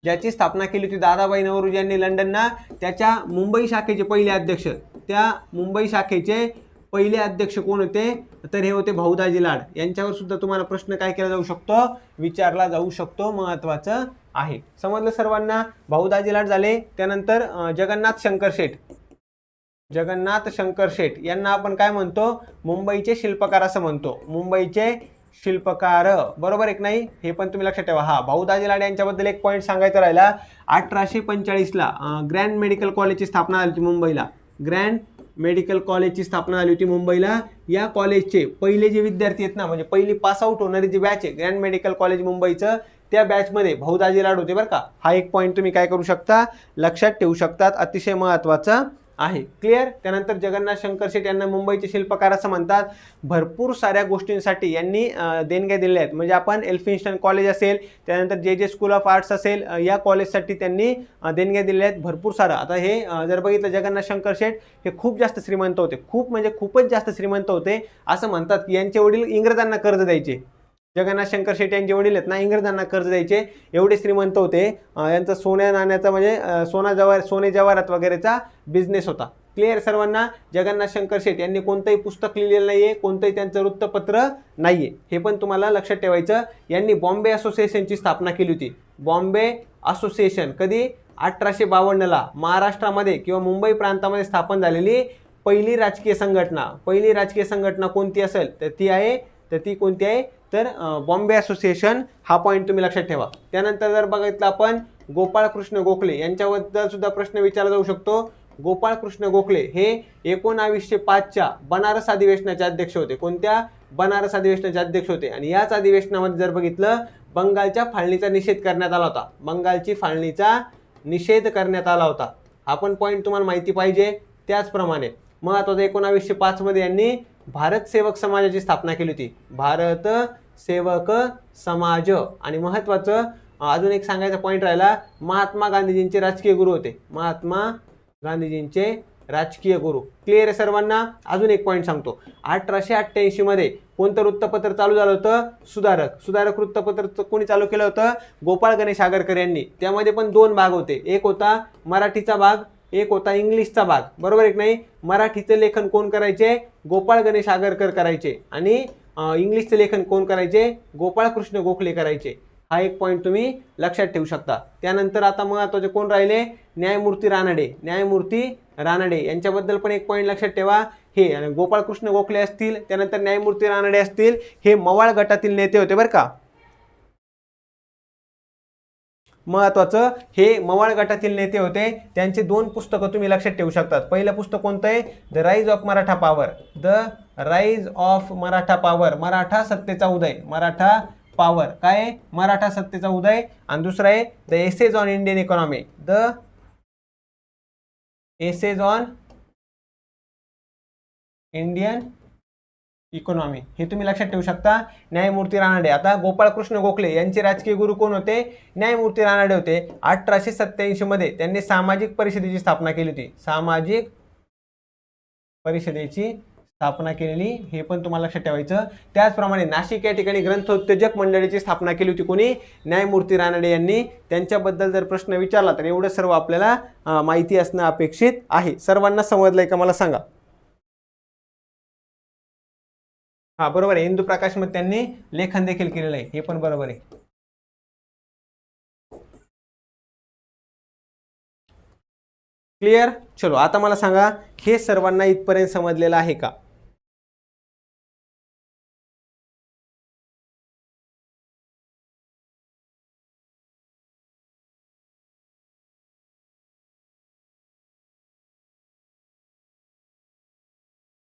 ज्याची स्थापना केली होती दादाभाई नौरोजी यांनी लंडनला, त्याच्या मुंबई शाखेचे पहिले अध्यक्ष, त्या मुंबई शाखेचे पहिले अध्यक्ष कोण होते? तर हे होते भाऊ दाजी लाड. यांच्यावर सुद्धा तुम्हाला प्रश्न काय केला जाऊ शकतो? विचारला जाऊ शकतो. महत्वाचं आहे. समजलं सर्वांना? भाऊ दाजी लाड झाले. त्यानंतर जगन्नाथ शंकर शेठ. जगन्नाथ शंकर शेठ यांना आपण काय म्हणतो? मुंबईचे शिल्पकार असं म्हणतो. मुंबईचे शिल्पकार. बरोबर एक नाही? हे पण तुम्ही लक्षात ठेवा. हा, भाऊ दाजी लाड यांच्याबद्दल एक पॉईंट सांगायचा राहिला. 1845ला ग्रँड मेडिकल कॉलेजची स्थापना झाली होती मुंबईला. ग्रँड मेडिकल कॉलेजची स्थापना झाली होती मुंबईला. या कॉलेजचे पहिले जे विद्यार्थी आहेत ना, म्हणजे पहिली पास आउट होणारी जी बॅच आहे ग्रँड मेडिकल कॉलेज मुंबईचं, त्या बॅचमध्ये भाऊ दाजी लाड होते बरं का. हा एक पॉईंट तुम्ही काय करू शकता? लक्षात ठेवू शकतात. अतिशय महत्त्वाचा आहे. क्लिअर? त्यानंतर जगन्नाथ शंकर शेठ यांना मुंबईचे शिल्पकार असं म्हणतात. भरपूर साऱ्या गोष्टींसाठी यांनी देणग्या दिल्या आहेत. म्हणजे आपण एल्फिन्स्टन कॉलेज असेल, त्यानंतर जे जे स्कूल ऑफ आर्ट्स असेल, या कॉलेजसाठी त्यांनी देणग्या दिल्या आहेत भरपूर सारं. आता हे जर बघितलं, जगन्नाथ शंकर शेठ हे खूप जास्त श्रीमंत होते. खूप म्हणजे खूपच जास्त श्रीमंत होते. असं म्हणतात की यांचे वडील इंग्रजांना कर्ज द्यायचे. जगन्नाथ शंकर शेठ यांचे वडील आहेत ना, इंग्रजांना कर्ज द्यायचे, एवढे श्रीमंत होते. यांचा सोन्या नाण्याचा म्हणजे सोने जवाहरात वगैरेचा बिझनेस होता. क्लिअर सर्वांना? जगन्नाथ शंकर शेठ यांनी कोणतंही पुस्तक लिहिलेलं नाहीये, कोणतंही त्यांचं वृत्तपत्र नाहीये. हे पण तुम्हाला लक्षात ठेवायचं. यांनी बॉम्बे असोसिएशनची स्थापना केली होती. बॉम्बे असोसिएशन कधी? 1852ला महाराष्ट्रामध्ये किंवा मुंबई प्रांतामध्ये स्थापन झालेली पहिली राजकीय संघटना. पहिली राजकीय संघटना कोणती असेल तर ती कोणती आहे? तर बॉम्बे असोसिएशन. हा पॉईंट तुम्ही लक्षात ठेवा. त्यानंतर जर बघितलं आपण गोपाळ कृष्ण गोखले यांच्याबद्दल सुद्धा प्रश्न विचारला जाऊ शकतो. गोपाळ कृष्ण गोखले हे 1905च्या बनारस अधिवेशनाचे अध्यक्ष होते. कोणत्या? बनारस अधिवेशनाचे अध्यक्ष होते. आणि याच अधिवेशनामध्ये जर बघितलं, बंगालच्या फाळणीचा निषेध करण्यात आला होता. बंगालची फाळणीचा निषेध करण्यात आला होता. हा पण पॉईंट तुम्हाला माहिती पाहिजे. त्याचप्रमाणे महत्वाचं 1905 मध्ये यांनी भारत सेवक समाजाची स्थापना केली होती. भारत सेवक समाज. आणि महत्वाचं अजून एक सांगायचा पॉईंट राहिला, महात्मा गांधीजींचे राजकीय गुरु होते. महात्मा गांधीजींचे राजकीय गुरु. क्लिअर आहे सर्वांना? अजून एक पॉईंट सांगतो. 1888 मध्ये कोणतं वृत्तपत्र चालू झालं होतं? सुधारक. सुधारक वृत्तपत्र कोणी चालू केलं होतं? गोपाळ गणेश आगरकर यांनी. त्यामध्ये पण 2 भाग होते. एक होता मराठीचा भाग, एक होता इंग्लिशचा भाग. बरोबर एक नाही? मराठीचं लेखन कोण करायचे? गोपाळ गणेश आगरकर करायचे. आणि इंग्लिशचं लेखन कोण करायचे? गोपाळ कृष्ण गोखले करायचे. हा एक पॉईंट तुम्ही लक्षात ठेवू शकता. त्यानंतर आता महत्त्वाचे कोण राहिले? न्यायमूर्ती रानडे. न्यायमूर्ती रानडे यांच्याबद्दल पण एक पॉईंट लक्षात ठेवा. हे गोपाळ कृष्ण गोखले असतील, त्यानंतर न्यायमूर्ती रानडे असतील, हे मवाळ गटातील नेते होते बरं का. महत्वाचं, हे मवाळ गटातील नेते होते. त्यांचे 2 पुस्तकं तुम्ही लक्षात ठेवू शकतात. पहिलं पुस्तक कोणतं आहे? The rise of Maratha power. The rise of Maratha power. Maratha सत्तेचा उदय. मराठा पॉवर. काय? मराठा सत्तेचा उदय. आणि दुसरं आहे the essays on Indian economy. The essays on Indian economy. हे तुम्ही लक्षात ठेवू शकता. न्यायमूर्ती रानडे. आता गोपाळ कृष्ण गोखले यांचे राजकीय गुरु कोण होते? न्यायमूर्ती रानडे होते. 1887 मध्ये त्यांनी सामाजिक परिषदेची स्थापना केली होती. सामाजिक परिषदेची स्थापना केलेली. हे पण तुम्हाला लक्षात ठेवायचं. त्याचप्रमाणे नाशिक या ठिकाणी ग्रंथोत्तेजक मंडळीची स्थापना केली होती. कोणी? न्यायमूर्ती रानडे यांनी. त्यांच्याबद्दल जर प्रश्न विचारला तर एवढं सर्व आपल्याला माहिती असणं अपेक्षित आहे. सर्वांना समजलंय का मला सांगा? हा, बरोबर आहे. इंदू प्रकाश मध्ये त्यांनी लेखन देखील केलेलं आहे. हे पण बरोबर आहे. क्लिअर? चलो, आता मला सांगा, हे सर्वांना इथपर्यंत समजलेलं आहे का?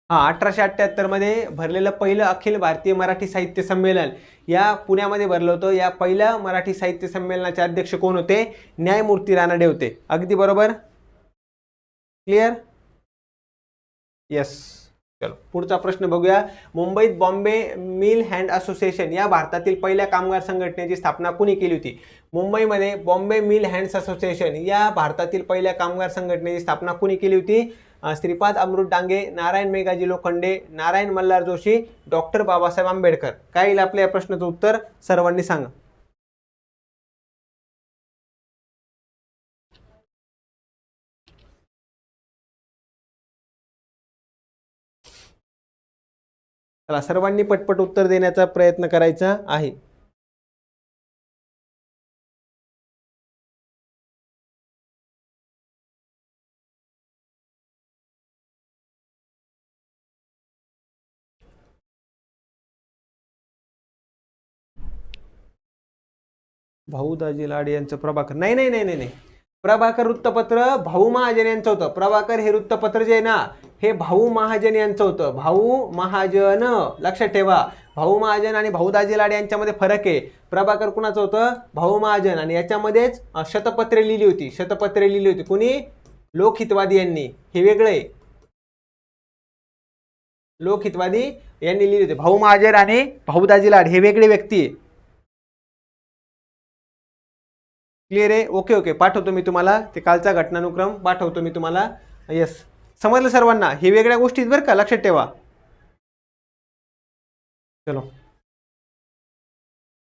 हा 1878 मध्ये भरलेलं पहिलं अखिल भारतीय मराठी साहित्य संमेलन या पुण्यामध्ये भरलं होतं. या पहिल्या मराठी साहित्य संमेलनाचे अध्यक्ष कोण होते? न्यायमूर्ती रानडे होते. अगदी बरोबर. क्लिअर? यस. चलो पुढचा प्रश्न बघूया. मुंबईत बॉम्बे मिल हँड असोसिएशन या भारतातील पहिल्या कामगार संघटनेची स्थापना कुणी केली होती? मुंबईमध्ये बॉम्बे मिल हँड्स असोसिएशन या भारतातील पहिल्या कामगार संघटनेची स्थापना कुणी केली होती? श्रीपाद अमृत डांगे, नारायण मेघाजी लोखंडे, नारायण मल्हार जोशी, डॉक्टर बाबासाहेब आंबेडकर. काय येईल आपल्या या प्रश्नाचं उत्तर? सर्वांनी सांगा. चला सर्वांनी पटपट उत्तर देण्याचा प्रयत्न करायचा आहे. भाऊ दाजी लाड यांचं प्रभाकर. नाही नाही नाही नाही, प्रभाकर वृत्तपत्र भाऊ महाजन यांचं होतं. प्रभाकर हे वृत्तपत्र जे आहे ना, हे भाऊ महाजन यांचं होतं. भाऊ महाजन, लक्षात ठेवा. भाऊ महाजन आणि भाऊ दाजी लाड यांच्यामध्ये फरक आहे. प्रभाकर कुणाचं होतं? भाऊ महाजन. आणि याच्यामध्येच शतपत्रे लिहिली होती. शतपत्रे लिहिली होती कुणी? लोकहितवादी यांनी. हे वेगळे लोकहितवादी यांनी लिहिली होती. भाऊ महाजन आणि भाऊ दाजी लाड हे वेगळे व्यक्ती आहे. क्लिअर आहे? ओके ओके, पाठवतो मी तुम्हाला ते कालचा घटनानुक्रम पाठवतो मी तुम्हाला. यस, समजलं सर्वांना? हे वेगळ्या गोष्टी बरं का, लक्षात ठेवा. चलो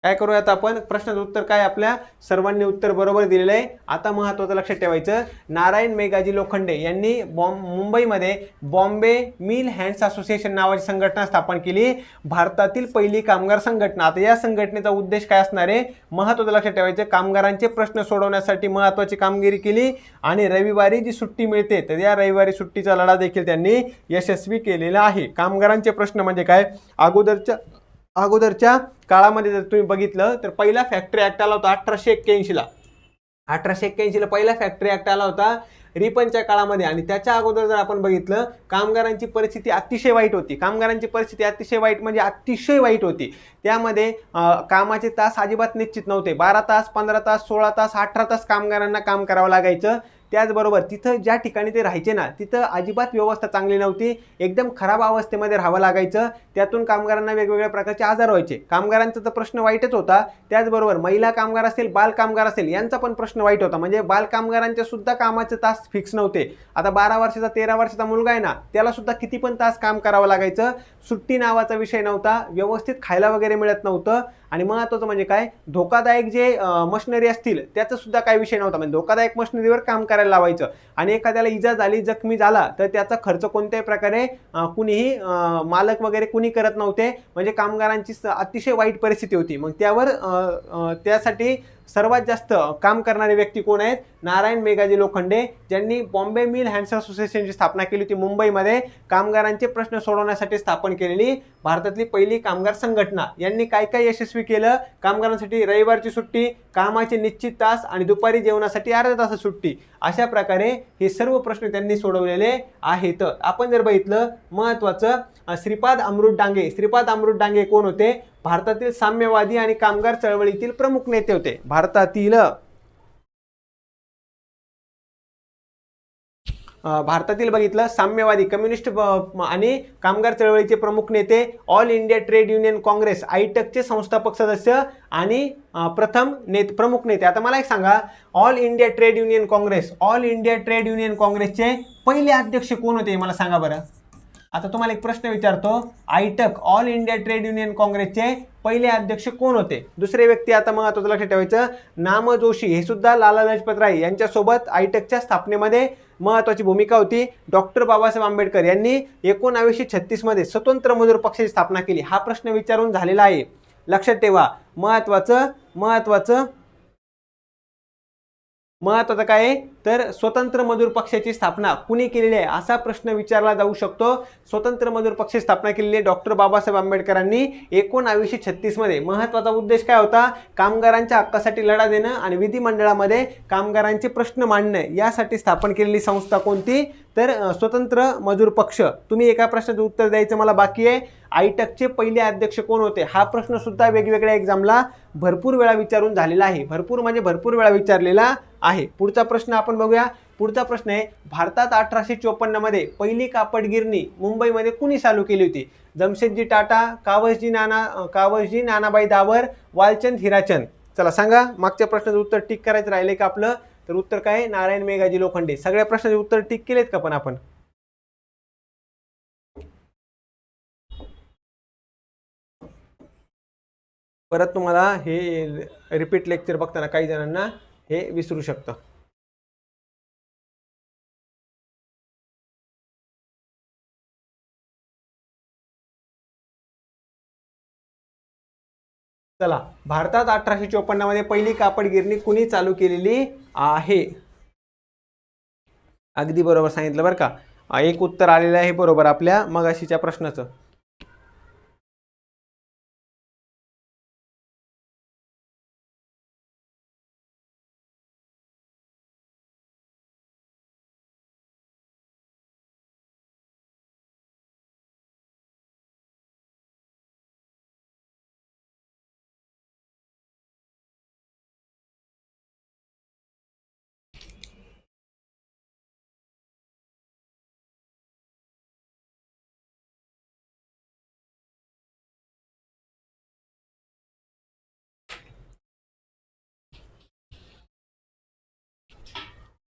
काय करूया आता आपण? प्रश्नाचं उत्तर काय? आपल्या सर्वांनी उत्तर बरोबर दिलेलं आहे. आता महत्त्वाचं लक्षात ठेवायचं, नारायण मेघाजी लोखंडे यांनी मुंबईमध्ये बॉम्बे मिल हँड्स असोसिएशन नावाची संघटना स्थापन केली. भारतातील पहिली कामगार संघटना. आता या संघटनेचा उद्देश काय असणार आहे? महत्त्वाचं लक्षात ठेवायचं, कामगारांचे प्रश्न सोडवण्यासाठी महत्त्वाची कामगिरी केली आणि रविवारी जी सुट्टी मिळते तर या रविवारी सुट्टीचा लढा देखील त्यांनी यशस्वी केलेला आहे. कामगारांचे प्रश्न म्हणजे काय? अगोदरच्या काळामध्ये जर तुम्ही बघितलं तर पहिला फॅक्टरी ऍक्ट आला होता 1881ला. 1881ला पहिला फॅक्टरी ऍक्ट आला होता रिपनच्या काळामध्ये. आणि त्याच्या अगोदर जर आपण बघितलं, कामगारांची परिस्थिती अतिशय वाईट होती. कामगारांची परिस्थिती अतिशय वाईट म्हणजे अतिशय वाईट होती. त्यामध्ये कामाचे तास अजिबात निश्चित नव्हते. 12 तास, 15 तास, 16 तास, 18 तास कामगारांना काम करावं लागायचं. त्याचबरोबर तिथं ज्या ठिकाणी ते राहायचे ना, तिथं अजिबात व्यवस्था चांगली नव्हती. एकदम खराब अवस्थेमध्ये राहावं लागायचं. त्यातून कामगारांना वेगवेगळ्या प्रकारचे आजार व्हायचे. कामगारांचा तर प्रश्न वाईटच होता. त्याचबरोबर महिला कामगार असेल, बाल कामगार असेल, यांचा पण प्रश्न वाईट होता. म्हणजे बाल कामगारांचे सुद्धा कामाचे तास फिक्स नव्हते. आता 12 वर्षाचा 13 वर्षाचा मुलगा आहे ना, त्याला सुद्धा किती पण तास काम करावं लागायचं. सुट्टी नावाचा विषय नव्हता. व्यवस्थित खायला वगैरे मिळत नव्हतं. आणि महत्त्वाचं म्हणजे काय, धोकादायक जे मशिनरी असतील त्याचा सुद्धा काही विषय नव्हता. म्हणजे धोकादायक मशिनरीवर काम करायला लावायचं. आणि एखाद्याला इजा झाली, जखमी झाला तर त्याचा खर्च कोणत्याही प्रकारे कुणीही मालक वगैरे कुणी करत नव्हते. म्हणजे कामगारांची अतिशय वाईट परिस्थिती होती. मग त्यावर त्यासाठी सर्वात जास्त काम करणारे व्यक्ती कोण आहेत? नारायण मेघाजी लोखंडे, ज्यांनी बॉम्बे मिल हँड्स असोसिएशनची स्थापना केली होती. मुंबईमध्ये कामगारांचे प्रश्न सोडवण्यासाठी स्थापन केलेली भारतातली पहिली कामगार संघटना. यांनी काय काय यशस्वी केलं? कामगारांसाठी रविवारची सुट्टी, कामाचे निश्चित तास आणि दुपारी जेवणासाठी अर्धा तास सुट्टी. अशा प्रकारे हे सर्व प्रश्न त्यांनी सोडवलेले आहेत. आपण जर बघितलं, महत्त्वाचं श्रीपाद अमृत डांगे. श्रीपाद अमृत डांगे कोण होते? भारतातील साम्यवादी आणि कामगार चळवळीतील प्रमुख नेते होते. भारतातील बघितलं, साम्यवादी कम्युनिस्ट आणि कामगार चळवळीचे प्रमुख नेते, All India Trade Union Congress आयटकचे संस्थापक सदस्य आणि प्रमुख नेते. आता मला एक सांगा, ऑल इंडिया ट्रेड युनियन काँग्रेसचे पहिले अध्यक्ष कोण होते? मला सांगा बरं. आता तुम्हाला एक प्रश्न विचारतो, AITUC all India Trade union काँग्रेसचे पहिले अध्यक्ष कोण होते? दुसरे व्यक्ती आता महत्त्वाचं लक्षात ठेवायचं, नाम जोशी हे सुद्धा लाला लजपत राय यांच्यासोबत आयटकच्या स्थापनेमध्ये महत्त्वाची भूमिका होती. डॉक्टर बाबासाहेब आंबेडकर यांनी 1936 मध्ये स्वतंत्र मजूर पक्षाची स्थापना केली. हा प्रश्न विचारून झालेला आहे, लक्षात ठेवा. महत्त्वाचं महत्वाचं काय आहे तर स्वतंत्र मजूर पक्षाची स्थापना कुणी केलेली आहे असा प्रश्न विचारला जाऊ शकतो. स्वतंत्र मजूर पक्षाची स्थापना केलेली आहे डॉक्टर बाबासाहेब आंबेडकरांनी 1936 मध्ये. महत्वाचा उद्देश काय होता? कामगारांच्या हक्कासाठी लढा देणं आणि विधिमंडळामध्ये कामगारांचे प्रश्न मांडणं यासाठी स्थापन केलेली संस्था कोणती तर स्वतंत्र मजूर पक्ष. तुम्ही एका प्रश्नाचं उत्तर द्यायचं मला बाकी आहे. आयटकचे पहिले अध्यक्ष कोण होते हा प्रश्न सुद्धा वेगवेगळ्या एक्झामला भरपूर वेळा विचारून झालेला आहे. भरपूर म्हणजे भरपूर वेळा विचारलेला आहे. पुढचा प्रश्न आपण बघूया. पुढचा प्रश्न आहे भारतात 1854 मध्ये पहिली कापड गिरणी मुंबईमध्ये कुणी चालू केली होती? जमशेदजी टाटा, कावसजी नानाबाई दावर, वालचंद हिराचंद. चला सांगा. मागच्या प्रश्नाचं उत्तर टिक करायचं राहिले का आपलं? तर उत्तर काय आहे? नारायण मेघाजी लोखंडे. सगळ्या प्रश्नाचे उत्तर टिक केलेत का पण आपण? परत तुम्हाला हे रिपीट लेक्चर बघताना काही जणांना हे विसरू शकतं. चला, भारतात 1854 मध्ये पहिली कापड गिरणी कुणी चालू केलेली आहे? अगदी बरोबर सांगितलं बरं का. एक उत्तर आलेलं आहे बरोबर आपल्या मगाशीच्या प्रश्नाचं.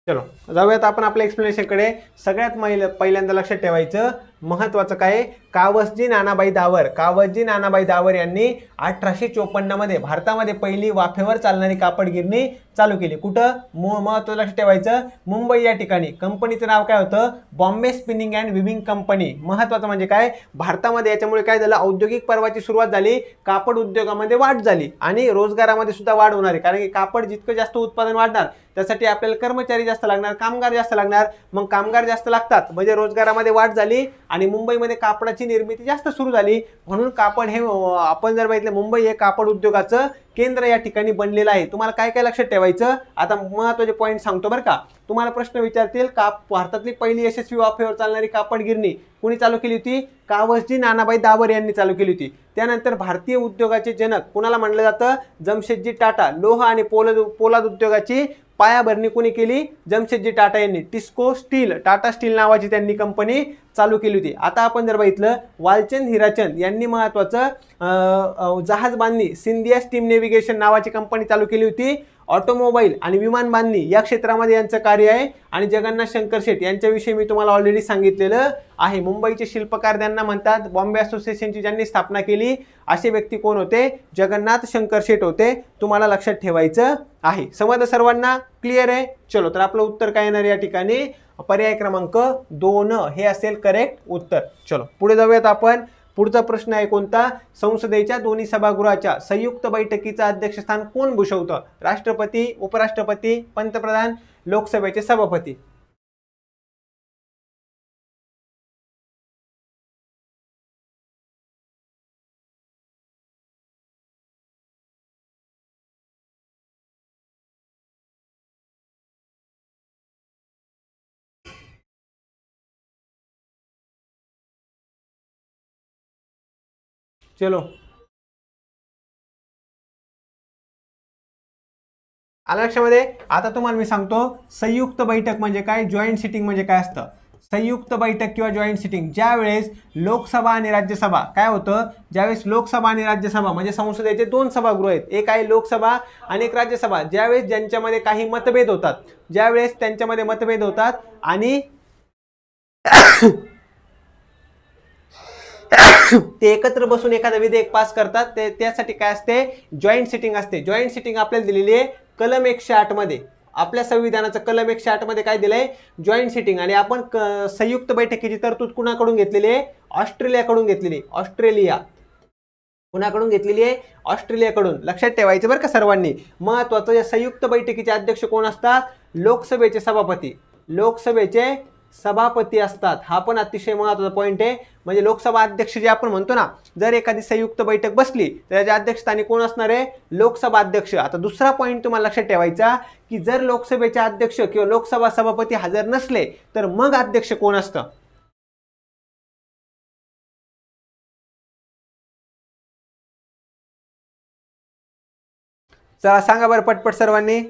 चलो जाऊयात आपण आपल्या एक्सप्लेनेशनकडे. सगळ्यात पहिल्यांदा लक्षात ठेवायचं महत्वाचं काय? कावसजी नानाबाई दावर यांनी 1854 मध्ये भारतामध्ये पहिली वाफेवर चालणारी कापड गिरणी चालू केली. कुठं? महत्वाचं लक्षात ठेवायचं मुंबई या ठिकाणी. कंपनीचं नाव काय होतं? Bombay spinning and viewing company. महत्वाचं म्हणजे काय? भारतामध्ये याच्यामुळे काय झालं? औद्योगिक पर्वाची सुरुवात झाली, कापड उद्योगामध्ये वाढ झाली आणि रोजगारामध्ये सुद्धा वाढ होणार आहे. कारण की कापड जितकं जास्त उत्पादन वाढणार त्यासाठी आपल्याला कर्मचारी जास्त लागणार, कामगार जास्त लागणार. मग कामगार जास्त लागतात म्हणजे रोजगारामध्ये वाढ झाली आणि मुंबईमध्ये कापडाची निर्मिती जास्त सुरू झाली. म्हणून कापड हे आपण जर बघितलं मुंबई हे कापड उद्योगाचं केंद्र या ठिकाणी बनलेलं आहे. तुम्हाला काय काय लक्षात ठेवायचं? आता महत्त्वाचे पॉईंट सांगतो बरं का. तुम्हाला प्रश्न विचारतील भारतातली पहिली यशस्वी वाफेवर चालणारी कापड गिरणी कुणी चालू केली होती? कावसजी नानाबाई दावर यांनी चालू केली होती. त्यानंतर भारतीय उद्योगाचे जनक कुणाला म्हणलं जातं? जमशेदजी टाटा. लोह आणि पोलाद उद्योगाची पायाभरणी कोणी केली? जमशेदजी टाटा यांनी. टिस्को स्टील, टाटा स्टील नावाची त्यांनी कंपनी चालू केली होती. आता आपण जर बघितलं वालचंद हिराचंद यांनी महत्वाचं जहाज बांधणी सिंधिया स्टीम नेव्हिगेशन नावाची कंपनी चालू केली होती. ऑटोमोबाईल आणि विमान बांधणी या क्षेत्रामध्ये यांचं कार्य आहे. आणि जगन्नाथ शंकर शेठ यांच्याविषयी मी तुम्हाला ऑलरेडी सांगितलेलं आहे. मुंबईचे शिल्पकार त्यांना म्हणतात. बॉम्बे असोसिएशनची ज्यांनी स्थापना केली असे व्यक्ती कोण होते? जगन्नाथ शंकर शेठ होते. तुम्हाला लक्षात ठेवायचं आहे. समजलं सर्वांना? क्लिअर आहे? चलो तर आपलं उत्तर काय येणार या ठिकाणी? पर्याय क्रमांक 2 हे असेल करेक्ट उत्तर. चलो पुढे जाऊयात आपण. पुढचा प्रश्न आहे कोणता? संसदेच्या दोन्ही सभागृहाच्या संयुक्त बैठकीचं अध्यक्षस्थान कोण भूषवतं? राष्ट्रपती, उपराष्ट्रपती, पंतप्रधान, लोकसभेचे सभापती. चलो आलं लक्षामध्ये? आता तुम्हाला मी सांगतो संयुक्त बैठक म्हणजे काय, जॉईंट सिटिंग म्हणजे काय असतं. संयुक्त बैठक किंवा जॉईंट सिटिंग ज्या वेळेस लोकसभा आणि राज्यसभा काय होतं, ज्यावेळेस लोकसभा आणि राज्यसभा म्हणजे संसदेचे 2 सभागृह आहेत, एक आहे लोकसभा आणि एक राज्यसभा, ज्यावेळेस ज्यांच्यामध्ये काही मतभेद होतात, ज्यावेळेस त्यांच्यामध्ये मतभेद होतात आणि ते एकत्र बसून एखादा विधेयक पास करतात, त्यासाठी काय असते, जॉईंट सिटिंग असते. जॉईंट सिटिंग आपल्याला दिलेली आहे कलम 108 मध्ये. आपल्या संविधानाचं कलम 108 मध्ये काय दिलंय, जॉईंट सिटिंग. आणि आपण संयुक्त बैठकीची तरतूद कुणाकडून घेतलेली आहे, ऑस्ट्रेलियाकडून घेतलेली. ऑस्ट्रेलिया कुणाकडून घेतलेली आहे? ऑस्ट्रेलियाकडून. लक्षात ठेवायचं बरं का सर्वांनी. महत्त्वाचं, या संयुक्त बैठकीचे अध्यक्ष कोण असतात? लोकसभेचे सभापती. लोकसभेचे सभापती असतात. हा पण अतिशय महत्त्वाचा पॉईंट आहे. म्हणजे लोकसभा अध्यक्ष जे आपण म्हणतो ना, जर एखादी संयुक्त बैठक बसली तर त्याच्या अध्यक्षस्थानी कोण असणार आहे? लोकसभा अध्यक्ष. आता दुसरा पॉईंट तुम्हाला लक्षात ठेवायचा की जर लोकसभेचे अध्यक्ष किंवा लोकसभा सभापती हजर नसले तर मग अध्यक्ष कोण असतं? चला सांगा बरं पटपट सर्वांनी.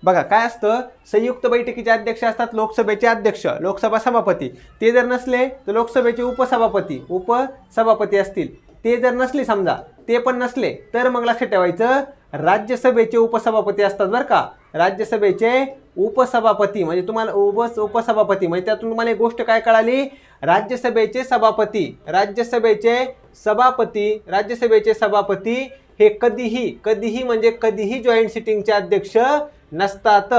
बघा काय असतं, संयुक्त बैठकीचे अध्यक्ष असतात लोकसभेचे अध्यक्ष, लोकसभा सभापती. ते जर नसले तर लोकसभेचे उपसभापती असतील. ते जर नसले, समजा ते पण नसले, तर मग लक्षात ठेवायचं राज्यसभेचे उपसभापती असतात बरं का. राज्यसभेचे उपसभापती म्हणजे तुम्हाला उपसभापती म्हणजे त्यातून तुम्हाला एक गोष्ट काय कळाली? राज्यसभेचे सभापती हे कधीही म्हणजे कधीही जॉईंट सिटिंगचे अध्यक्ष नसतात.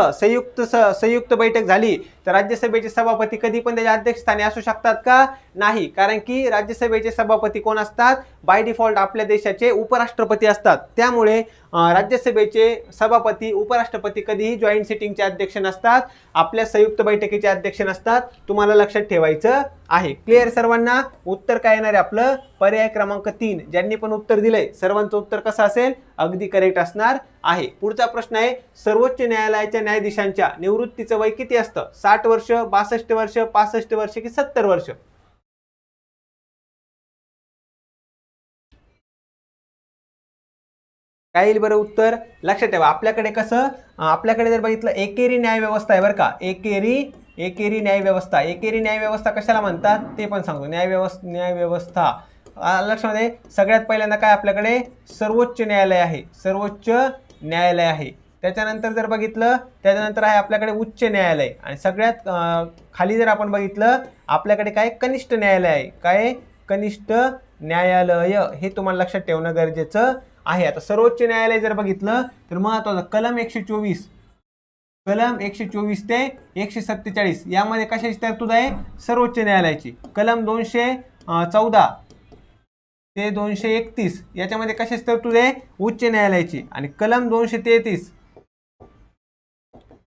संयुक्त बैठक झाली तर राज्यसभेचे सभापती कधी पण त्याच्या अध्यक्षस्थानी असू शकतात का? नाही, कारण की राज्यसभेचे सभापती कोण असतात? बाय डिफॉल्ट आपल्या देशाचे उपराष्ट्रपती असतात. त्यामुळे राज्यसभेचे सभापती उपराष्ट्रपती कधीही जॉईंट सिटिंगचे अध्यक्ष नसतात, आपल्या संयुक्त बैठकीचे अध्यक्ष नसतात. तुम्हाला लक्षात ठेवायचं आहे. क्लिअर सर्वांना? उत्तर काय येणार आहे आपलं? पर्याय क्रमांक 3. ज्यांनी पण उत्तर दिलंय सर्वांचं उत्तर कसं असेल? अगदी करेक्ट असणार आहे. पुढचा प्रश्न आहे, सर्वोच्च न्यायालयाच्या न्यायाधीशांच्या निवृत्तीचं वय किती असतं? 60 वर्ष, 62 वर्ष, 65 वर्ष की 70 वर्ष? काय येईल बरं उत्तर? लक्षात ठेवा, आपल्याकडे कसं, आपल्याकडे जर बघितलं एकेरी न्याय व्यवस्था आहे बरं का. एकेरी न्याय व्यवस्था कशाला म्हणतात ते पण सांगतो. न्याय व्यवस्था लक्षामध्ये सगळ्यात पहिल्यांदा काय आपल्याकडे सर्वोच्च न्यायालय आहे. त्याच्यानंतर जर बघितलं त्याच्यानंतर आहे आपल्याकडे उच्च न्यायालय आणि सगळ्यात खाली जर आपण बघितलं आपल्याकडे काय कनिष्ठ न्यायालय आहे. काय? कनिष्ठ न्यायालय. हे तुम्हाला लक्षात ठेवणं गरजेचं आहे. आता सर्वोच्च न्यायालय जर बघितलं तर महत्त्वाचं कलम 124 ते 147 यामध्ये कशाची तरतूद आहे? सर्वोच्च न्यायालयाची. कलम 214 ते 231 याच्यामध्ये कशाची तरतूद आहे? उच्च न्यायालयाची. आणि कलम 233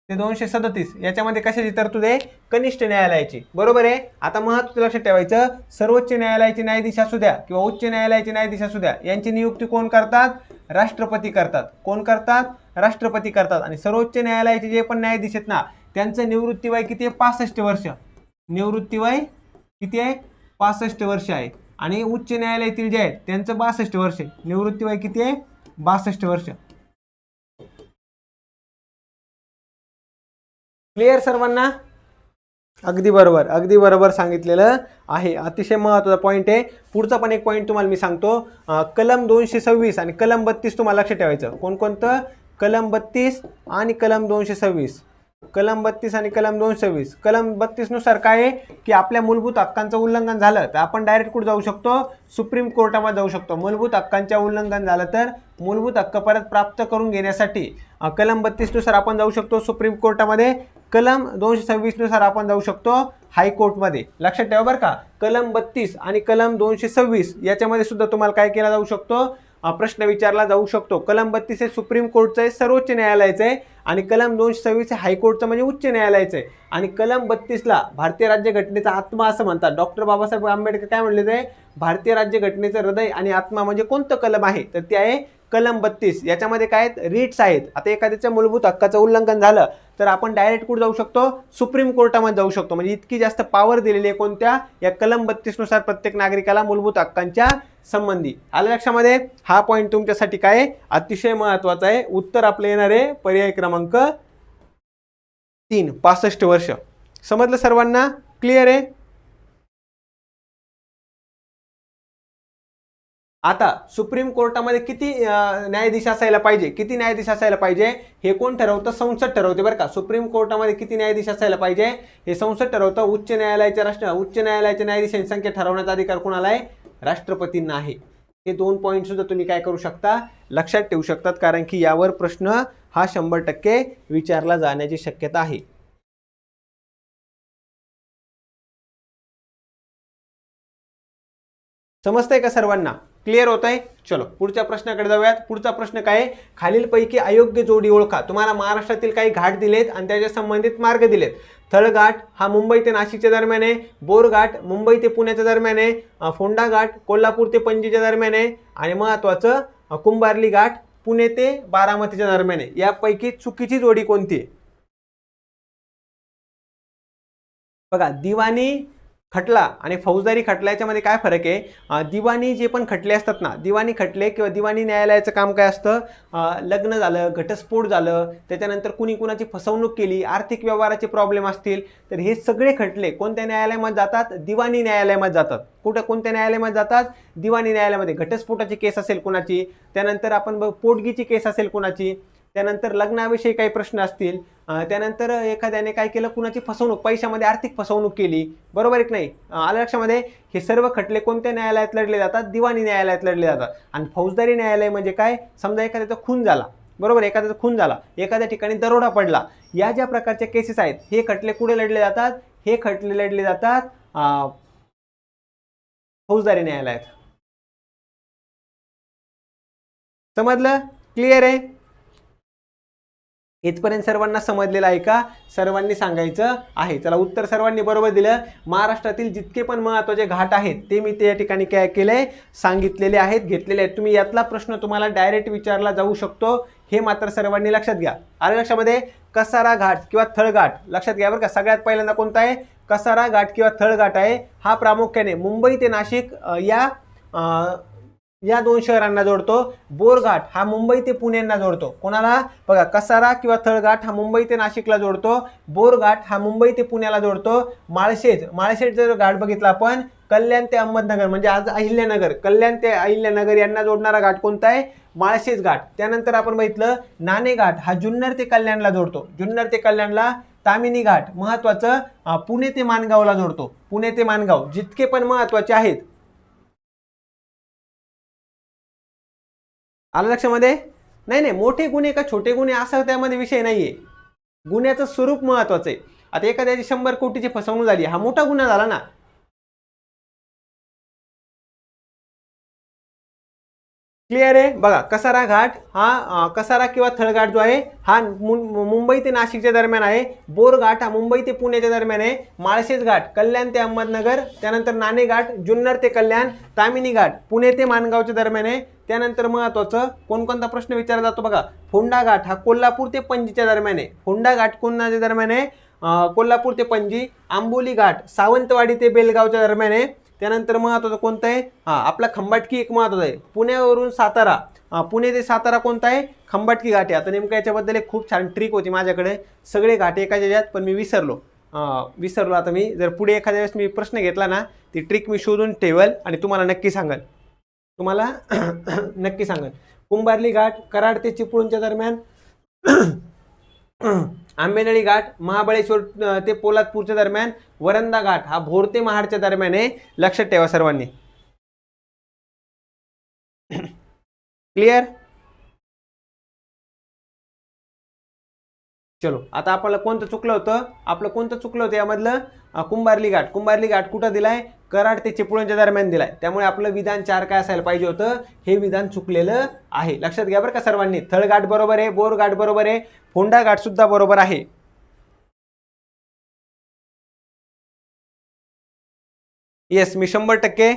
ते 237 याच्यामध्ये कशाची तरतूद आहे? कनिष्ठ न्यायालयाची. बरोबर आहे. आता महत्त्वाचं लक्षात ठेवायचं, सर्वोच्च न्यायालयाचे न्यायाधीश असू द्या किंवा उच्च न्यायालयाचे न्यायाधीश असू द्या, यांची नियुक्ती कोण करतात? राष्ट्रपती करतात. कोण करतात? राष्ट्रपती करतात. आणि सर्वोच्च न्यायालयाचे जे पण न्यायाधीश आहेत ना, त्यांचं निवृत्ती वय किती आहे? 65 वर्ष. निवृत्ती वय किती आहे? 65 वर्ष आहे. आणि उच्च न्यायालयातील जे आहेत त्यांचं 62 वर्ष. निवृत्ती वय किती आहे? 62 वर्ष. क्लिअर सर्वांना? अगदी बरोबर सांगितलेलं आहे. अतिशय महत्त्वाचा पॉईंट आहे. पुढचा पण एक पॉईंट तुम्हाला मी सांगतो. कलम 226 आणि कलम 32 तुम्हाला लक्षात ठेवायचं. कोणतं? कलम 32 आणि कलम 226. कलम 32 आणि कलम 226. कलम 32 नुसार काय आहे की आपल्या मूलभूत हक्कांचं उल्लंघन झालं तर आपण डायरेक्ट कुठे जाऊ शकतो? सुप्रीम कोर्टामध्ये जाऊ शकतो. मूलभूत हक्कांच्या उल्लंघन झालं तर मूलभूत हक्क परत प्राप्त करून घेण्यासाठी कलम 32 नुसार आपण जाऊ शकतो सुप्रीम कोर्टामध्ये. कलम 226 नुसार आपण जाऊ शकतो हायकोर्टमध्ये. लक्षात ठेवा बरं का. कलम 32 आणि कलम 226 याच्यामध्ये सुद्धा तुम्हाला काय केला जाऊ शकतो? प्रश्न विचारला जाऊ शकतो. कलम 32 हे सुप्रीम कोर्टचं आहे, सर्वोच्च न्यायालयाचं आहे. आणि कलम 226 हे हायकोर्टचं म्हणजे उच्च न्यायालयाचं आहे. आणि कलम 32ला भारतीय राज्यघटनेचा आत्मा असं म्हणतात. डॉक्टर बाबासाहेब आंबेडकर काय म्हणले ते? भारतीय राज्यघटनेचं हृदय आणि आत्मा म्हणजे कोणतं कलम आहे? तर ते आहे कलम 32. याच्यामध्ये काय आहेत? रीट्स आहेत. आता एखाद्याच्या मूलभूत हक्काचं उल्लंघन झालं तर आपण डायरेक्ट कुठे जाऊ शकतो? सुप्रीम कोर्टामध्ये जाऊ शकतो. म्हणजे इतकी जास्त पॉवर दिलेली आहे कोणत्या? या कलम 32 नुसार प्रत्येक नागरिकाला मूलभूत हक्कांच्या संबंधी. आलं लक्षामध्ये? हा पॉईंट तुमच्यासाठी काय अतिशय महत्त्वाचा आहे. उत्तर आपलं येणार आहे पर्याय क्रमांक 3, 65 वर्ष. समजलं सर्वांना? क्लिअर आहे? आता सुप्रीम कोर्टामध्ये किती न्यायाधीश असायला पाहिजे? हे कोण ठरवतं? संसद ठरवते बरं का. सुप्रीम कोर्टामध्ये किती न्यायाधीश असायला पाहिजे हे संसद ठरवतं. उच्च न्यायालयाच्या न्यायाधीशांची संख्या ठरवण्याचा अधिकार कोणाला आहे? राष्ट्रपतींना आहे. हे 2 पॉईंट सुद्धा तुम्ही काय करू शकता? लक्षात ठेवू शकतात, कारण की यावर प्रश्न हा 100% विचारला जाण्याची शक्यता आहे. समजतंय का सर्वांना? क्लिअर होतंय? चलो पुढच्या प्रश्नाकडे जाऊयात. पुढचा प्रश्न काय आहे? खालीलपैकी अयोग्य जोडी ओळखा. तुम्हाला महाराष्ट्रातील काही घाट दिलेत आणि त्याच्या संबंधित मार्ग दिलेत. थळघाट हा मुंबई ते नाशिकच्या दरम्यान आहे. बोरघाट मुंबई ते पुण्याच्या दरम्यान आहे. फोंडा घाट कोल्हापूर ते पणजीच्या दरम्यान आहे. आणि महत्वाचं कुंभार्ली घाट पुणे ते बारामतीच्या दरम्यान आहे. यापैकी चुकीची जोडी कोणती आहे? बघा, दिवाणी खटला आणि फौजदारी खटला याच्यामध्ये काय फरक आहे? दिवाणी जे पण खटले असतात ना, दिवाणी खटले किंवा दिवाणी न्यायालयाचं काम काय असतं? लग्न झालं, घटस्फोट झालं, त्याच्यानंतर कुणी कुणाची फसवणूक केली, आर्थिक व्यवहाराचे प्रॉब्लेम असतील, तर हे सगळे खटले कोणत्या न्यायालयामध्ये जातात? दिवाणी न्यायालयामध्ये जातात. कुठं कोणत्या न्यायालयामध्ये जातात? दिवाणी न्यायालयामध्ये. घटस्फोटाची केस असेल कुणाची, त्यानंतर आपण पोटगीची केस असेल कुणाची, त्यानंतर लग्नाविषयी काही प्रश्न असतील, त्यानंतर एखाद्याने काय केलं, कुणाची फसवणूक, पैशामध्ये आर्थिक फसवणूक केली, बरोबर आहे की नाही? आलं लक्षामध्ये? हे सर्व खटले कोणत्या न्यायालयात लढले जातात? दिवाणी न्यायालयात लढले जातात. आणि फौजदारी न्यायालय म्हणजे काय? समजा एखाद्याचा खून झाला, बरोबर, एखाद्याचा खून झाला, एखाद्या ठिकाणी दरोडा पडला, या ज्या प्रकारच्या केसेस आहेत, हे खटले कुठे लढले जातात? हे खटले लढले जातात फौजदारी न्यायालयात. समजलं? क्लिअर आहे? इथपर्यंत सर्वांना समजलेलं आहे का? सर्वांनी सांगायचं आहे. चला, उत्तर सर्वांनी बरोबर दिलं. महाराष्ट्रातील जितके पण महत्त्वाचे घाट आहेत ते मी त्या ठिकाणी काय केले, सांगितलेले आहेत, घेतलेले आहेत. तुम्ही यातला प्रश्न तुम्हाला डायरेक्ट विचारला जाऊ शकतो, हे मात्र सर्वांनी लक्षात घ्या. आलं लक्षामध्ये? कसारा घाट किंवा थळघाट लक्षात घ्या बरं का. सगळ्यात पहिल्यांदा कोणता आहे? कसारा घाट किंवा थळघाट आहे. हा प्रामुख्याने मुंबई ते नाशिक या दोन शहरांना जोडतो. बोरघाट हा मुंबई ते पुण्यांना जोडतो. कोणाला? बघा, कसारा किंवा थळघाट हा मुंबई ते नाशिकला जोडतो. बोरघाट हा मुंबई ते पुण्याला जोडतो. माळशेज जर घाट बघितला आपण, कल्याण ते अहमदनगर म्हणजे आज अहिल्यानगर, कल्याण ते अहिल्यानगर यांना जोडणारा घाट कोणता आहे? माळशेज घाट. त्यानंतर आपण बघितलं नाणे घाट हा जुन्नर ते कल्याणला जोडतो. जुन्नर ते कल्याणला. तामिनी घाट महत्वाचं पुणे ते माणगावला जोडतो. पुणे ते माणगाव. जितके पण महत्वाचे आहेत. आलं लक्षामध्ये? नाही नाही, मोठे गुन्हे का छोटे गुन्हे असा त्यामध्ये विषय नाहीये. गुन्ह्याचं स्वरूप महत्वाचं आहे. आता एखाद्याची 100 कोटीची फसवणूक झाली, हा मोठा गुन्हा झाला ना. क्लिअर आहे? बघा, कसारा घाट हा कसारा किंवा थळघाट जो आहे हा मुंबई ते नाशिकच्या दरम्यान आहे. बोरघाट हा मुंबई ते पुण्याच्या दरम्यान आहे. माळशेज घाट कल्याण ते अहमदनगर. त्यानंतर नाणे घाट जुन्नर ते कल्याण. तामिनी घाट पुणे ते माणगावच्या दरम्यान आहे. त्यानंतर महत्वाचं कोणकोणता प्रश्न विचारला जातो बघा. फोंडा घाट हा कोल्हापूर ते पणजीच्या दरम्यान आहे. फोंडा घाट कोणाच्या दरम्यान आहे? कोल्हापूर ते पणजी. आंबोली घाट सावंतवाडी ते बेलगावच्या दरम्यान आहे. त्यानंतर महत्वाचं कोणतं आहे? आपला खंबाटकी एक महत्वाचा आहे. पुण्यावरून सातारा, पुणे ते सातारा कोणता आहे? खंबाटकी घाट आहे. आता नेमकं याच्याबद्दल एक खूप छान ट्रिक होती माझ्याकडे. सगळे घाट एका ज्याच्यात, पण मी विसरलो. आता मी जर पुढे एखाद्या वेळेस मी प्रश्न घेतला ना, ती ट्रिक मी शोधून ठेवल आणि तुम्हाला नक्की सांगेल. कुंभार्ली घाट कराड ते चिपळूणच्या दरम्यान. आंबेनळी घाट महाबळेश्वर ते पोलादपूरच्या दरम्यान. वरंदा घाट हा भोर ते महाडच्या दरम्यान आहे. लक्षात ठेवा सर्वांनी. क्लिअर? चलो, आता आपल्याला कोणतं चुकलं होतं? यामधलं कुंभार्ली घाट कुठं दिलाय? कराड ते चिपळूणच्या दरम्यान दिलाय. त्यामुळे आपलं विधान 4 काय असायला पाहिजे होतं? हे विधान चुकलेलं आहे. लक्षात घ्या बरं का सर्वांनी. थळघाट बरोबर आहे, बोरघाट बरोबर आहे, फोंडा घाट सुद्धा बरोबर आहे. येस, मी 100%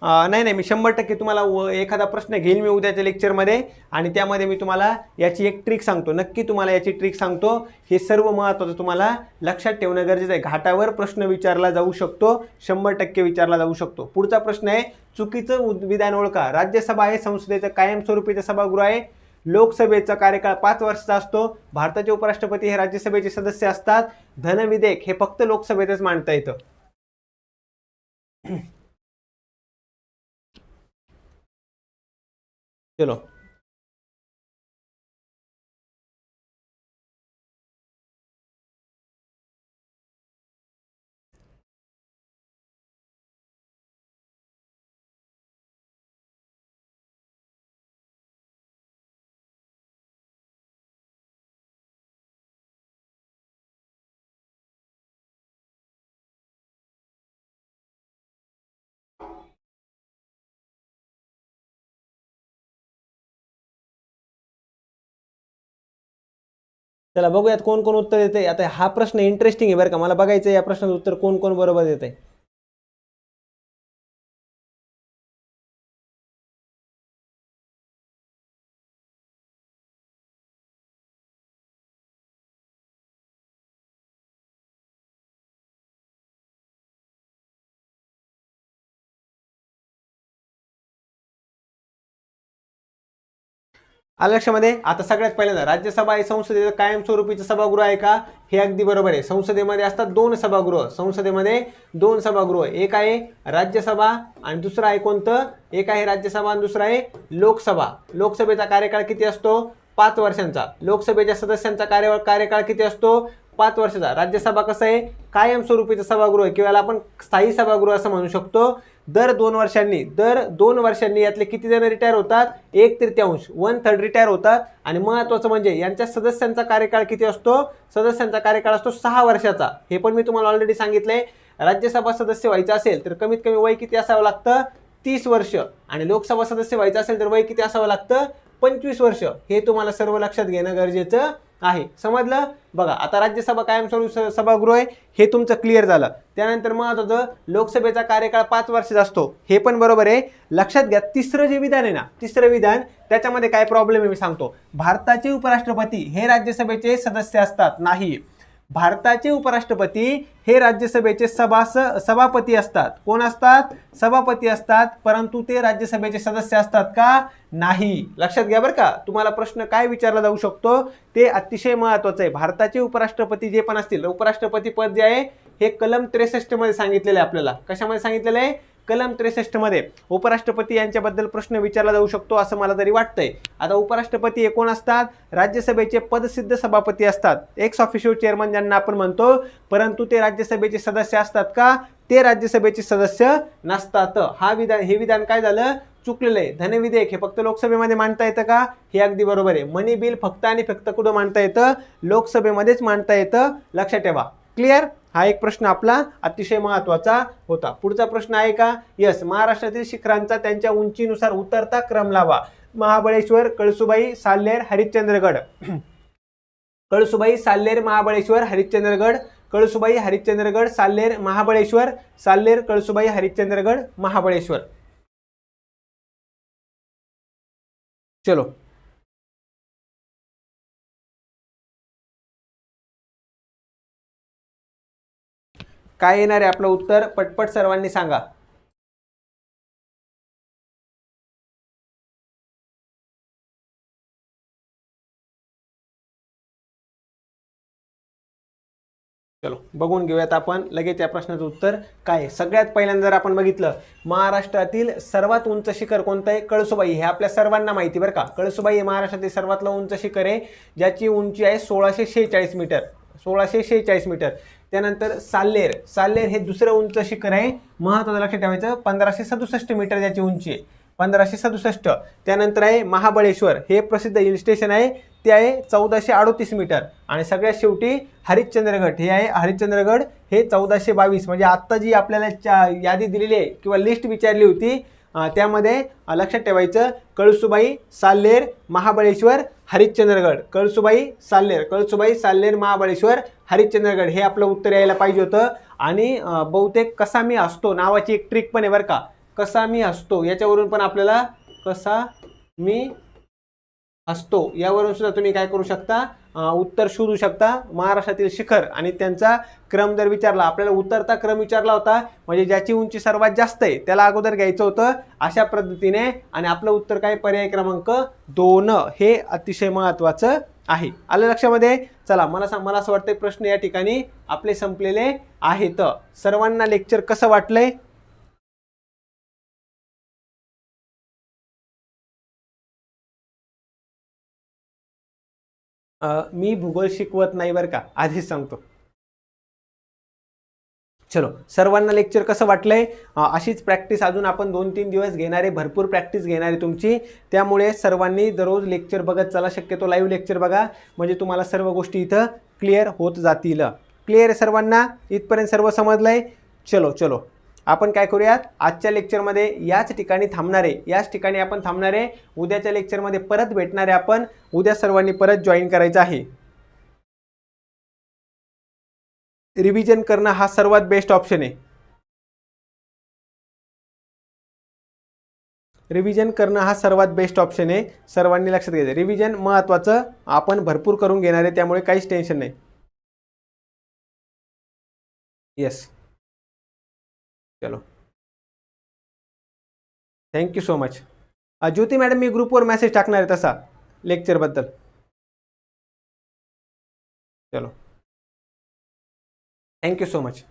नाही, मी 100% तुम्हाला एखादा प्रश्न घेईल मी उद्याच्या लेक्चरमध्ये, आणि त्यामध्ये मी तुम्हाला याची एक ट्रिक सांगतो. नक्की तुम्हाला याची ट्रिक सांगतो. हे सर्व महत्त्वाचं तुम्हाला लक्षात ठेवणं गरजेचं आहे. घाटावर प्रश्न विचारला जाऊ शकतो, 100% विचारला जाऊ शकतो. पुढचा प्रश्न आहे, चुकीचं विधान ओळखा. राज्यसभा आहे संसदेचं कायमस्वरूपीचं सभागृह आहे. लोकसभेचा कार्यकाळ 5 वर्षाचा असतो. भारताचे उपराष्ट्रपती हे राज्यसभेचे सदस्य असतात. धनविधेयक हे फक्त लोकसभेतच मांडता येतं. चलो. चला बघूयात कोण कोण उत्तर देते. आता हा प्रश्न इंटरेस्टिंग आहे बरं का, मला बघायचं या प्रश्नाचं उत्तर कोण कोण बरोबर देते. आलं लक्षामध्ये. आता सगळ्यात पहिल्यांदा राज्यसभा हे संसदेचं कायमस्वरूपीचं सभागृह आहे का, हे अगदी बरोबर आहे. संसदेमध्ये असतात दोन सभागृह, संसदेमध्ये दोन सभागृह, एक आहे राज्यसभा आणि दुसरं आहे कोणतं, एक आहे राज्यसभा आणि दुसरं आहे लोकसभा. लोकसभेचा कार्यकाळ किती असतो, 5 वर्षांचा. लोकसभेच्या सदस्यांचा कार्यकाळ किती असतो, 5 वर्षाचा. राज्यसभा कसं आहे, कायमस्वरूपीचं सभागृह किंवा आपण स्थायी सभागृह असं म्हणू शकतो. दर 2 वर्षांनी यातले किती जण रिटायर होतात, 1/3 1/3 रिटायर होतात. आणि महत्त्वाचं म्हणजे यांच्या सदस्यांचा कार्यकाळ किती असतो, सदस्यांचा कार्यकाळ असतो 6 वर्षाचा. हे पण मी तुम्हाला ऑलरेडी सांगितलंय. राज्यसभा सदस्य व्हायचं असेल तर कमीत कमी वय किती असावं लागतं, 30 वर्ष. आणि लोकसभा सदस्य व्हायचं असेल तर वय किती असावं लागतं, 25 वर्ष. हे तुम्हाला सर्व लक्षात घेणं गरजेचं आहे. समजलं. बघा आता राज्यसभा कायमस्वरूपी सभागृह आहे, हे तुमचं क्लिअर झालं. त्यानंतर महत्त्वाचं लोकसभेचा कार्यकाळ 5 वर्षाचा असतो, हे पण बरोबर आहे. लक्षात घ्या तिसरं जे विधान आहे ना, तिसरं विधान त्याच्यामध्ये काय प्रॉब्लेम आहे मी सांगतो. भारताचे उपराष्ट्रपती हे राज्यसभेचे सदस्य असतात, नाही. भारताचे उपराष्ट्रपती हे राज्यसभेचे सभापती असतात. कोण असतात, सभापती असतात. परंतु ते राज्यसभेचे सदस्य असतात का, नाही. लक्षात घ्या बरं का. तुम्हाला प्रश्न काय विचारला जाऊ शकतो ते अतिशय महत्त्वाचं आहे. भारताचे उपराष्ट्रपती जे पण असतील, उपराष्ट्रपती पद जे आहे हे कलम 63 मध्ये सांगितलेलं आहे आपल्याला. कशामध्ये सांगितलेलं आहे, कलम 63 मध्ये. उपराष्ट्रपती यांच्याबद्दल प्रश्न विचारला जाऊ शकतो असं मला तरी वाटतंय. आता उपराष्ट्रपती हे कोण असतात, राज्यसभेचे पदसिद्ध सभापती असतात, एक्स ऑफिशियो चेअरमन ज्यांना आपण म्हणतो. परंतु ते राज्यसभेचे सदस्य असतात का, ते राज्यसभेचे सदस्य नसतात. हे विधान काय झालं, चुकलेलं आहे. धनविधेयक हे फक्त लोकसभेमध्ये मांडता येतं का, हे अगदी बरोबर आहे. मनी बिल फक्त आणि फक्त कुठं मांडता येतं, लोकसभेमध्येच मांडता येतं. लक्षात ठेवा. क्लिअर. हा एक प्रश्न आपला अतिशय महत्त्वाचा होता. पुढचा प्रश्न आहे का, यस. महाराष्ट्रातील शिखरांचा त्यांच्या उंचीनुसार उतरता क्रम लावा. महाबळेश्वर, कळसुबाई, साल्हेर, हरिश्चंद्रगड. कळसुबाई, साल्हेर, महाबळेश्वर, हरिश्चंद्रगड. कळसुबाई, हरिश्चंद्रगड, साल्हेर, महाबळेश्वर. साल्हेर, कळसुबाई, हरिश्चंद्रगड, महाबळेश्वर. चलो काय येणार आहे आपलं उत्तर, पटपट सर्वांनी सांगा. चलो बघून घेऊयात आपण लगेच या प्रश्नाचं उत्तर काय. सगळ्यात पहिल्यांदा जर आपण बघितलं, महाराष्ट्रातील सर्वात उंच शिखर कोणतं आहे, कळसुबाई. हे आपल्या सर्वांना माहिती बरं का. कळसुबाई हे महाराष्ट्रातील सर्वात उंच शिखर आहे, ज्याची उंची आहे 1646 मीटर. 1646 मीटर. त्यानंतर साल्हेर. साल्हेर हे दुसरं उंच शिखर आहे. महत्त्वाचं लक्षात ठेवायचं, 1567 मीटर ज्याची उंची आहे, 1567. त्यानंतर आहे महाबळेश्वर, हे प्रसिद्ध हिल स्टेशन आहे, ते आहे 1438 मीटर. आणि सगळ्यात शेवटी हरिश्चंद्रगड हे आहे. हरिश्चंद्रगड हे 1422. म्हणजे आत्ता जी आपल्याला यादी दिलेली आहे किंवा लिस्ट विचारली होती त्यामध्ये लक्षात ठेवायचं, कळसुबाई, साल्हेर, महाबळेश्वर, हरिश्चंद्रगड. कळसुबाई, साल्हेर, कळसुबाई, साल्हेर, महाबळेश्वर, हरिश्चंद्रगड हे आपलं उत्तर यायला पाहिजे होतं. आणि बहुतेक कसा मी हसतो नावाची एक ट्रिक पण आहे बरं का. कसा मी हसतो याच्यावरून पण आपल्याला, कसा मी हसतो यावरून सुद्धा तुम्ही काय करू शकता, उत्तर शोधू शकता. महाराष्ट्रातील शिखर आणि त्यांचा क्रम जर विचारला, आपल्याला उतरता क्रम विचारला होता, म्हणजे ज्याची उंची सर्वात जास्त आहे त्याला अगोदर घ्यायचं होतं अशा पद्धतीने. आणि आपलं उत्तर काय, पर्याय क्रमांक 2 हे अतिशय महत्त्वाचं आहे. आलं लक्षामध्ये. चला मला असं वाटतंय प्रश्न या ठिकाणी आपले संपलेले आहेत. सर्वांना लेक्चर कसं वाटलंय, मी भूगोल शिकवत नाही बरं का, आधीच सांगतो. चलो सर्वांना लेक्चर कसं वाटलंय, अशीच प्रॅक्टिस अजून आपण 2-3 दिवस घेणारे, भरपूर प्रॅक्टिस घेणारे तुमची. त्यामुळे सर्वांनी दररोज लेक्चर बघत चला, शक्यतो लाईव्ह लेक्चर बघा, म्हणजे तुम्हाला सर्व गोष्टी इथं क्लिअर होत जातील. क्लिअर आहे सर्वांना, इथपर्यंत सर्व समजलंय. चलो आपण काय करूयात, आजच्या लेक्चरमध्ये याच ठिकाणी आपण थांबणार आहे. उद्याच्या लेक्चरमध्ये परत भेटणार आहे आपण. उद्या सर्वांनी परत जॉईन करायचं आहे. रिव्हिजन करणं हा सर्वात बेस्ट ऑप्शन आहे. रिव्हिजन करणं हा सर्वात बेस्ट ऑप्शन आहे. सर्वांनी लक्षात घ्यायचं, रिव्हिजन महत्त्वाचं, आपण भरपूर करून घेणार आहे, त्यामुळे काहीच टेन्शन नाही. येस, चलो, थँक्यू सो मच. ज्योती मॅडम, मी ग्रुपवर मेसेज टाकणार आहे तसा लेक्चरबद्दल. चलो, थँक्यू सो मच.